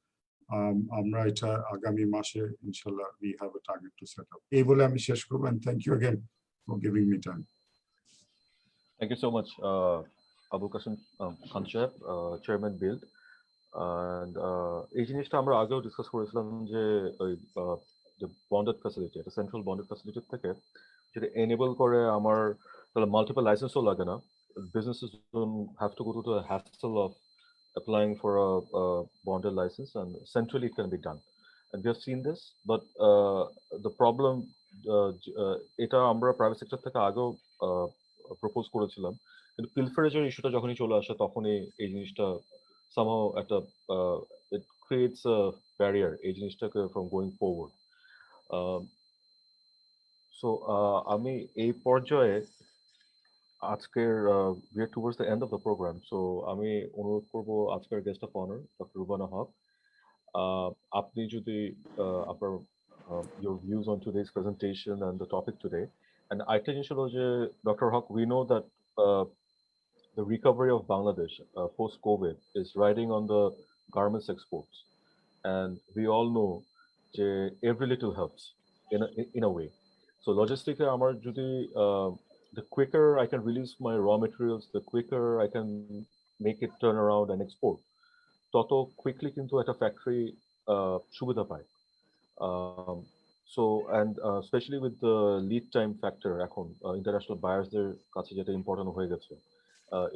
[SPEAKER 11] আমরা এটা আগামী মাসে ইনশাআল্লাহ we have a target to set up. এই বলে আমি শেষ করব, and thank you again for giving me time.
[SPEAKER 3] Thank you so much, Abu Qasim Khan Saab, Chairman Build. And এই জিনিসটা আমরা আগেও ডিসকাস করেছিলাম যে ওই বন্ডেড ফ্যাসিলিটি, একটা সেন্ট্রাল বন্ডেড ফ্যাসিলিটি থেকে যেটা এনেবল করে আমার তাহলে মাল্টিপল লাইসেন্সও লাগে না, businesses don't have to go to the hassle of applying for a bonded license, and centrally it can be done. And we have seen this, but the problem, এটা আমরা private sector থেকে আগেও propose করেছিলাম, কিন্তু পিলফারেজের ইস্যুটা যখনই চলে আসে তখনই এই জিনিসটা somehow it creates a barrier এই জিনিসটাকে from going forward. So আমি এই পর্যায়ে আজকের we are towards the end of the program, so আমি অনুরোধ করব আজকের guest of honour doctor Rubana Huq, আপনি যদি আপনার your views on today's presentation and the topic today. And আরেকটা জিনিস হলো যে doctor Haque, we know that the recovery of Bangladesh post-COVID is riding on the garments exports, and we all know that every little helps in a way. So logistically, amar jodi the quicker I can release my raw materials, the quicker I can make it turn around and export. Toto quickly kintu at a factory subidha pai. So and especially with the lead time factor, ekhon international buyers der kache jeta important hoye geche.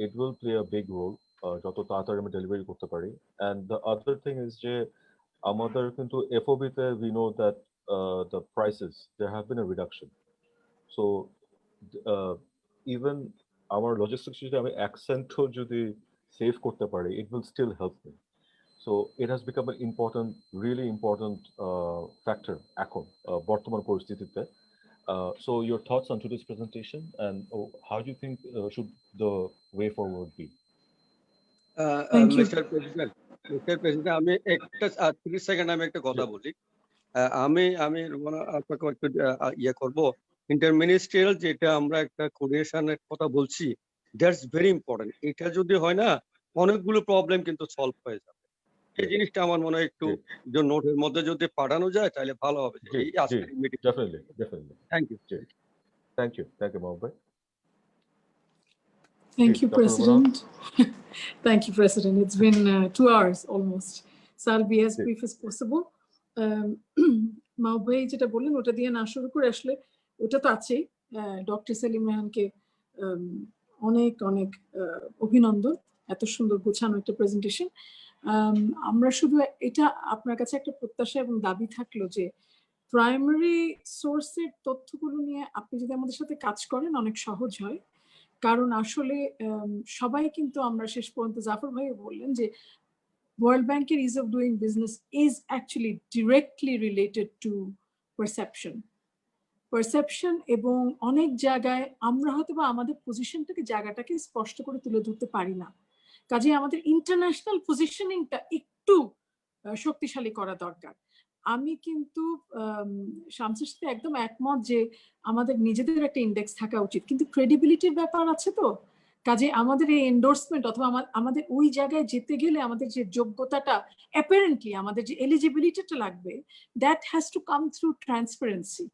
[SPEAKER 3] It will play a big role যত তাড়াতাড়ি আমি delivery করতে পারি। And the other thing is যে আমাদের কিন্তু FOB তে we know that the prices, there have been a reduction. So even our logistics যদি আমি accentও যদি save করতে পারি, it will still help me. So it has become an important, really important factor এখন বর্তমান পরিস্থিতিতে। So your thoughts on today's presentation, and how do you think should the way forward be?
[SPEAKER 8] Mr. President, আমি একটা 30 second আমি একটা কথা বলি। আমি আপনাকে একটু ইয়ে করব, ইন্টারমিনিস্ট্রিয়াল যেটা আমরা একটা কোঅর্ডিনেশনের কথা বলছি, দ্যাটস ভেরি ইম্পর্টেন্ট। এটা যদি হয় না, অনেকগুলো প্রবলেম কিন্তু সলভ হয়ে যাবে। এই জিনিসটা আমার মনে হয় একটু নোটের মধ্যে যদি পাঠানো যায় তাহলে ভালো হবে। এই আজকের meeting
[SPEAKER 3] Definitely.
[SPEAKER 8] Thank you.
[SPEAKER 3] Thank you Mohammed.
[SPEAKER 2] Thank you, President. Thank you, President. It's been 2 hours almost, so I'll be as brief as possible. মাহবুব ভাই যেটা বললেন ওটা দিয়ে না শুরু করে আসলে ওটা তো আছেই। ডক্টর সেলিম রেহানকে অনেক অনেক অভিনন্দন, এত সুন্দর গোছানো একটা প্রেজেন্টেশন। আমরা শুধু এটা আপনার কাছে একটা প্রত্যাশা এবং দাবি থাকলো যে প্রাইমারি সোর্সের তথ্যগুলো নিয়ে আপনি যদি আমাদের সাথে কাজ করেন অনেক সহজ হয়, কারণ আসলে সবাই কিন্তু আমরা শেষ পর্যন্ত জাফর ভাই বললেন যে World Banker ease of doing business is actually directly related to perception. Perception এবং অনেক জায়গায় আমরা হয়তো বা আমাদের পজিশনটাকে জায়গাটাকে স্পষ্ট করে তুলে ধরতে পারি না। কাজে আমাদের ইন্টারন্যাশনাল পজিশনিংটা একটু শক্তিশালী করা দরকার। আমি কিন্তু শামসের সাথে একদম একমত যে আমাদের নিজেদের একটা ইন্ডেক্স থাকা উচিত, কিন্তু ক্রেডিবিলিটির ব্যাপার আছে তো। কাজে আমাদের এই এন্ডোর্সমেন্ট অথবা আমাদের ওই জায়গায় যেতে গেলে আমাদের যে যোগ্যতাটা, অ্যাপারেন্টলি আমাদের যে এলিজিবিলিটিটা লাগবে, that has to come through transparency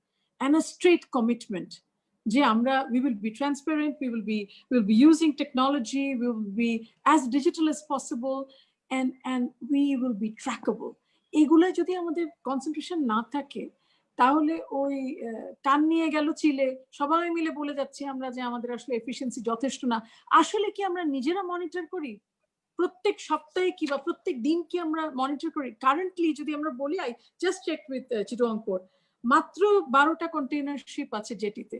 [SPEAKER 2] and a straight commitment. We will be transparent, we will be using technology, we will be as digital as possible, and we will be trackable. এগুলো যদি আমাদের concentration না থাকে তাহলে ওই টান নিয়ে গেল চিলে সবাই মিলে বলে যাচ্ছি আমরা যে আমাদের আসলে এফিসিয়েন্সি যথেষ্ট না। আসলে কি আমরা নিজেরা মনিটর করি? প্রত্যেক সপ্তাহে কি বা প্রত্যেক দিন কি আমরা মনিটর করি? কারেন্টলি যদি আমরা বলি, I just check with Chittagong port, মাত্র 12টা কন্টেইনার শিপ আছে জেটিতে।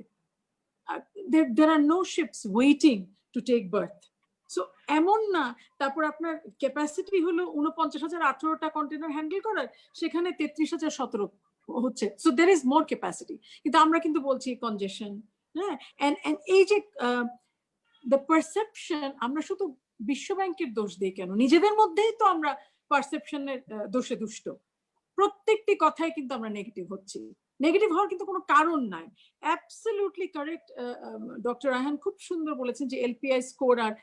[SPEAKER 2] there are no ships waiting to take berth. So এমন না, তারপর আপনার ক্যাপাসিটি হলো 49,018টা কন্টেইনার হ্যান্ডেল করার, সেখানে 33,017 হচ্ছে। So there is more capacity, কিন্তু আমরা কিন্তু বলছি কনজেশন। হ্যাঁ, এন্ড এই যে দ্য পারসেপশন, আমরা শুধু বিশ্ব ব্যাংকের দোষ দিই কেন? নিজেদের মধ্যেই তো আমরা পারসেপশনের দোষে দুষ্ট। প্রত্যেকটি কথাই কিন্তু আমরা নেগেটিভ হচ্ছি। নেগেটিভ হওয়ার কিন্তু কোনো কারণ নাই। অ্যাবসলিউটলি কারেক্ট, ডক্টর রায়হান খুব সুন্দর বলেছেন যে এলপিআই স্কোর আর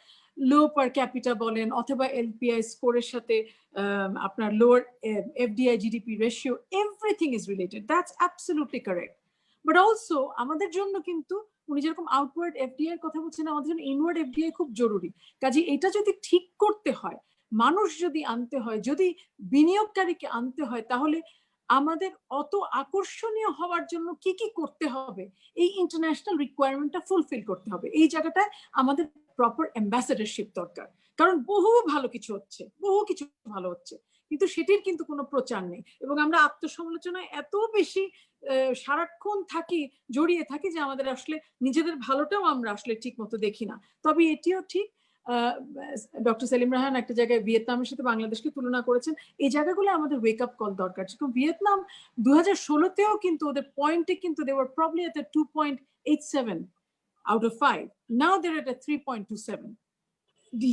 [SPEAKER 2] লো পার ক্যাপিটা বলেন, অথবা এলপিআই স্কোরের সাথে আপনার lower FDI GDP ratio, everything is related. That's absolutely correct. But also আমাদের জন্য কিন্তু উনি যেরকম আউটওয়ার্ড এফডিআই এর কথা বলছেন, আমাদের জন্য ইনওয়ার্ড এফডিআই খুব জরুরি। কাজে এটা যদি ঠিক করতে হয়, মানুষ যদি আনতে হয়, যদি বিনিয়োগকারীকে আনতে হয়, তাহলে আমাদের অত আকর্ষণীয় হওয়ার জন্য কি কি করতে হবে, এই ইন্টারন্যাশনাল রিকোয়ারমেন্টটা ফুলফিল করতে হবে। এই জায়গাটায় আমাদের প্রপার অ্যাম্বাসেডরশিপ দরকার। কারণ বহু ভালো কিছু হচ্ছে, কিন্তু সেটির কিন্তু কোনো প্রচার নেই। এবং আমরা আত্মসমালোচনায় এত বেশি সারাক্ষণ জড়িয়ে থাকি যে আমাদের আসলে নিজেদের ভালোটাও আমরা আসলে ঠিক মতো দেখি না। তবে এটিও ঠিক, ডক্টর সেলিম রায়হান একটা জায়গায় ভিয়েতনামের সাথে বাংলাদেশকে তুলনা করেছেন। এই জায়গাগুলো আমাদের ওয়েক আপ কল দরকার। যেরকম ভিয়েতনাম 2016তেও কিন্তু ওদের পয়েন্টে কিন্তু they were probably at a 2.87 out of 5. Now they're at a 3.27.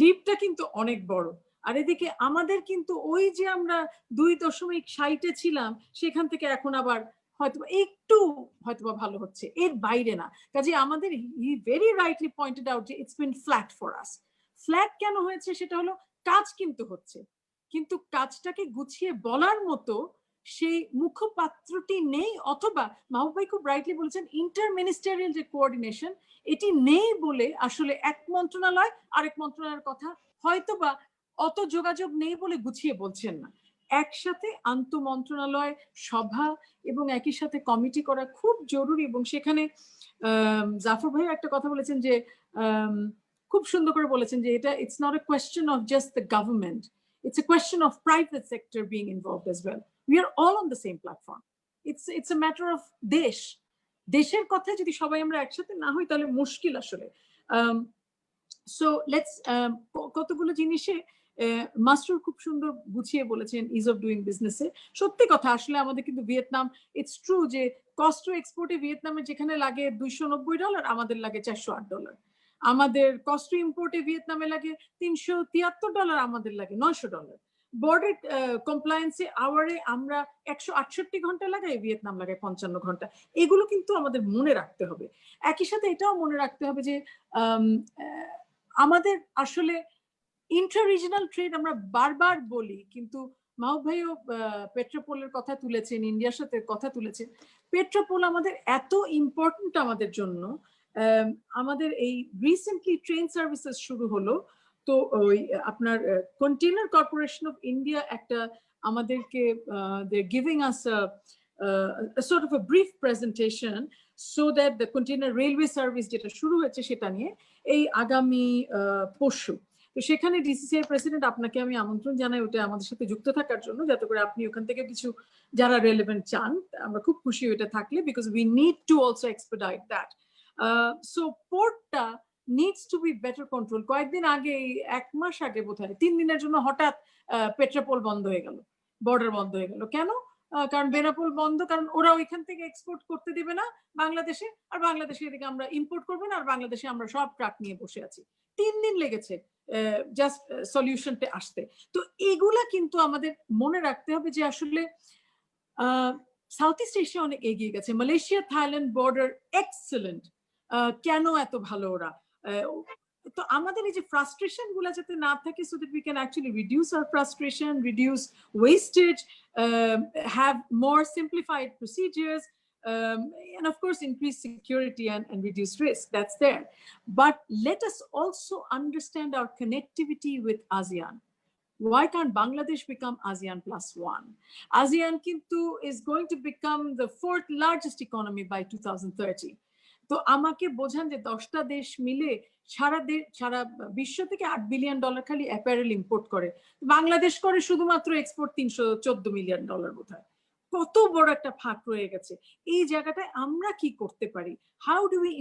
[SPEAKER 2] লিপটা কিন্তু অনেক বড়। আর এদিকে আমাদের কিন্তু ওই যে আমরা 2.60 ছিলাম, সেখান থেকে এখন আবার হয়তো একটু ভালো হচ্ছে, এর বাইরে না। কাজে আমাদের হি ভেরি রাইটলি পয়েন্টেড আউট যে it's been flat for us. Flat কেন হয়েছে? সেটা হলো কাজ কিন্তু হচ্ছে, কিন্তু কাজটাকে গুছিয়ে বলার মতো সেই মুখপাত্রটি নেই, অথবা মাহবুব ভাই খুব রাইটলি বলেছেন ইন্টার মিনিস্টারিয়াল যে কোঅর্ডিনেশন, এটি নেই বলে আসলে এক মন্ত্রণালয় আরেক মন্ত্রণালয়ের কথা হয়তোবা অত যোগাযোগ নেই বলে গুছিয়ে বলছেন না। একসাথে আন্তঃমন্ত্রণালয় সভা এবং একই সাথে কমিটি করা খুব জরুরি। এবং সেখানে জাফর ভাই একটা কথা বলেছেন যে খুব সুন্দর করে বলেছেন যে এটা it's not a question of just the government, it's a question of private sector being involved as well. We are all on the same platform. It's a matter of দেশের কথা যদি সবাই আমরা একসাথে না হই তাহলে মুশকিল আসলে। সো লেটস কতগুলো জিনিসে মাস্টার খুব সুন্দর গুছিয়ে বলেছেন ইজ অফ ডুইং বিজনেসে। সত্যি কথা, আসলে আমাদের কিন্তু ভিয়েতনাম, ইটস ট্রু যে কস্ট টু এক্সপোর্টে ভিয়েতনামে যেখানে লাগে $290, আমাদের লাগে $408। আমাদের কস্ট টু ইম্পোর্টে ভিয়েতনামে লাগে $373, আমাদের লাগে $900। বর্ডার কমপ্লায়েন্সে আওয়ারে আমরা 168 ঘন্টা লাগাই, ভিয়েতনাম লাগায় 55 ঘন্টা। এগুলো কিন্তু আমাদের মনে রাখতে হবে। একই সাথে এটাও মনে রাখতে হবে যে আমাদের আসলে ইন্টার রিজনাল ট্রেড আমরা বারবার বলি, কিন্তু মাহবুব ভাইও পেট্রোপোলের কথা তুলেছেন, ইন্ডিয়ার সাথে কথা তুলেছেন। পেট্রোপোল আমাদের এত ইম্পর্টেন্ট আমাদের জন্য। আমাদের এই রিসেন্টলি ট্রেন সার্ভিসেস শুরু হলো, তো ওই আপনার কন্টেইনার কর্পোরেশন অফ ইন্ডিয়া একটা আমাদেরকে they're giving us a sort of a brief presentation so that the container railway service যেটা শুরু হয়েছে সেটা নিয়ে এই আগামী পরশু। তো সেখানে ডিসিসিআই প্রেসিডেন্ট, আপনাকে আমি আমন্ত্রণ জানাই ওটা আমাদের সাথে যুক্ত থাকার জন্য, যাতে করে আপনি ওখান থেকে কিছু যারা রেলেভেন্ট চান, আমরা খুব খুশি ওইটা থাকলে, because we need to also expedite that. So পোর্টটা needs to be better control. কয়েকদিন আগে, 1 মাস আগে বোধহয় 3 দিনের জন্য হঠাৎ পেট্রোপোল বন্ধ হয়ে গেল, বর্ডার বন্ধ হয়ে গেল। কেন? কারণ বেনাপোল বন্ধ, কারণ ওরা ওইখান থেকে এক্সপোর্ট করতে দেবে না বাংলাদেশে, আর বাংলাদেশে এদিকে আমরা ইম্পোর্ট করবো না, আর বাংলাদেশে আমরা সব ট্রাক নিয়ে বসে আছি। 3 দিন লেগেছে জাস্ট সলিউশনটা আসতে। তো এগুলা কিন্তু আমাদের মনে রাখতে হবে যে আসলে সাউথ ইস্ট এশিয়া অনেক এগিয়ে গেছে। মালয়েশিয়া থাইল্যান্ড বর্ডার এক্সেলেন্ট, কেন এত ভালো ওরা? তো আমাদের এই যে ফ্রাস্ট্রেশন গুলা যাতে না থাকে, so that we can actually reduce our frustration, reduce wastage, have more simplified procedures, and of course increase security and reduce risk. That's there. But let us also understand our connectivity with ASEAN. Why can't Bangladesh become ASEAN +1? ASEAN kintu is going to become the 4th largest economy by 2030. তো আমাকে বোঝান যে 10টা দেশ মিলে সারা বিশ্ব থেকে $8 billion খালি অ্যাপারেল ইম্পোর্ট করে, বাংলাদেশ করে শুধুমাত্র এক্সপোর্ট $314 মিলিয়ন বোধহয়। কত বড় একটা ফাঁক রয়ে গেছে। এই জায়গাটায় আমরা কি করতে পারি? How do we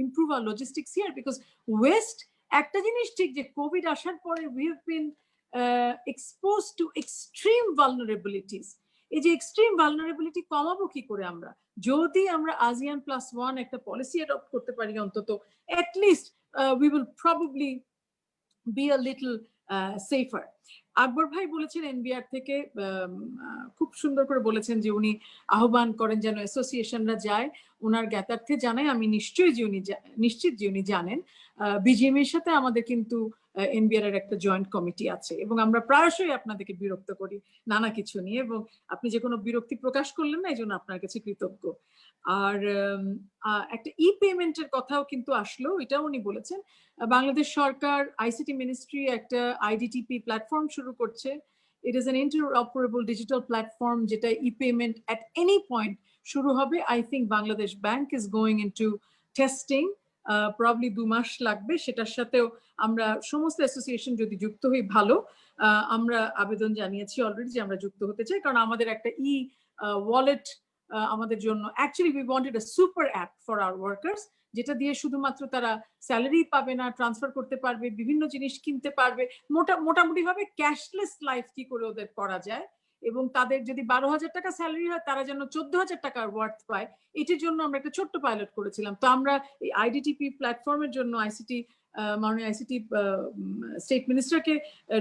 [SPEAKER 2] improve hour logistics here? Because West একটা জিনিস ঠিক যে কোভিড আসার পরে we have been exposed to extreme vulnerabilities. এই যে এক্সট্রিম ভালনারেবিলিটি কমাবো কি করে আমরা? যদি আমরা ASEAN +1 একটা পলিসি অ্যাডপ্ট করতে পারি অন্তত, at least we will probably be a little safer. আকবর ভাই বলেছেন এনবিআর থেকে, খুব সুন্দর করে বলেছেন যে উনি আহ্বান করেন যেন অ্যাসোসিয়েশনরা যায়, ওনার জ্ঞাতার্থে জানাই। আমি নিশ্চিত যে উনি জানেন বিজিএম এর সাথে আমাদের কিন্তু এনবিআর এর একটা জয়েন্ট কমিটি আছে, এবং আমরা প্রায়শই আপনাদেরকে বিরক্ত করি নানা কিছু নিয়ে, এবং আপনি যে কোনো বিরক্তি প্রকাশ করলেন না, এই জন্য আপনার কাছে কৃতজ্ঞ। আর একটা ই পেমেন্টের কথাও কিন্তু আসলো, এটাও উনি বলেছেন। বাংলাদেশ সরকার আইসিটি মিনিস্ট্রি একটা আইডিটিপি প্ল্যাটফর্ম শুরু করছে। It is an interoperable digital platform যেটা e payment at any point শুরু হবে। I think Bangladesh bank is going into testing, probably 2 মাস লাগবে। সেটার সাথেও আমরা সমস্ত অ্যাসোসিয়েশন যদি যুক্ত হই ভালো। আমরা আবেদন জানিয়েছি অলরেডি যে আমরা যুক্ত হতে চাই, কারণ আমাদের একটা ই ওয়ালেট আমাদের জন্য, actually we wanted a super app for our workers, যেটা দিয়ে শুধুমাত্র তারা স্যালারি পাবে না, ট্রান্সফার করতে পারবে, বিভিন্ন জিনিস কিনতে পারবে, মোটামুটি ভাবে ক্যাশলেস লাইফ কি করে ওদের করা যায়, এবং তাদের যদি 12,000 টাকা স্যালারি হয় তারা যেন 14,000 টাকার ওয়ার্থ পায়। এটির জন্য আমরা একটা ছোট্ট পাইলট করেছিলাম। তো আমরা এই আইডিটিপি প্ল্যাটফর্মের জন্য মাননীয় আইসিটি স্টেট মিনিস্টারকে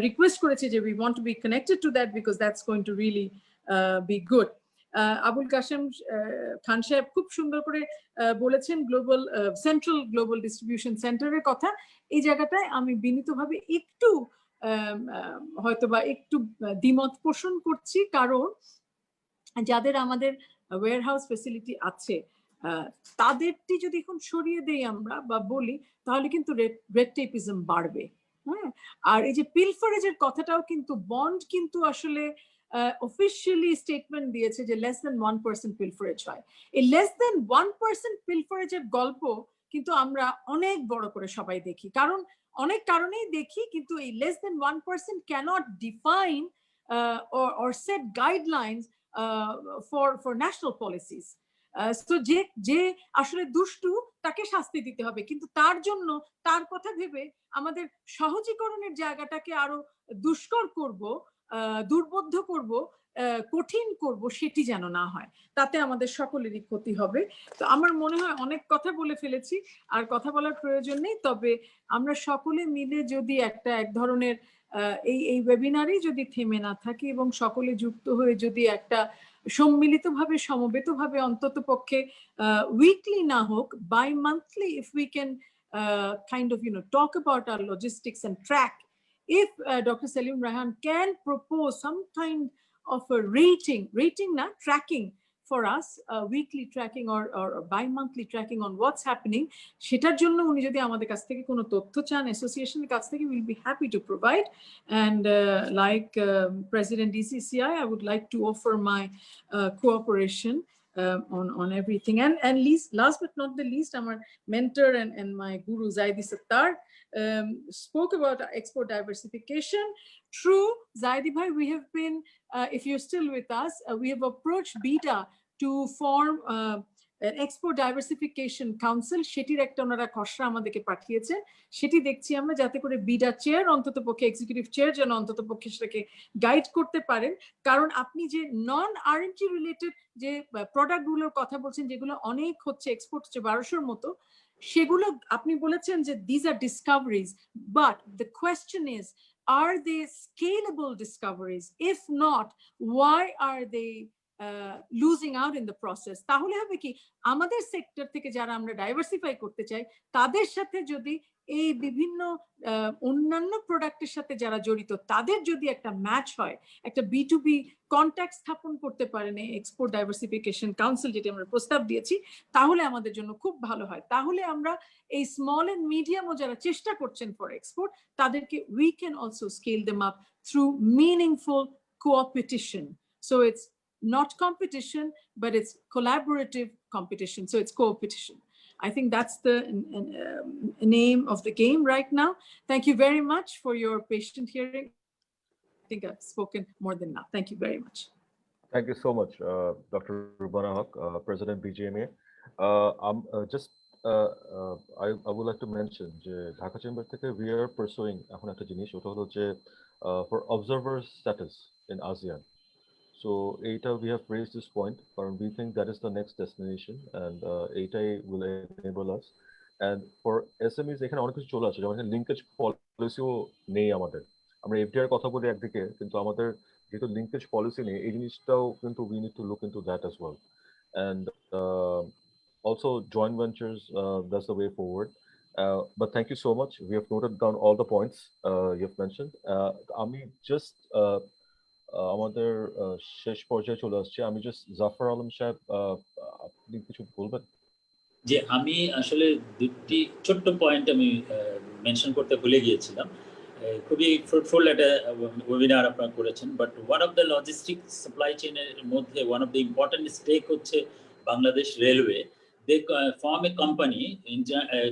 [SPEAKER 2] রিকোয়েস্ট করেছে যে we want to be connected to that, because that's going to really be good. Abul Kashem Khan সাহেব খুব সুন্দর করে বলেছেন সেন্ট্রাল গ্লোবাল ডিস্ট্রিবিউশন সেন্টারের কথা। এই জায়গাটায় আমি বিনীতভাবে একটু হয়তোবা একটু দ্বিমত পোষণ করছি, কারণ যাদের আমাদের ওয়্যারহাউস ফ্যাসিলিটি আছে তাদেরটি যদি এখন সরিয়ে দেই আমরা বা বলি, তাহলে কিন্তু রেড টেপিজম বাড়বে। হ্যাঁ, আর এই যে পিলফারেজের কথাটাও কিন্তু বন্ড কিন্তু আসলে অফিসিয়ালি স্টেটমেন্ট দিয়েছে যে less than 1% পিলফারেজ হয়। এই less than 1% পিলফারেজের গল্প কিন্তু আমরা অনেক বড় করে সবাই দেখি, কারণ অনেক কারণেই দেখি, কিন্তু এই less than 1% cannot define or set guidelines for national policies. তো যে আসলে দুষ্টু তাকে শাস্তি দিতে হবে, কিন্তু তার জন্য তার কথা ভেবে আমাদের সহজীকরণের জায়গাটাকে আরো দুষ্কর করব, দুর্বোধ্য করব, কঠিন করব, সেটি যেন না হয়, তাতে আমাদের সকলেরই ক্ষতি হবে। তো আমার মনে হয় অনেক কথা বলে ফেলেছি, আর কথা বলার প্রয়োজন নেই। তবে আমরা সকলে মিলে যদি এক ধরনের এই ওয়েবিনারেই যদি থেমে না থাকি এবং সকলে যুক্ত হয়ে যদি একটা সম্মিলিতভাবে সমবেতভাবে অন্তত পক্ষে উইকলি না হোক, bimonthly, if we can kind of talk about our logistics and track, if Dr. Salim Raihan can propose some kind of a rating na tracking for us, weekly tracking or bi-monthly tracking on what's happening, সেটার জন্য উনি যদি আমাদের কাছ থেকে কোনো তথ্য চান অ্যাসোসিয়েশনের কাছ থেকে, we'll be happy to provide. And like President DCCI, I would like to offer my cooperation on everything. And last but not the least, our mentor and my guru Zaidi Sattar spoke about export diversification. True, Zaidi bhai, we have been, if you're still with us, we have approached BETA to form export diversification council, সেটির একটা ওনারা খসড়া আমাদেরকে পাঠিয়েছে। সেটি দেখছি আমরা, যাতে করে বিডা চেয়ার অন্তত পক্ষে, এক্সিকিউটিভ চেয়ার যেন অন্তত পক্ষে সেটাকে গাইড করতে পারেন। কারণ আপনি যে নন আরএনটি রিলেটেড যে প্রোডাক্টগুলোর কথা বলছেন, যেগুলো অনেক হচ্ছে, এক্সপোর্ট হচ্ছে 1200-র মতো, সেগুলো আপনি বলেছেন যে this are discoveries, but the question is, are they scalable discoveries? If not, why are they losing out in the process? তাহলে হবে কি, আমাদের সেক্টর থেকে যারা আমরা ডাইভার্সিফাই করতে চাই, তাদের সাথে যদি এই বিভিন্ন অন্যান্য প্রোডাক্টের সাথে যারা জড়িত, তাদের যদি একটা ম্যাচ হয়, একটা B2B কন্ট্যাক্ট স্থাপন করতে পারেন এই এক্সপোর্ট ডাইভার্সিফিকেশন কাউন্সিল যেটা আমরা প্রস্তাব দিয়েছি, তাহলে আমাদের জন্য খুব ভালো হয়। তাহলে আমরা এই স্মল এন্ড মিডিয়ামও যারা চেষ্টা করছেন ফর এক্সপোর্ট, তাদেরকে we can also scale them up through meaningful co-opetition. So it's not competition, but it's collaborative competition. So it's co-opetition. I think that's the name of the game right now. Thank you very much for your patient hearing. I think I've spoken more than enough. Thank you very much.
[SPEAKER 3] Thank you so much, Dr. Rubana Haq, President BGMA. I would like to mention that Dhaka Chamber থেকে we are pursuing এখন একটা জিনিস, ওটা হলো যে for observer status in ASEAN. So ETA, we have raised this point, but we think that is the next destination, and ETA will enable us. And for SMEs, এখানে অনেক কিছু চলে আসে, যেমন লিঙ্কেজ পলিসিও নেই আমাদের। আমরা এফডিআর কথা বলি একদিকে, কিন্তু আমাদের যেহেতু লিঙ্কেজ পলিসি নেই, এই জিনিসটাও কিন্তু we need to look into that as well. And also joint ventures, that's the way forward. But thank you so much. We have noted down all the points you have mentioned. আমি just আমাদের শেষ পর্যায়ে চলে আসছে, আমি just Zafar Alam সাহেব, আপনি কিছু বলবেন?
[SPEAKER 10] যে আমি আসলে দুটি ছোট্ট পয়েন্ট আমি মেনশন করতে ভুলে গিয়েছিলাম। খুবই ফ্রুটফুল একটা ওয়েবিনার আপনারা করেছেন, but one of the logistic supply চেইনের মধ্যে one of the important stake হচ্ছে Bangladesh railway. They form a company,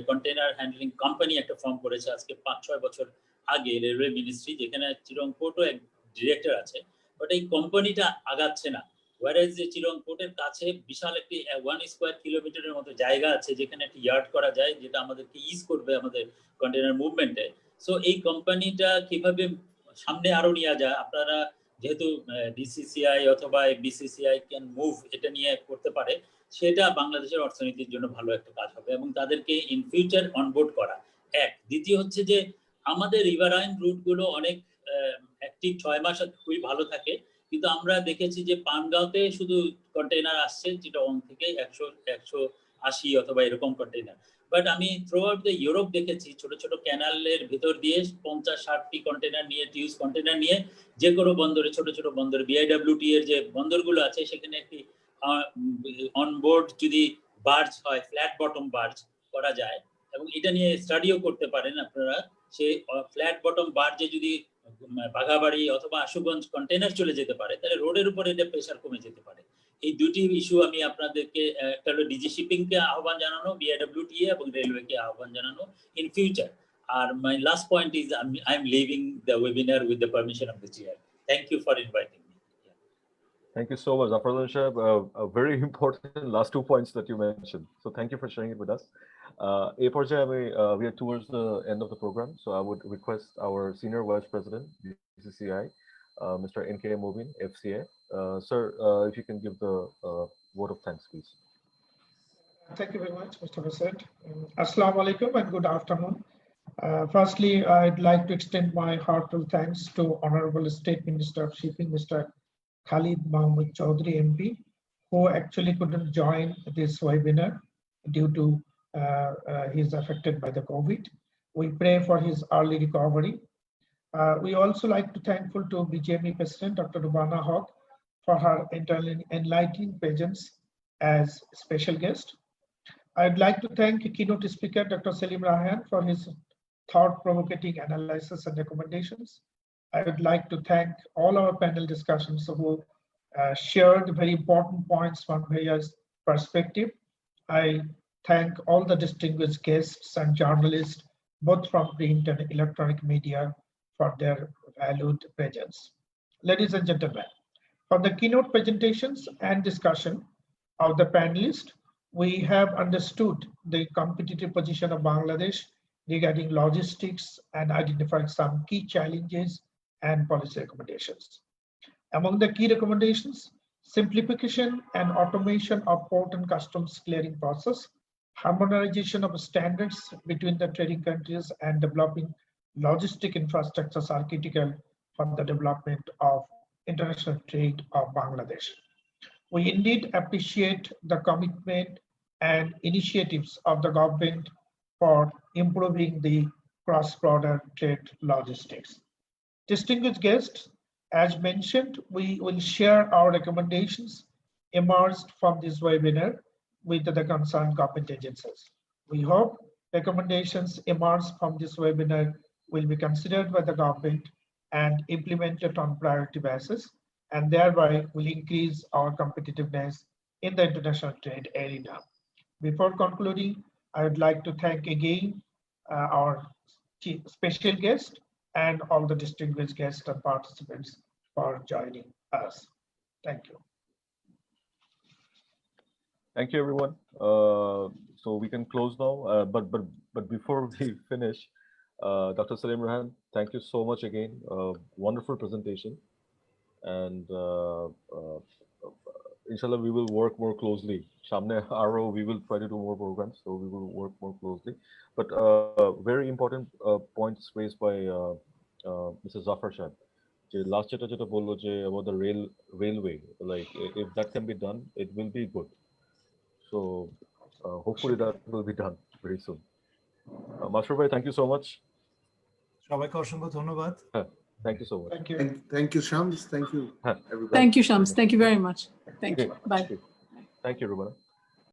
[SPEAKER 10] container handling company একটা ফর্ম করেছে আজকে 5-6 বছর আগে রেলওয়ে মিনিস্ট্রি, যেখানে চিরং পোর্টও এক ডিরেক্টর আছে, বাট এই কোম্পানিটা আগাচ্ছে না। ওয়ারেজ যে চিরং পোর্টের কাছে বিশাল একটি 1 স্কয়ার কিলোমিটারের মতো জায়গা আছে, যেখানে একটা ইয়ার্ড করা যায়, যেটা আমাদেরকে ইজ করবে আমাদের কন্টেনার মুভমেন্টে। সো এই কোম্পানিটা কিভাবে সামনে আরো নিয়ে যায়, আপনারা যেহেতু ডিসিসিআই অথবা বিসিসিআই ক্যান মুভ এটা নিয়ে করতে পারে, সেটা বাংলাদেশের অর্থনীতির জন্য ভালো একটা কাজ হবে, এবং তাদেরকে ইন ফিউচার অনবোর্ড করা এক। দ্বিতীয় হচ্ছে যে আমাদের রিভারাইন রুটগুলো অনেক অ্যাক্টিভ, 6 মাস খুবই ভালো থাকে, কিন্তু আমরা দেখেছি যে পানগাঁওতে শুধু কন্টেইনার আসছে চিটাগং থেকে 180 অথবা এরকম কন্টেইনার। বাট আমি থ্রু আউট দ্য ইউরোপ দেখেছি ছোট ছোট ক্যানালের ভিতর দিয়ে 50-60টি কন্টেইনার নিয়ে, টিউজ কন্টেইনার নিয়ে যে কোনো বন্দরে, ছোট ছোট বন্দরে, বিআইডব্লিউটি এর যে বন্দরগুলো আছে, সেখানে একটি অনবোর্ড যদি বার্জ হয়, ফ্ল্যাট বটম বার্জ করা যায়, এবং এটা নিয়ে স্টাডিও করতে পারেন আপনারা। সেই ফ্ল্যাট বটম বার্জে যদি বাঘাবাড়ি অথবা আশুগঞ্জ কন্টেইনার চলে যেতে পারে, তাহলে রোডের উপরে এটা প্রেসার কমে যেতে পারে। এই দুটি ইস্যু আমি আপনাদেরকে, একটা হলো ডিজি শিপিং কে আহ্বান জানানো, বিআইডব্লিউটিএ এবং রেলওয়ে কে আহ্বান জানানো ইন ফিউচার। আর my last point is I am leaving the webinar with the permission of the chair. Thank you for inviting me.
[SPEAKER 3] Thank you so much, Zafar Shahab. Very important last 2 points that you mentioned. So thank you for sharing it with us. We are towards the end of the program, so I would request our Senior Vice President, BCCI, Mr. N.K. Mobin, FCA. Sir, if you can give the vote of thanks, please.
[SPEAKER 12] Thank you very much, Mr. President. Assalamu alaikum and good afternoon. Firstly, I'd like to extend my heartfelt thanks to Honorable State Minister of Shipping, Mr. Khalid Mahmood Chaudhry, MP, who actually couldn't join this webinar due to he's affected by the COVID. We pray for his early recovery. We also like to thankful to BGME President Dr. Rubana Haq for her enlightening presence as special guest. I'd like to thank Keynote Speaker Dr. Salim Rahan for his thought-provoking analysis and recommendations. I would like to thank all our panel discussions who shared very important points from various perspectives. I thank all the distinguished guests and journalists, both from print and electronic media, for their valued presence. Ladies and gentlemen, for the keynote presentations and discussion of the panelists, we have understood the competitive position of Bangladesh regarding logistics and identified some key challenges and policy recommendations. Among the key recommendations, simplification and automation of port and customs clearing process, harmonization of standards between the trading countries, and developing logistic infrastructures are critical for the development of international trade of Bangladesh. We indeed appreciate the commitment and initiatives of the government for improving the cross-border trade logistics. Distinguished guests, as mentioned, we will share our recommendations emerged from this webinar with the concerned government agencies. We hope recommendations emerged from this webinar will be considered by the government and implemented on priority basis, and thereby will increase our competitiveness in the international trade arena. Before concluding, I would like to thank again our special guest and all the distinguished guests and participants for joining us. Thank you.
[SPEAKER 3] Thank you, everyone. So we can close now, but before we finish, Dr. Salim Rehan, thank you so much again. Wonderful presentation, and inshallah we will work more closely. Shamne Aro, we will try to do more programs, so we will work more closely. But very important points raised by Mrs. Zafar Shah. Last chapter about the railway, like if that can be done, it will be good. So hopefully that will be done very soon. Master Bhai, thank you so much.
[SPEAKER 4] সবাইকে অসংখ্য ধন্যবাদ.
[SPEAKER 3] Thank you so much.
[SPEAKER 12] Thank you.
[SPEAKER 6] Thank you, Shams. Thank you, everybody.
[SPEAKER 2] Thank you, Shams. Thank you very much. Thank you. Bye.
[SPEAKER 3] Thank you, Rumana.